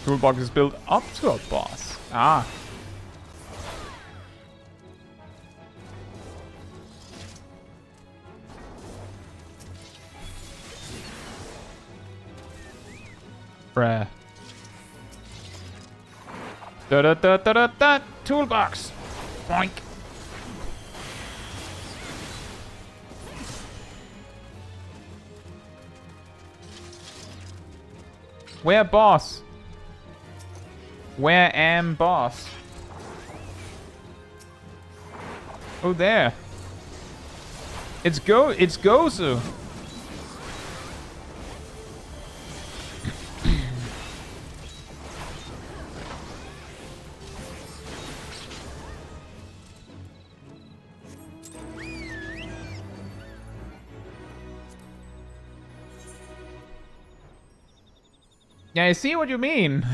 Toolbox is built up to a boss. Ah. Bruh. Da da da da da da. Toolbox. Boink. Where boss? Where am boss? Oh, there. It's Gozu. Yeah, I see what you mean.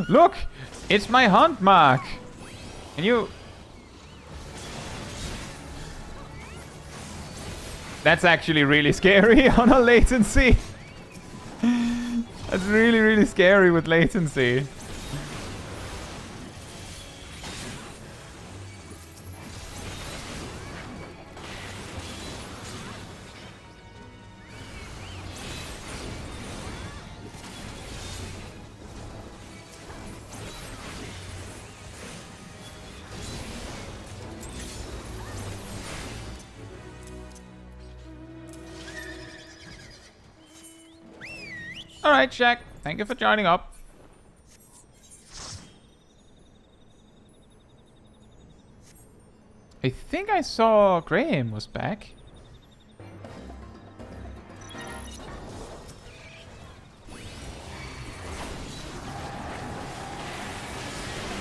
Look! It's my hunt mark! Can you... That's actually really scary on a latency. That's really, really scary with latency. Alright, Shaq. Thank you for joining up. I think I saw Graham was back.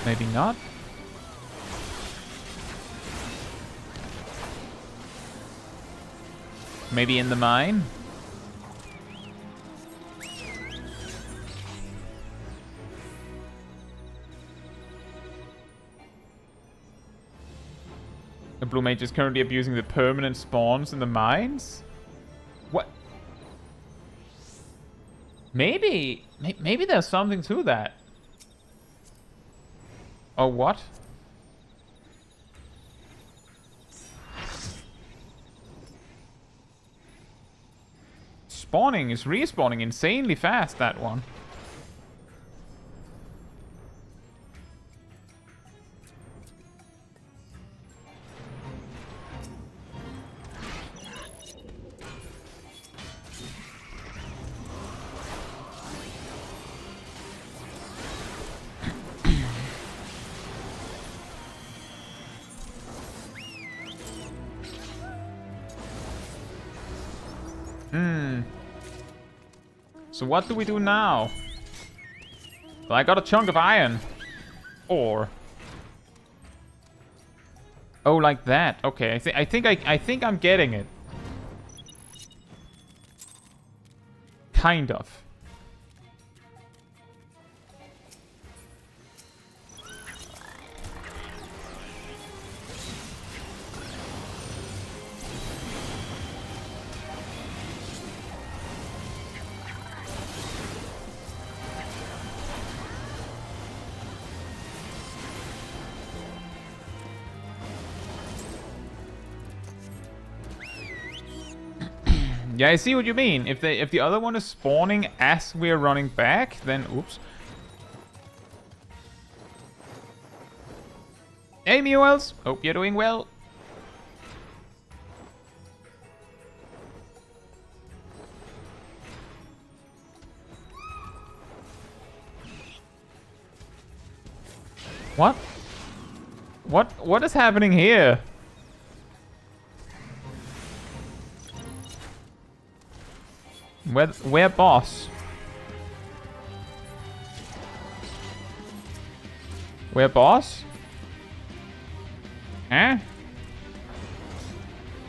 Maybe not. Maybe in the mine. The Blue Mage is currently abusing the permanent spawns in the mines? What? Maybe there's something to that. Oh, what? Spawning is respawning insanely fast, that one. So what do we do now? Well, I got a chunk of iron. Or... Oh, like that. Okay, I think I'm getting it. Kind of. Yeah, I see what you mean. If the other one is spawning as we're running back, then oops. Hey Muels, hope you're doing well. What? What is happening here? Where boss? Where boss? Huh?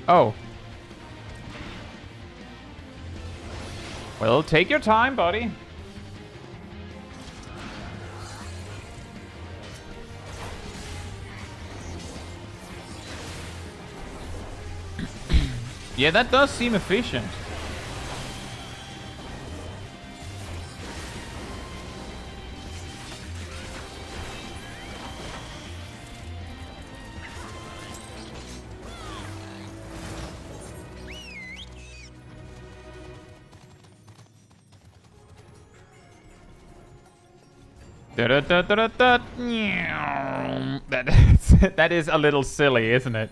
Oh. Well, take your time, buddy. Yeah, that does seem efficient. That is a little silly, isn't it?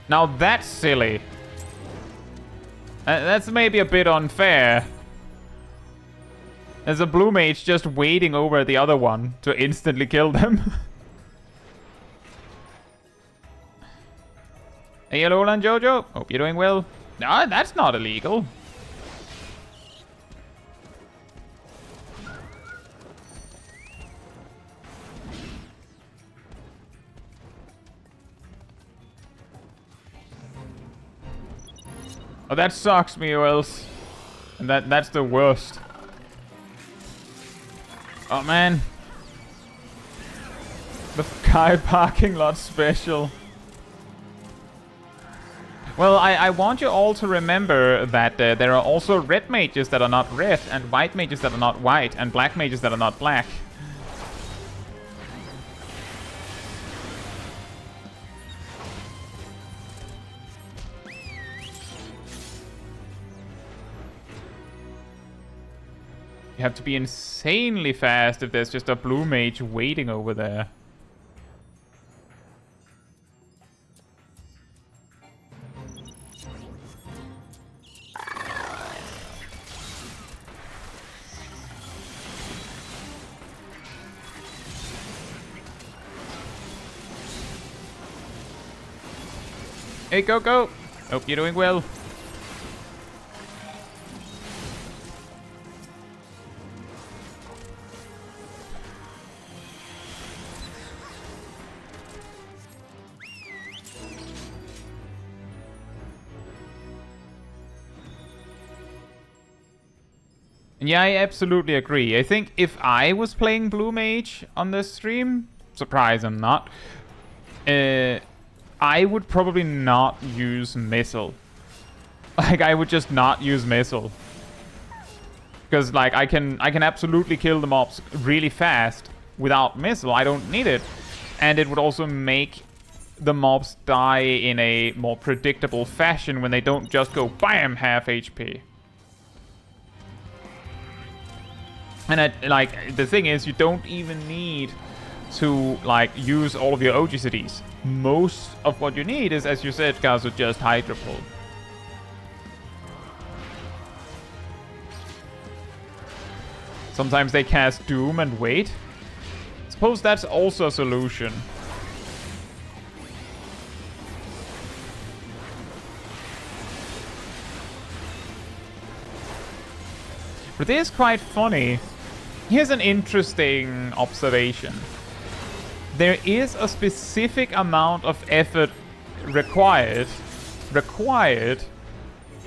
Now that's silly. That's maybe a bit unfair. There's a blue mage just waiting over the other one to instantly kill them. Hey, hello, Lan Jojo. Hope you're doing well. No, that's not illegal. Oh, that sucks, Muels. And that's the worst. Oh, man. The car parking lot special. Well, I want you all to remember that there are also red mages that are not red, and white mages that are not white, and black mages that are not black. You have to be insanely fast if there's just a blue mage waiting over there. Hey, Coco! Hope you're doing well. Yeah, I absolutely agree. I think if I was playing Blue Mage on this stream, surprise I'm not, I would probably not use Missile. Like, I would just not use Missile. Because, like, I can absolutely kill the mobs really fast without Missile. I don't need it. And it would also make the mobs die in a more predictable fashion when they don't just go BAM! Half HP. And like, the thing is, you don't even need to, like, use all of your OGCDs. Most of what you need is, as you said, Caetsu, just Hydro Pull. Sometimes they cast Doom and wait. Suppose that's also a solution. But it is quite funny. Here's an interesting observation. There is a specific amount of effort required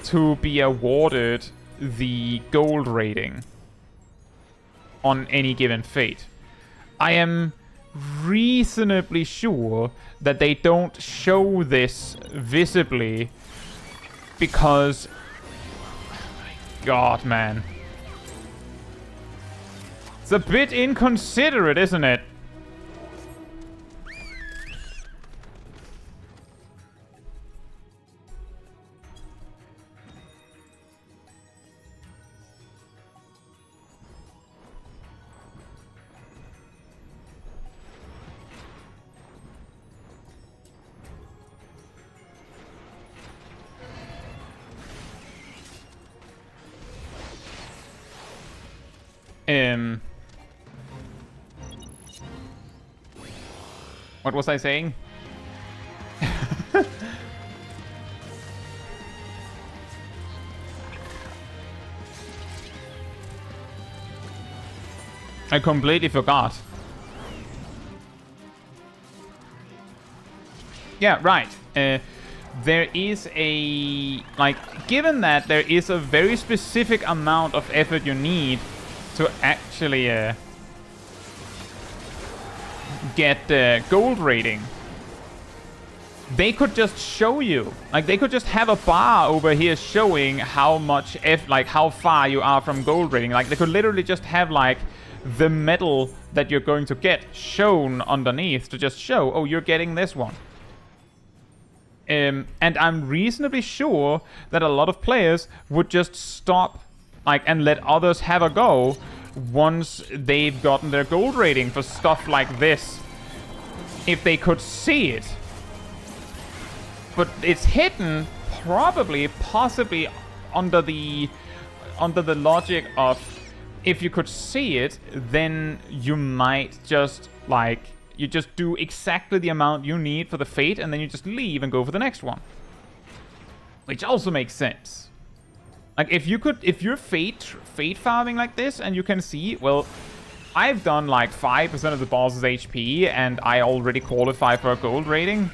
to be awarded the gold rating on any given fate. I am reasonably sure that they don't show this visibly because... God, man. It's a bit inconsiderate, isn't it? What was I saying? I completely forgot. Yeah, right. There is a... Like, given that there is a very specific amount of effort you need to actually get the gold rating, they could just show you. Like, they could just have a bar over here showing how much like how far you are from gold rating. Like, they could literally just have like the medal that you're going to get shown underneath to just show, oh, you're getting this one. And I'm reasonably sure that a lot of players would just stop, like, and let others have a go once they've gotten their gold rating for stuff like this, if they could see it. But it's hidden, possibly under the logic of, if you could see it, then you might just, like, you just do exactly the amount you need for the fate, and then you just leave and go for the next one. Which also makes sense. Like, if you're fate farming like this, and you can see, well, I've done like 5% of the boss's HP, and I already qualify for a gold rating,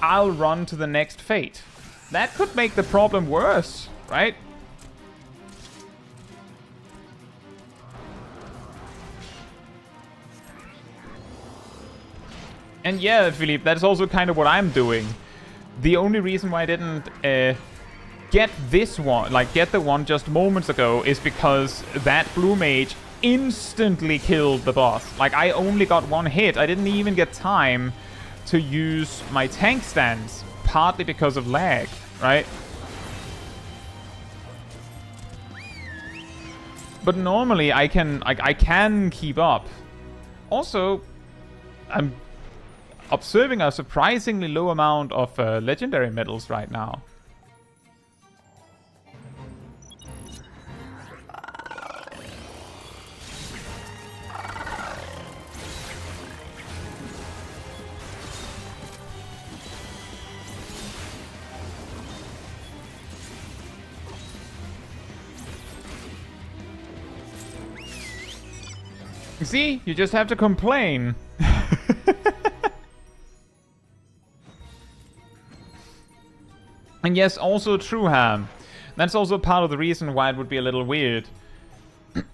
I'll run to the next fate. That could make the problem worse, right? And yeah, Philippe, that's also kind of what I'm doing. The only reason why I didn't get this one, like get the one just moments ago, is because that blue mage instantly killed the boss. Like, I only got one hit. I didn't even get time to use my tank stance, partly because of lag, right? But normally I can keep up. Also, I'm observing a surprisingly low amount of legendary medals right now. See? You just have to complain. And yes, also true, Ham. That's also part of the reason why it would be a little weird.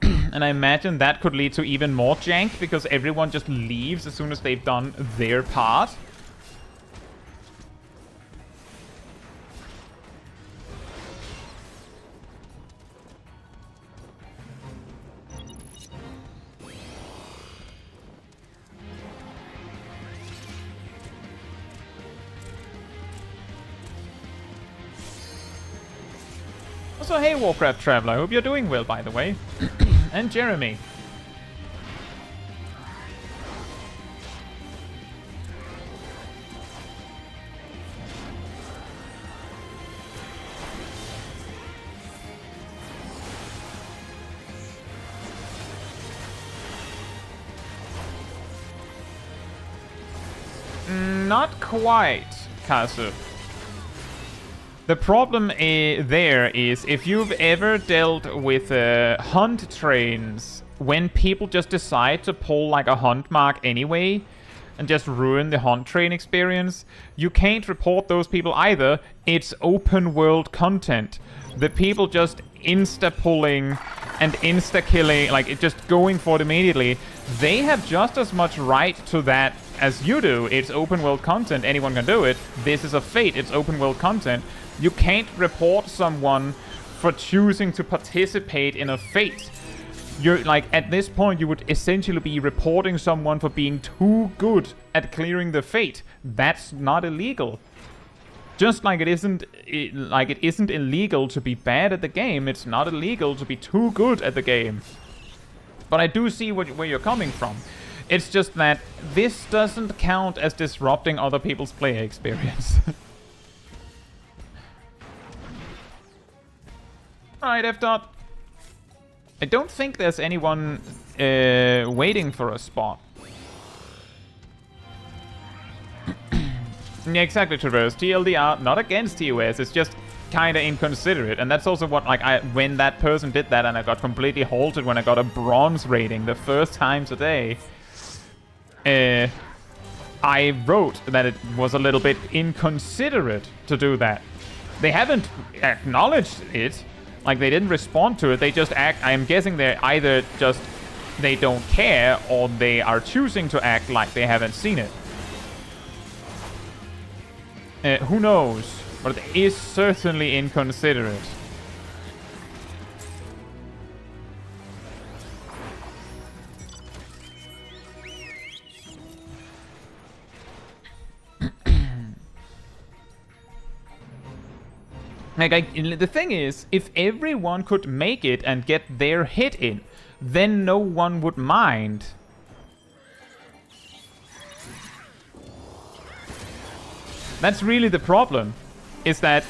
And I imagine that could lead to even more jank, because everyone just leaves as soon as they've done their part. Also, hey Warcraft Traveler, I hope you're doing well, by the way. And Jeremy. Not quite, Caetsu. The problem there is if you've ever dealt with hunt trains, when people just decide to pull like a hunt mark anyway and just ruin the hunt train experience, you can't report those people either. It's open world content. The people just insta-pulling and insta-killing, like it just going for it immediately, they have just as much right to that as you do. It's open world content, anyone can do it. This is a fate, it's open world content. You can't report someone for choosing to participate in a fate. You're like, at this point, you would essentially be reporting someone for being too good at clearing the fate. That's not illegal. Just like it isn't illegal to be bad at the game, it's not illegal to be too good at the game. But I do see where you're coming from. It's just that this doesn't count as disrupting other people's player experience. Alright, F-Dot. I don't think there's anyone waiting for a spot. Yeah, exactly, Traverse. TLDR, not against TOS, it's just kinda inconsiderate. And that's also what, like, when that person did that and I got completely halted when I got a bronze rating the first time today, I wrote that it was a little bit inconsiderate to do that. They haven't acknowledged it. Like, they didn't respond to it. They just act. I'm guessing they're either just they don't care or they are choosing to act like they haven't seen it. Who knows? But it is certainly inconsiderate. Like, the thing is, if everyone could make it and get their hit in, then no one would mind. That's really the problem. Is that,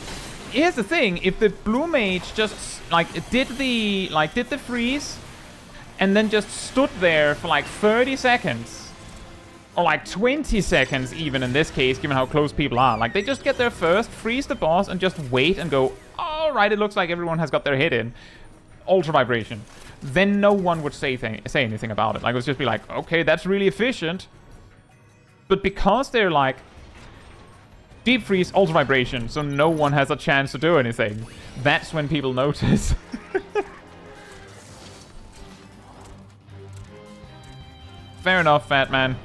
here's the thing, if the blue mage just like did the freeze and then just stood there for like 30 seconds or like 20 seconds even in this case, given how close people are, like they just get there first, freeze the boss and just wait and go, all right, it looks like everyone has got their hit in, ultra vibration, then no one would say anything about it. Like, it would just be like, okay, that's really efficient. But because they're like deep freeze, ultra vibration, so no one has a chance to do anything, that's when people notice. Fair enough, fat man.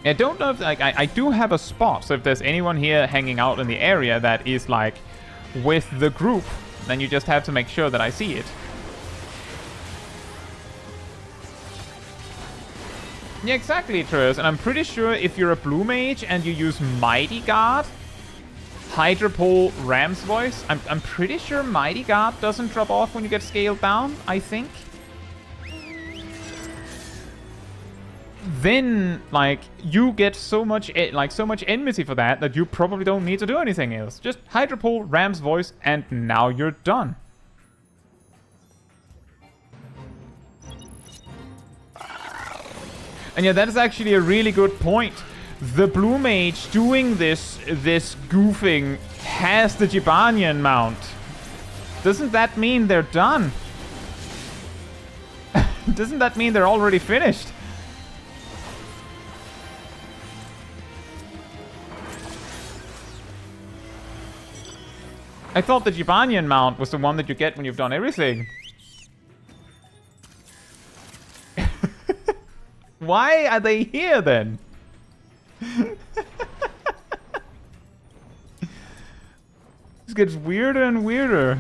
I don't know if, like, I do have a spot, so if there's anyone here hanging out in the area that is, like, with the group, then you just have to make sure that I see it. Yeah, exactly, Trus, and I'm pretty sure if you're a blue mage and you use Mighty Guard, Hydra Pole, Ram's Voice, I'm pretty sure Mighty Guard doesn't drop off when you get scaled down, I think. Then, like, you get so much enmity for that you probably don't need to do anything else. Just Hydra Pole, Ram's Voice, and now you're done. And yeah, that is actually a really good point. The blue mage doing this goofing has the Jibanian mount. Doesn't that mean they're done? Doesn't that mean they're already finished? I thought the Jibanian mount was the one that you get when you've done everything. Why are they here then? This gets weirder and weirder.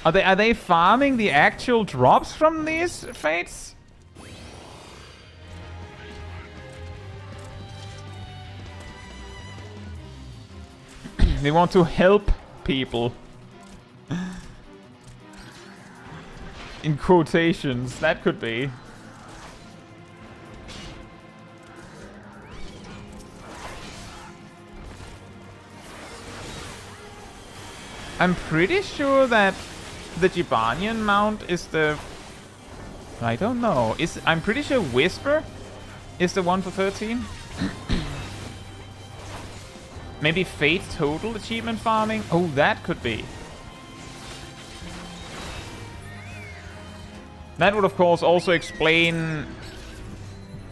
Are they farming the actual drops from these fates? They want to help people. In quotations, that could be. I'm pretty sure that the Jibanian mount is the I don't know. I'm pretty sure Whisper is the one for 13. Maybe Fate Total achievement farming? Oh, that could be. That would, of course, also explain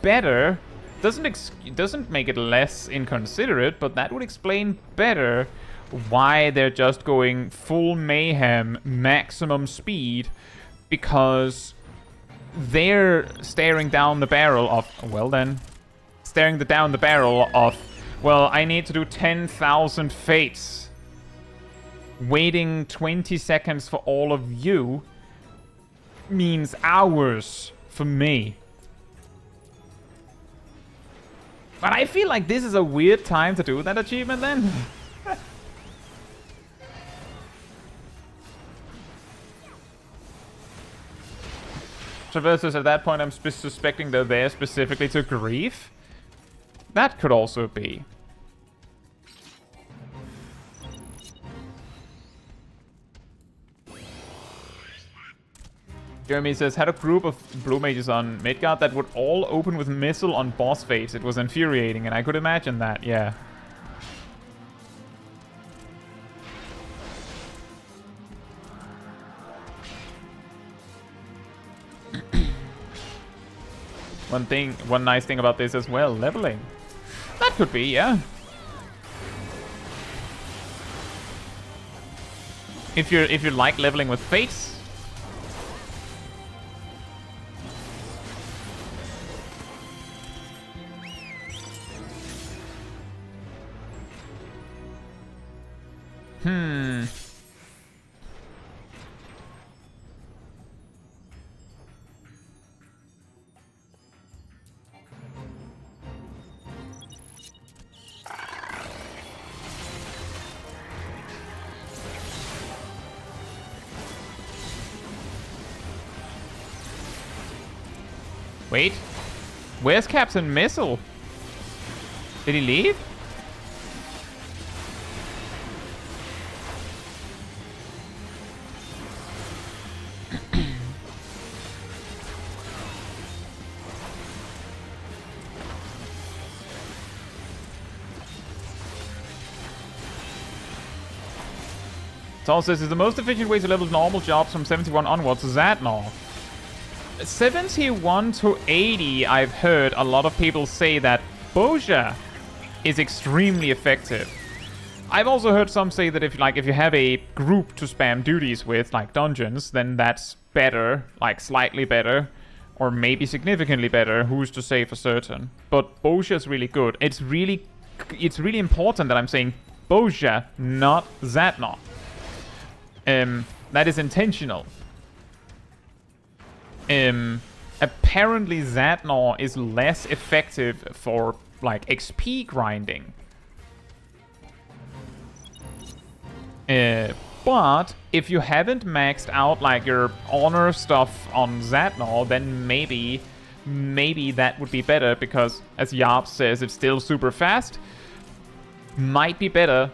better. Doesn't make it less inconsiderate, but that would explain better why they're just going full mayhem, maximum speed, because they're staring down the barrel of, well, I need to do 10,000 fates. Waiting 20 seconds for all of you means hours for me. But I feel like this is a weird time to do that achievement then. Traverses, at that point I'm suspecting they're there specifically to grief. That could also be. Jeremy says, had a group of blue mages on Midgard that would all open with missile on boss phase. It was infuriating, and I could imagine that, yeah. One nice thing about this as well, leveling. That could be, yeah. If you like leveling with fates. Wait, where's Captain Missile? Did he leave? Tal says, is the most efficient way to level normal jobs from 71 onwards Zadnor. 71 to 80, I've heard a lot of people say that Bozja is extremely effective. I've also heard some say that if you have a group to spam duties with, like dungeons, then that's better, like slightly better, or maybe significantly better. Who's to say for certain? But Bozja is really good. It's really important that I'm saying Bozja, not Zadnor. That is intentional. Apparently Zadnor is less effective for like XP grinding. But if you haven't maxed out like your honor stuff on Zadnor, then maybe that would be better, because as Yarp says, it's still super fast. Might be better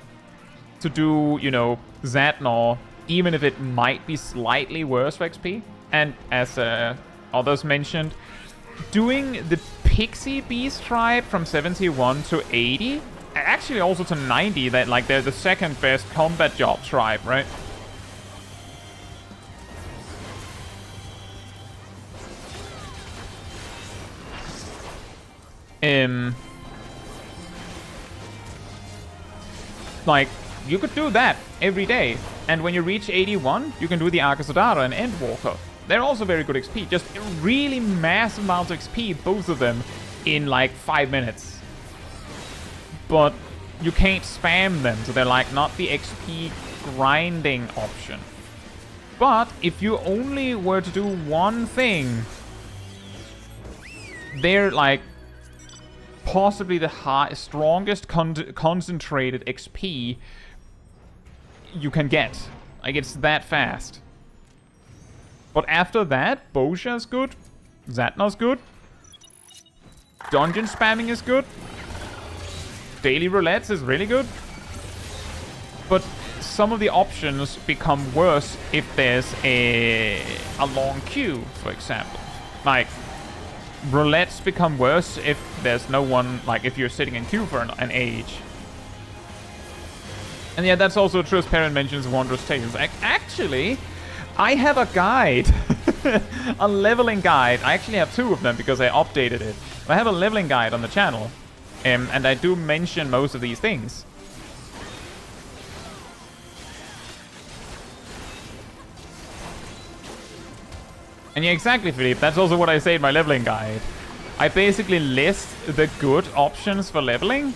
to do, you know, Zadnor, even if it might be slightly worse for XP. And as others mentioned, doing the Pixie Beast tribe from 71 to 80, actually also to 90, that like they're the second best combat job tribe, right? Like, you could do that every day. And when you reach 81, you can do the Arkasodara and Endwalker. They're also very good XP. Just really massive amounts of XP, both of them, in like 5 minutes. But you can't spam them, so they're like not the XP grinding option. But if you only were to do one thing, they're like possibly the strongest concentrated XP you can get. Like, it's that fast. But after that, Bozja's good, Zadnor's good, dungeon spamming is good, daily roulettes is really good. But some of the options become worse if there's a long queue, for example. Like, roulettes become worse if there's no one, like if you're sitting in queue for an age. And yeah, that's also true as Perrin mentions Wondrous Tales. Actually, I have a guide. A leveling guide. I actually have 2 of them because I updated it. I have a leveling guide on the channel. And I do mention most of these things. And yeah, exactly, Philippe. That's also what I say in my leveling guide. I basically list the good options for leveling,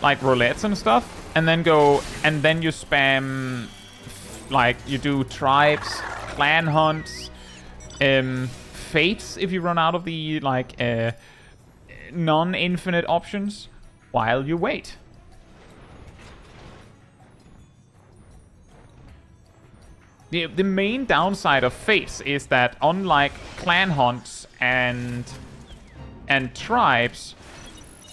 like roulettes and stuff, and then you spam, like, you do tribes, clan hunts, fates if you run out of the, like, non-infinite options while you wait. The main downside of fates is that unlike clan hunts and tribes,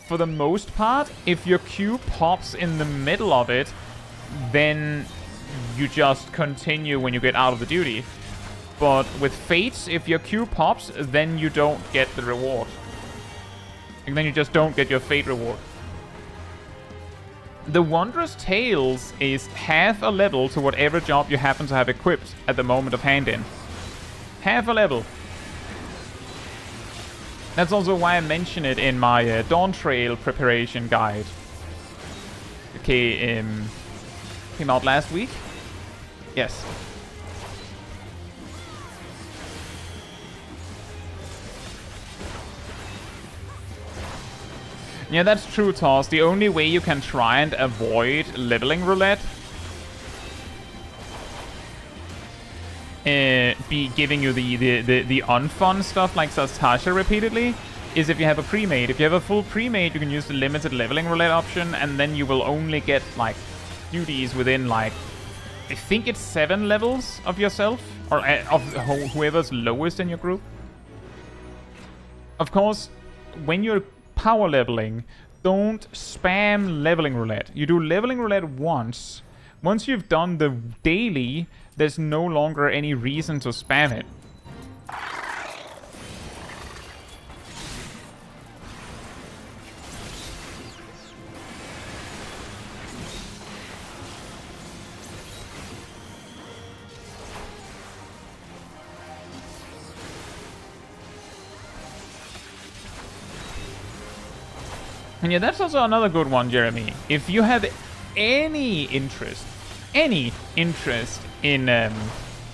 for the most part, if your queue pops in the middle of it, then you just continue when you get out of the duty. But with fates, if your queue pops, then you don't get the reward. And then you just don't get your fate reward. The Wondrous Tales is half a level to whatever job you happen to have equipped at the moment of hand-in. Half a level. That's also why I mention it in my Dawn Trail preparation guide. Okay, came out last week? Yes. Yeah, that's true, Toss. The only way you can try and avoid leveling roulette be giving you the unfun stuff like Sastasha repeatedly is if you have a pre-made. If you have a full pre-made, you can use the limited leveling roulette option, and then you will only get like duties within like I think it's 7 levels of yourself or of whoever's lowest in your group. Of course, when you're power leveling, don't spam leveling roulette. You do leveling roulette once. Once you've done the daily, there's no longer any reason to spam it. And yeah, that's also another good one, Jeremy. If you have any interest in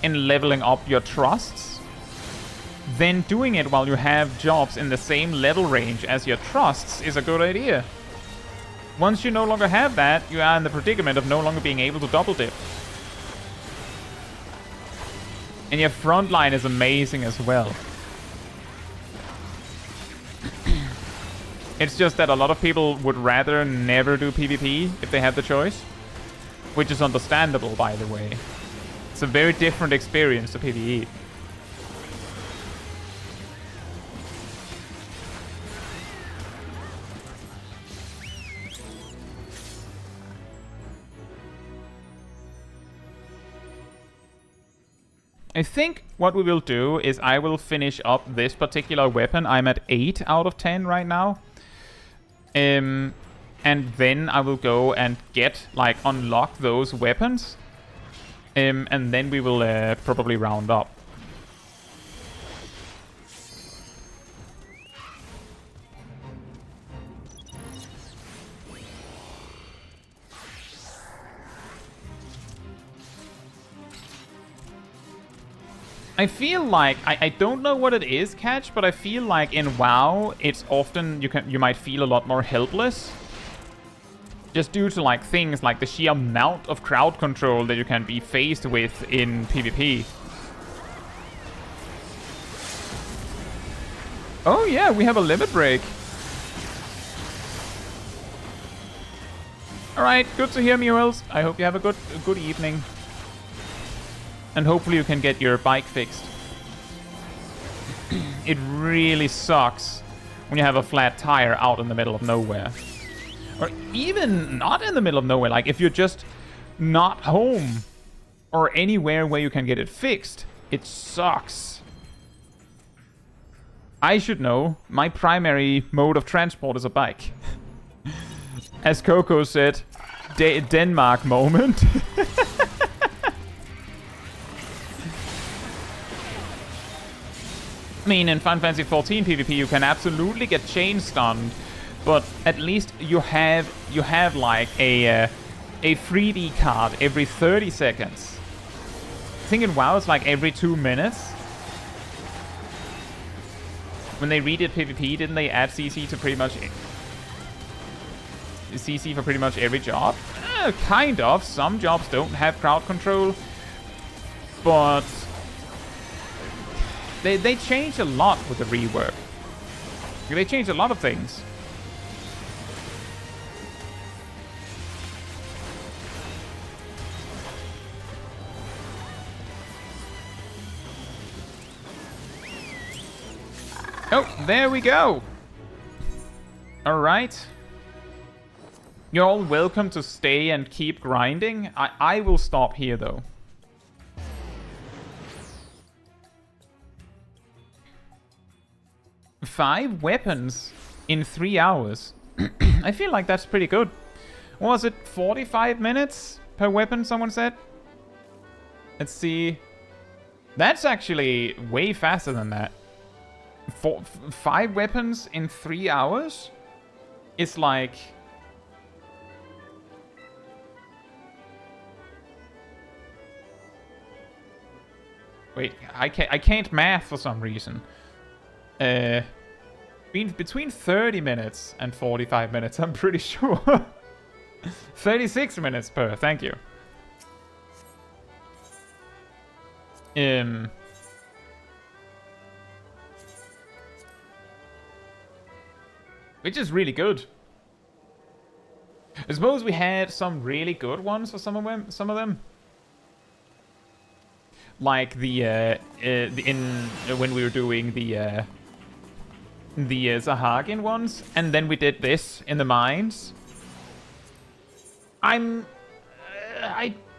leveling up your trusts, then doing it while you have jobs in the same level range as your trusts is a good idea. Once you no longer have that, you are in the predicament of no longer being able to double dip. And your frontline is amazing as well. It's just that a lot of people would rather never do PvP if they had the choice. Which is understandable, by the way. It's a very different experience to PvE. I think what we will do is I will finish up this particular weapon. I'm at 8 out of 10 right now. And then I will go and get, like, unlock those weapons. And then we will probably round up. I feel like I don't know what it is, Catch, but I feel like in WoW it's often you might feel a lot more helpless, just due to like things like the sheer amount of crowd control that you can be faced with in PvP. Oh yeah, we have a limit break. All right, good to hear, Muels. I hope you have a good evening. And hopefully you can get your bike fixed. It really sucks when you have a flat tire out in the middle of nowhere. Or even not in the middle of nowhere, like if you're just not home or anywhere where you can get it fixed. It sucks. I should know. My primary mode of transport is a bike. As Coco said, Denmark moment. I mean, in Final Fantasy XIV PvP, you can absolutely get chain stunned, but at least you have like a 3D card every 30 seconds. I think in WoW it's like every 2 minutes. When they redid PvP, didn't they add CC to pretty much CC for pretty much every job? Kind of. Some jobs don't have crowd control, but they changed a lot with the rework. They changed a lot of things. Oh, there we go. All right. You're all welcome to stay and keep grinding. I will stop here, though. Five weapons in 3 hours. I feel like that's pretty good. What was it, 45 minutes per weapon, someone said? Let's see. That's actually way faster than that. 5 weapons in 3 hours? It's like... Wait, I can't math for some reason. Between 30 minutes and 45 minutes, I'm pretty sure. 36 minutes per, thank you. Which is really good. I suppose we had some really good ones for some of them. Like when we were doing the Zahagin ones, and then we did this in the mines. I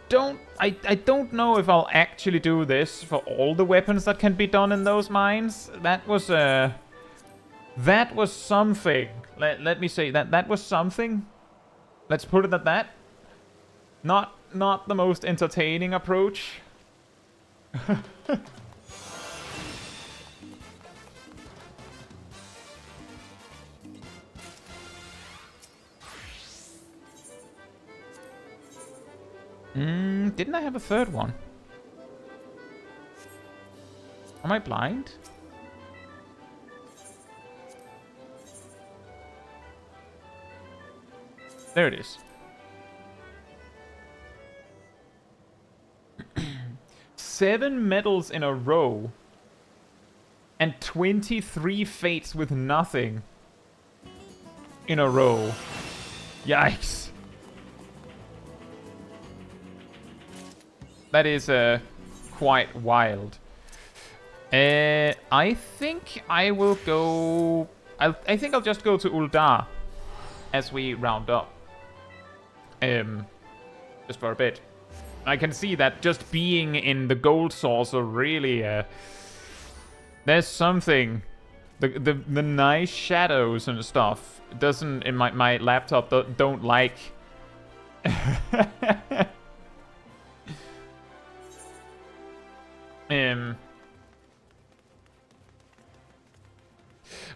don't know if I'll actually do this for all the weapons that can be done in those mines. That was something. Let me say that was something. Let's put it at that. Not the most entertaining approach. Didn't I have a third one? Am I blind? There it is. 7 medals in a row. And 23 fates with nothing in a row. Yikes. That is quite wild. I think I will go... I think I'll just go to Uldar as we round up. Just for a bit. I can see that just being in the gold saucer really... there's something... The nice shadows and stuff doesn't... In my laptop don't like...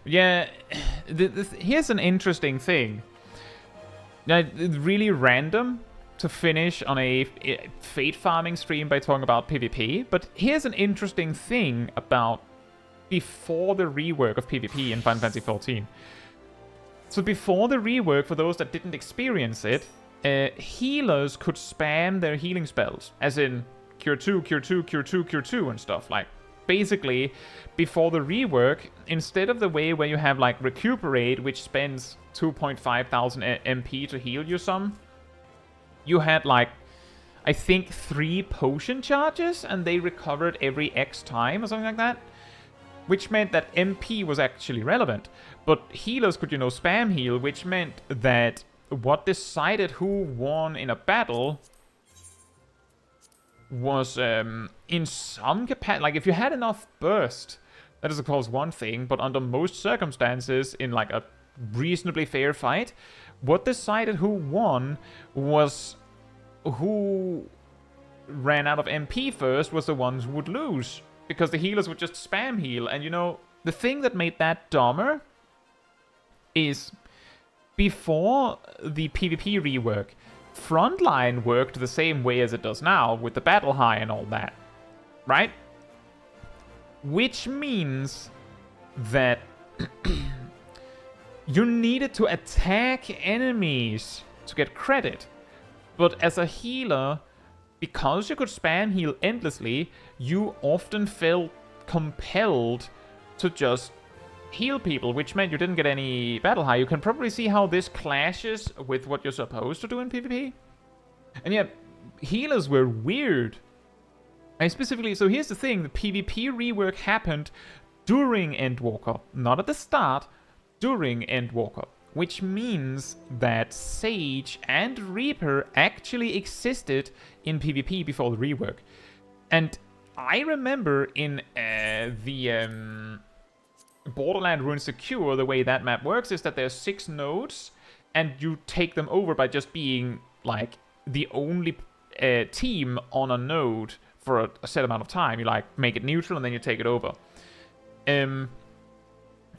Yeah, here's an interesting thing. Now, it's really random to finish on a fate farming stream by talking about PvP, but here's an interesting thing about before the rework of PvP in Final Fantasy XIV. So before the rework, for those that didn't experience it, healers could spam their healing spells, as in Cure 2, Cure 2, Cure 2, Cure 2 and stuff. Like, basically, before the rework, instead of the way where you have, like, Recuperate, which spends 2,500 MP to heal you some, you had, like, I think 3 potion charges, and they recovered every X time or something like that. Which meant that MP was actually relevant. But healers could, spam heal, which meant that what decided who won in a battle was in some capacity. Like, if you had enough burst That is of course one thing, but under most circumstances, in like a reasonably fair fight, what decided who won was who ran out of MP first was the ones who would lose. Because the healers would just spam heal. And you know, the thing that made that dumber is before the PvP rework, Frontline worked the same way as it does now with the battle high and all that. Right? Which means that you needed to attack enemies to get credit. But as a healer, because you could spam heal endlessly, you often felt compelled to just heal people, which meant you didn't get any battle high. You can probably see how this clashes with what you're supposed to do in PvP. And yeah, healers were weird. And specifically, so here's the thing, the PvP rework happened during Endwalker, not at the start, during Endwalker. Which means that Sage and Reaper actually existed in PvP before the rework. And I remember in the Borderland Ruin Secure, the way that map works is that there's 6 nodes, and you take them over by just being like the only team on a node for a set amount of time. You like make it neutral and then you take it over.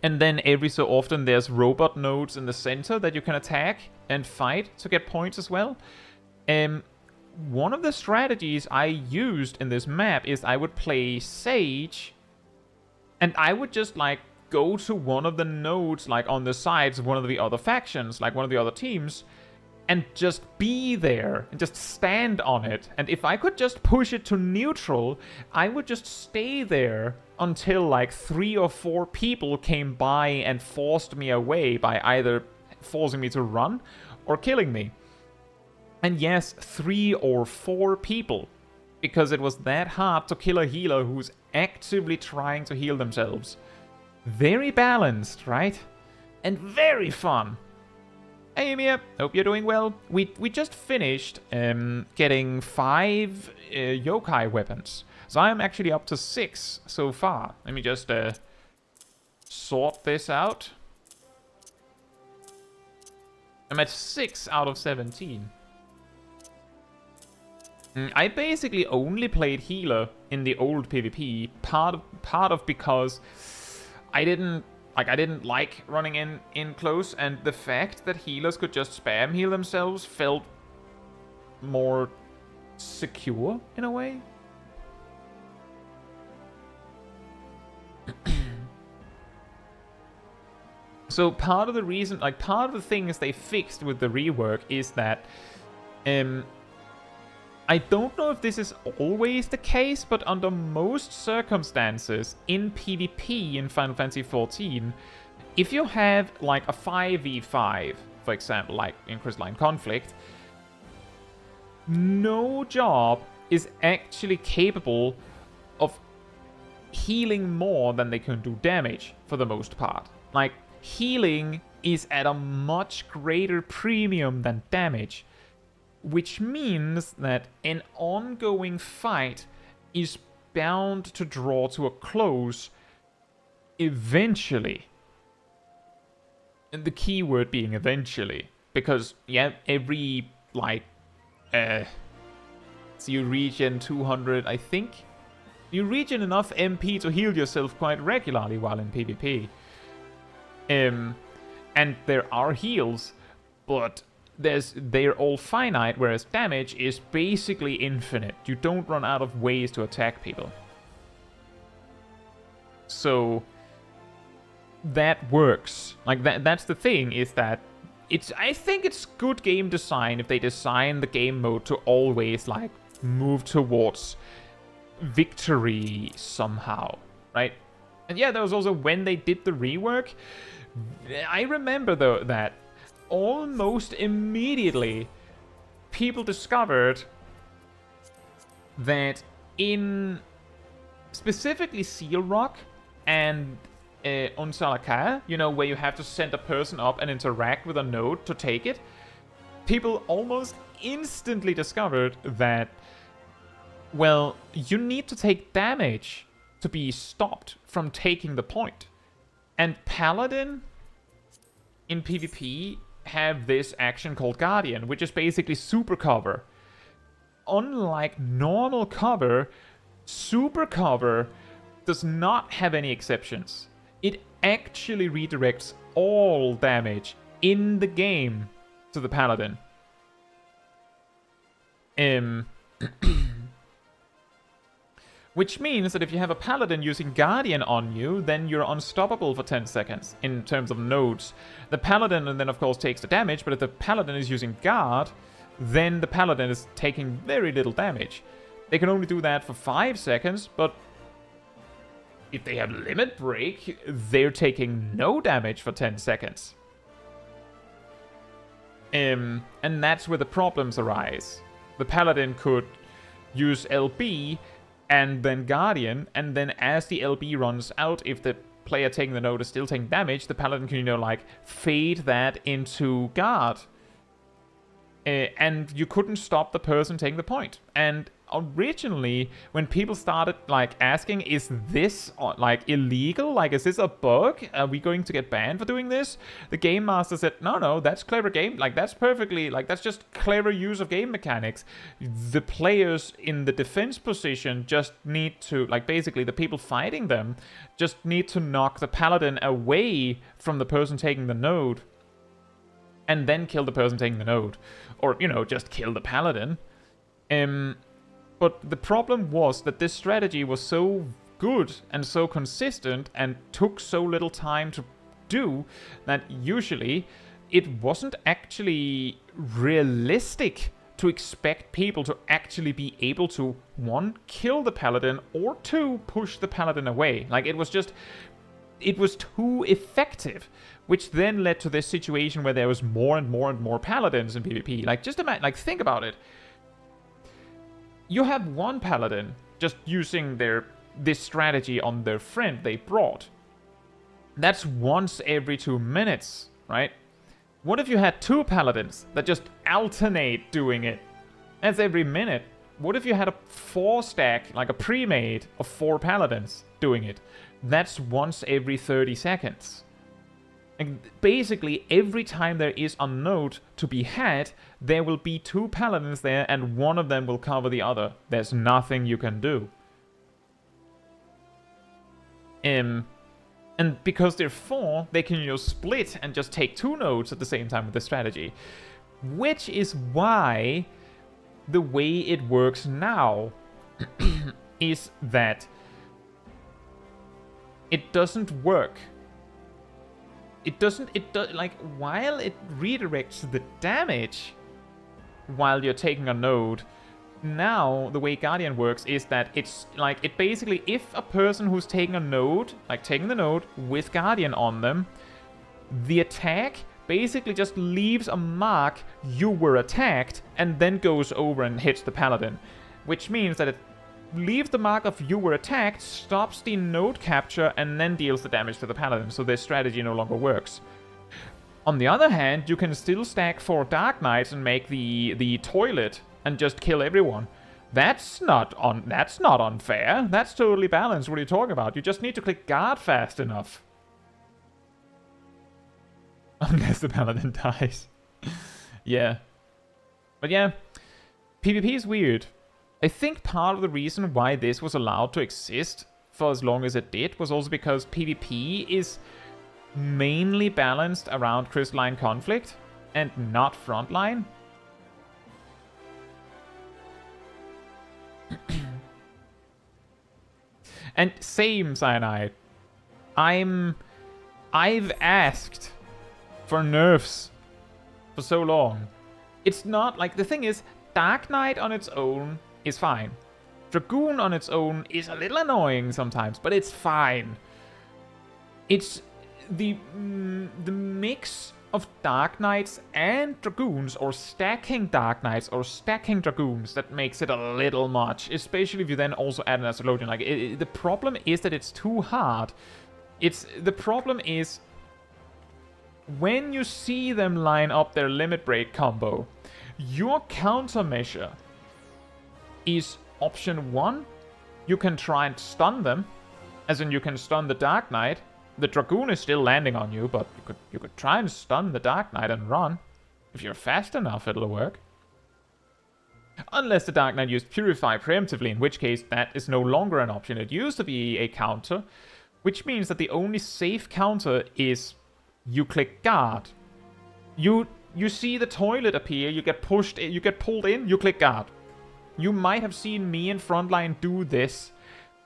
And then every so often there's robot nodes in the center that you can attack and fight to get points as well. One of the strategies I used in this map is I would play Sage and I would just like go to one of the nodes like on the sides of one of the other factions, like one of the other teams, and just be there and just stand on it. And if I could just push it to neutral, I would just stay there until like 3 or 4 people came by and forced me away by either forcing me to run or killing me. And yes, 3 or 4 people, because it was that hard to kill a healer who's actively trying to heal themselves. Very balanced, right? And very fun. Hey Mia, hope you're doing well. We just finished getting 5 yokai weapons. So I'm actually up to 6 so far. Let me just sort this out. I'm at 6 out of 17. I basically only played healer in the old PvP, part of because I didn't like running in close, and the fact that healers could just spam heal themselves felt more secure in a way. So part of the reason, like part of the things they fixed with the rework is that I don't know if this is always the case, but under most circumstances in PvP in Final Fantasy XIV, if you have like a 5v5, for example, like in Crystalline Conflict, no job is actually capable of healing more than they can do damage for the most part. Like, healing is at a much greater premium than damage. Which means that an ongoing fight is bound to draw to a close eventually. And the key word being eventually. Because, yeah, every, like, so you regen 200, I think. You regen enough MP to heal yourself quite regularly while in PvP. And there are heals, but they're all finite, whereas damage is basically infinite. You don't run out of ways to attack people. So that works. Like that's the thing, is that I think it's good game design if they design the game mode to always like move towards victory somehow, right? And yeah, there was also when they did the rework, I remember though that almost immediately people discovered that in specifically Seal Rock and Unsalaka, you know, where you have to send a person up and interact with a node to take it, people almost instantly discovered that, well, you need to take damage to be stopped from taking the point. And Paladin in PvP have this action called Guardian, which is basically super cover. Unlike normal cover, super cover does not have any exceptions. It actually redirects all damage in the game to the Paladin. Which means that if you have a Paladin using Guardian on you, then you're unstoppable for 10 seconds in terms of nodes. The Paladin then of course takes the damage, but if the Paladin is using Guard, then the Paladin is taking very little damage. They can only do that for 5 seconds, but if they have Limit Break, they're taking no damage for 10 seconds. And that's where the problems arise. The Paladin could use LB and then Guardian, and then as the LB runs out, if the player taking the node is still taking damage, the Paladin can, you know, like, fade that into Guard. And you couldn't stop the person taking the point. And originally, when people started, like, asking, is this, like, illegal? Like, is this a bug? Are we going to get banned for doing this? The Game Master said, no, that's clever game. Like, that's perfectly, like, that's just clever use of game mechanics. The players in the defense position just need to, like, basically, the people fighting them just need to knock the Paladin away from the person taking the node. And then kill the person taking the node. Or, you know, just kill the Paladin. But the problem was that this strategy was so good and so consistent and took so little time to do that usually it wasn't actually realistic to expect people to actually be able to, 1, kill the Paladin, or 2, push the Paladin away. Like, it was too effective, which then led to this situation where there was more and more and more Paladins in PvP. Like, just imagine, like, think about it. You have one Paladin just using this strategy on their friend they brought. That's once every 2 minutes, right? What if you had 2 Paladins that just alternate doing it? That's every minute. What if you had a 4-stack, like a pre-made of 4 Paladins doing it? That's once every 30 seconds. And basically, every time there is a node to be had, there will be 2 Paladins there, and one of them will cover the other. There's nothing you can do. And because they're 4, they can, you know, split and just take 2 nodes at the same time with the strategy. Which is why the way it works now is that it doesn't work. Like, while it redirects the damage while you're taking a node, now the way Guardian works is that it's like, it basically, if a person who's taking a node, like taking the node with Guardian on them, the attack basically just leaves a mark, you were attacked, and then goes over and hits the Paladin. Which means that it leaves the mark of you were attacked, stops the node capture, and then deals the damage to the Paladin, so this strategy no longer works. On the other hand, you can still stack 4 Dark Knights and make the toilet and just kill everyone. That's not unfair. That's totally balanced. What are you talking about? You just need to click guard fast enough. Unless the Paladin dies. Yeah. But yeah, PvP is weird. I think part of the reason why this was allowed to exist for as long as it did was also because PvP is mainly balanced around crystalline conflict and not frontline. And same, Cyanide. I've asked for nerfs for so long. It's not like, the thing is, Dark Knight on its own is fine. Dragoon on its own is a little annoying sometimes, but it's fine. It's the mix of Dark Knights and Dragoons, or stacking Dark Knights or stacking Dragoons, that makes it a little much, especially if you then also add an Astrologian. Like, the problem is that it's too hard. The problem is when you see them line up their limit break combo, your countermeasure is option 1, you can try and stun them, As in, you can stun the Dark Knight. The Dragoon is still landing on you, but you could try and stun the Dark Knight and run. If you're fast enough, it'll work. Unless the Dark Knight used Purify preemptively, in which case that is no longer an option. It used to be a counter, which means that the only safe counter is you click guard. You see the toilet appear, you get pushed in, you get pulled in, you click guard. You might have seen me in frontline do this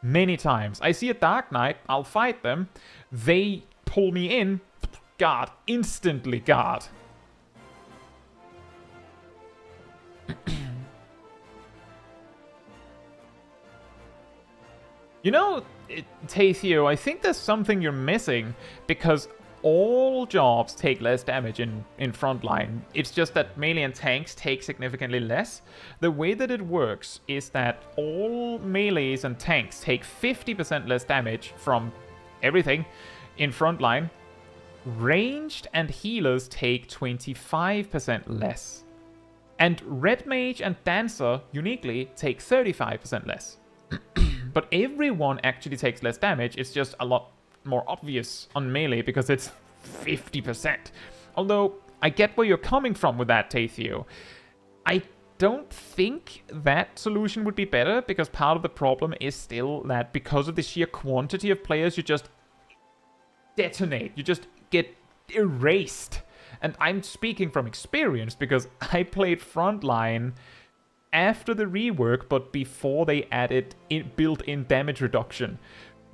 many times. I see a Dark Knight, I'll fight them, they pull me in, guard, instantly guard. You know, Tathio, I think there's something you're missing, because all jobs take less damage in frontline. It's just that melee and tanks take significantly less. The way that it works is that all melees and tanks take 50% less damage from everything in frontline. Ranged and healers take 25% less. And Red Mage and Dancer, uniquely, take 35% less. But everyone actually takes less damage, it's just a lot more obvious on melee because it's 50%. Although, I get where you're coming from with that, Tathio. I don't think that solution would be better, because part of the problem is still that because of the sheer quantity of players, you just detonate, you just get erased. And I'm speaking from experience, because I played frontline after the rework, but before they added built-in damage reduction.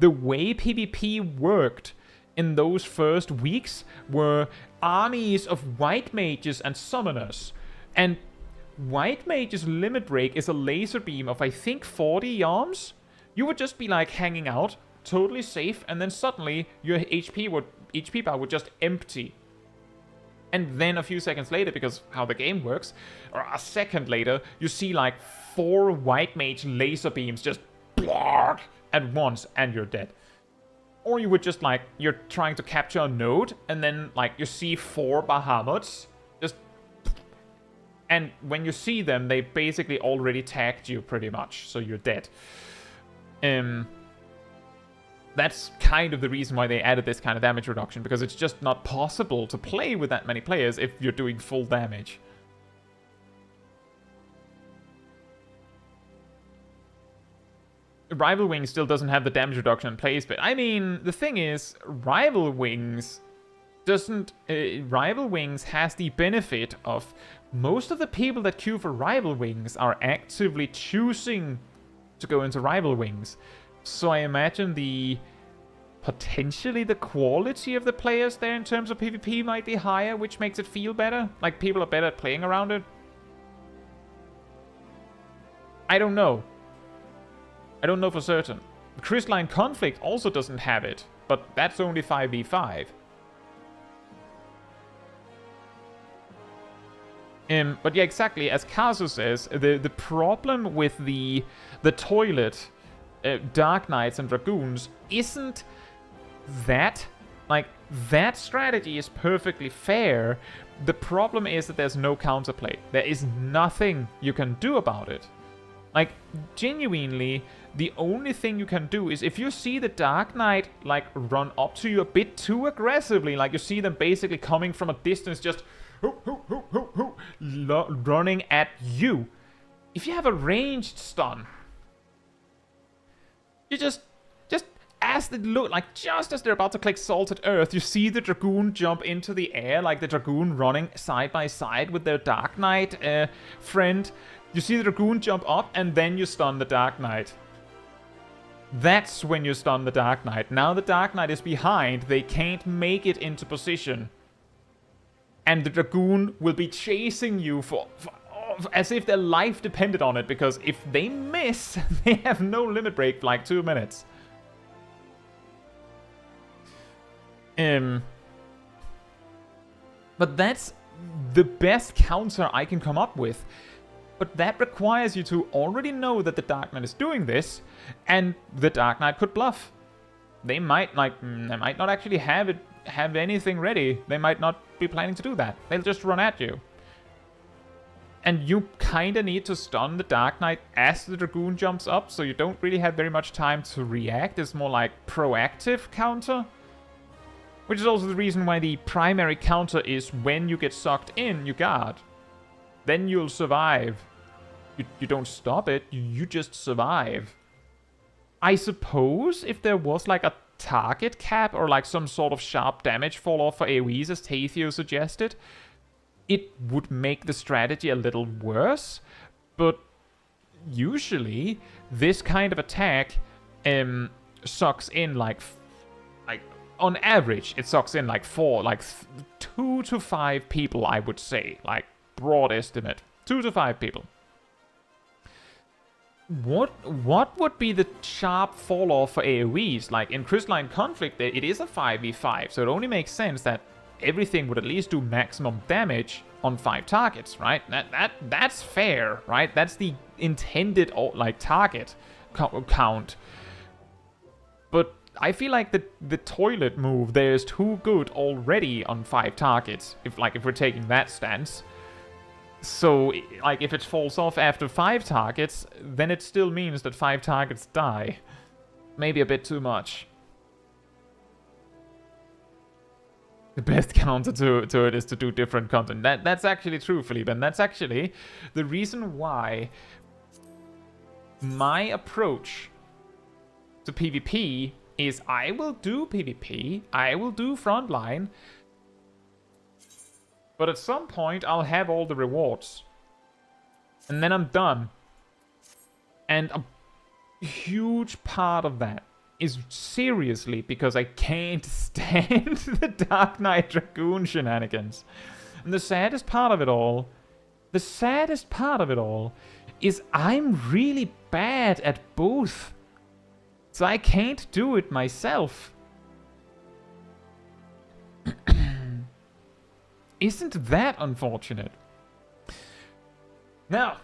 The way PvP worked in those first weeks were armies of white mages and summoners. And white mage's limit break is a laser beam of, I think, 40 yalms. You would just be like hanging out, totally safe, and then suddenly your HP bar would just empty. And then a few seconds later, because how the game works, or a second later, you see like 4 white mage laser beams just blarg at once, and you're dead. Or you would just like, you're trying to capture a node, and then like you see 4 Bahamuts, just... And when you see them, they basically already tagged you pretty much, so you're dead. That's kind of the reason why they added this kind of damage reduction, because it's just not possible to play with that many players if you're doing full damage. Rival Wings still doesn't have the damage reduction in place, but I mean, the thing is, Rival Wings doesn't... Rival Wings has the benefit of most of the people that queue for Rival Wings are actively choosing to go into Rival Wings. So I imagine potentially the quality of the players there in terms of PvP might be higher, which makes it feel better. Like, people are better at playing around it. I don't know. I don't know for certain. Crystalline Conflict also doesn't have it, but that's only 5v5. But yeah, exactly, as Caetsu says, the problem with the toilet... Dark Knights and Dragoons isn't that. Like, that strategy is perfectly fair. The problem is that there's no counterplay. There is nothing you can do about it. Like, genuinely, the only thing you can do is if you see the Dark Knight, like, run up to you a bit too aggressively, like you see them basically coming from a distance, just running at you. If you have a ranged stun, you just as they look, like just as they're about to click Salted Earth, you see the Dragoon jump into the air, like the Dragoon running side by side with their Dark Knight friend. You see the Dragoon jump up, and then you stun the Dark Knight. That's when you stun the Dark Knight. Now the Dark Knight is behind, they can't make it into position. And the Dragoon will be chasing you as if their life depended on it, because if they miss, they have no limit break for like 2 minutes. But that's the best counter I can come up with. But that requires you to already know that the Dark Knight is doing this, and the Dark Knight could bluff. They might not actually have anything ready. They might not be planning to do that. They'll just run at you. And you kinda need to stun the Dark Knight as the Dragoon jumps up, so you don't really have very much time to react. It's more like proactive counter. Which is also the reason why the primary counter is when you get sucked in, you guard. Then you'll survive. You don't stop it, you just survive. I suppose if there was like a target cap or like some sort of sharp damage fall off for AoEs, as Tathio suggested, it would make the strategy a little worse. But usually, this kind of attack sucks in like on average, it sucks in like 2 to 5 people, I would say. Like, broad estimate. 2 to 5 people. What would be the sharp fall off for AoEs? Like, in Crystalline Conflict, it is a 5v5, so it only makes sense that everything would at least do maximum damage on 5 targets, right? That's fair, right? That's the intended, like, target count. But I feel like the toilet move there is too good already on 5 targets, if we're taking that stance. So, like, if it falls off after 5 targets, then it still means that 5 targets die. Maybe a bit too much. The best counter to it is to do different content. That's actually true, Philippe, and that's actually the reason why my approach to PvP is I will do PvP, I will do frontline, but at some point I'll have all the rewards. And then I'm done. And a huge part of that is seriously because I can't stand the Dark Knight Dragoon shenanigans. And the saddest part of it all is I'm really bad at both. So I can't do it myself. Isn't that unfortunate? Now,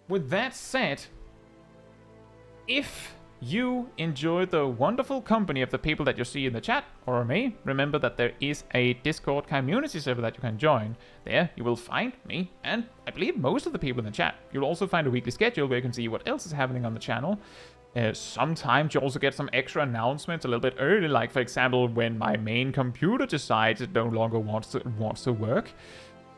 with that said, if you enjoy the wonderful company of the people that you see in the chat, or me, remember that there is a Discord community server that you can join. There you will find me, and I believe most of the people in the chat. You'll also find a weekly schedule where you can see what else is happening on the channel. Sometimes you also get some extra announcements a little bit early, like for example when my main computer decides it no longer wants to work.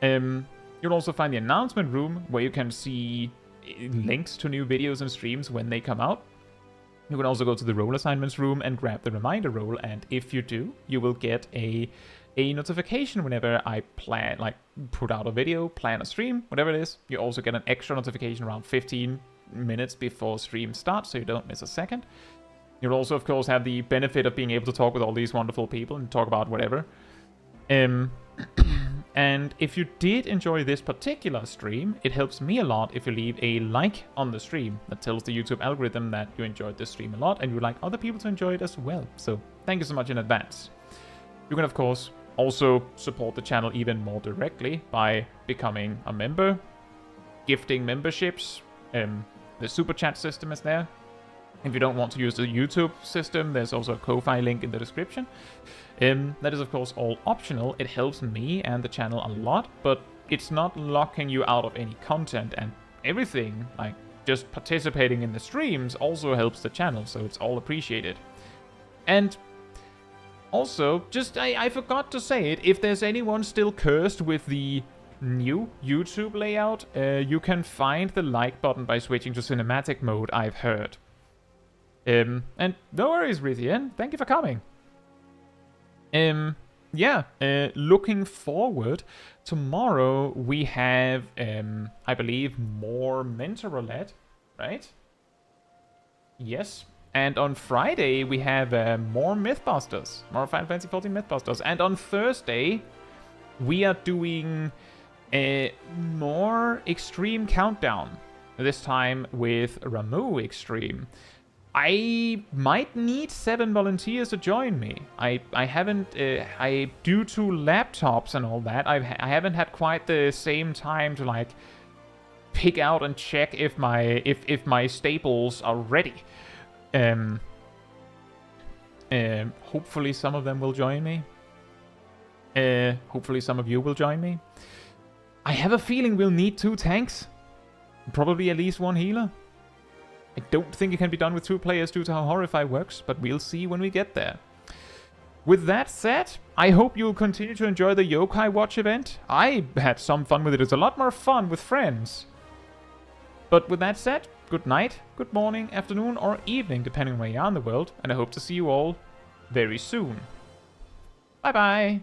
You'll also find the announcement room where you can see links to new videos and streams when they come out. You can also go to the role assignments room and grab the reminder role, and if you do, you will get a notification whenever I plan, like put out a video, plan a stream, whatever it is. You also get an extra notification around 15 minutes before stream starts, so you don't miss a second. You'll also, of course, have the benefit of being able to talk with all these wonderful people and talk about whatever. And if you did enjoy this particular stream, it helps me a lot if you leave a like on the stream. That tells the YouTube algorithm that you enjoyed this stream a lot and you would like other people to enjoy it as well. So thank you so much in advance. You can, of course, also support the channel even more directly by becoming a member, gifting memberships. The super chat system is there. If you don't want to use the YouTube system, there's also a Ko-Fi link in the description. That is, of course, all optional. It helps me and the channel a lot, but it's not locking you out of any content, and everything, like just participating in the streams, also helps the channel, so it's all appreciated. And also, just I forgot to say it, if there's anyone still cursed with the new YouTube layout, you can find the like button by switching to cinematic mode, I've heard. And no worries, Rithian. Thank you for coming. Yeah, looking forward, tomorrow we have, I believe, more Mentor Roulette, right? Yes. And on Friday we have more Mythbusters, more Final Fantasy XIV Mythbusters. And on Thursday we are doing more Extreme Countdown, this time with Ramu Extreme. I might need 7 volunteers to join me. I haven't, due to laptops and all that, I haven't had quite the same time to like pick out and check if my staples are ready. Hopefully some of them will join me. Hopefully some of you will join me. I have a feeling we'll need 2 tanks. Probably at least 1 healer. I don't think it can be done with 2 players due to how Horrify works, but we'll see when we get there. With that said, I hope you'll continue to enjoy the Yokai Watch event. I had some fun with it. It's a lot more fun with friends. But with that said, good night, good morning, afternoon, or evening, depending on where you are in the world, and I hope to see you all very soon. Bye bye!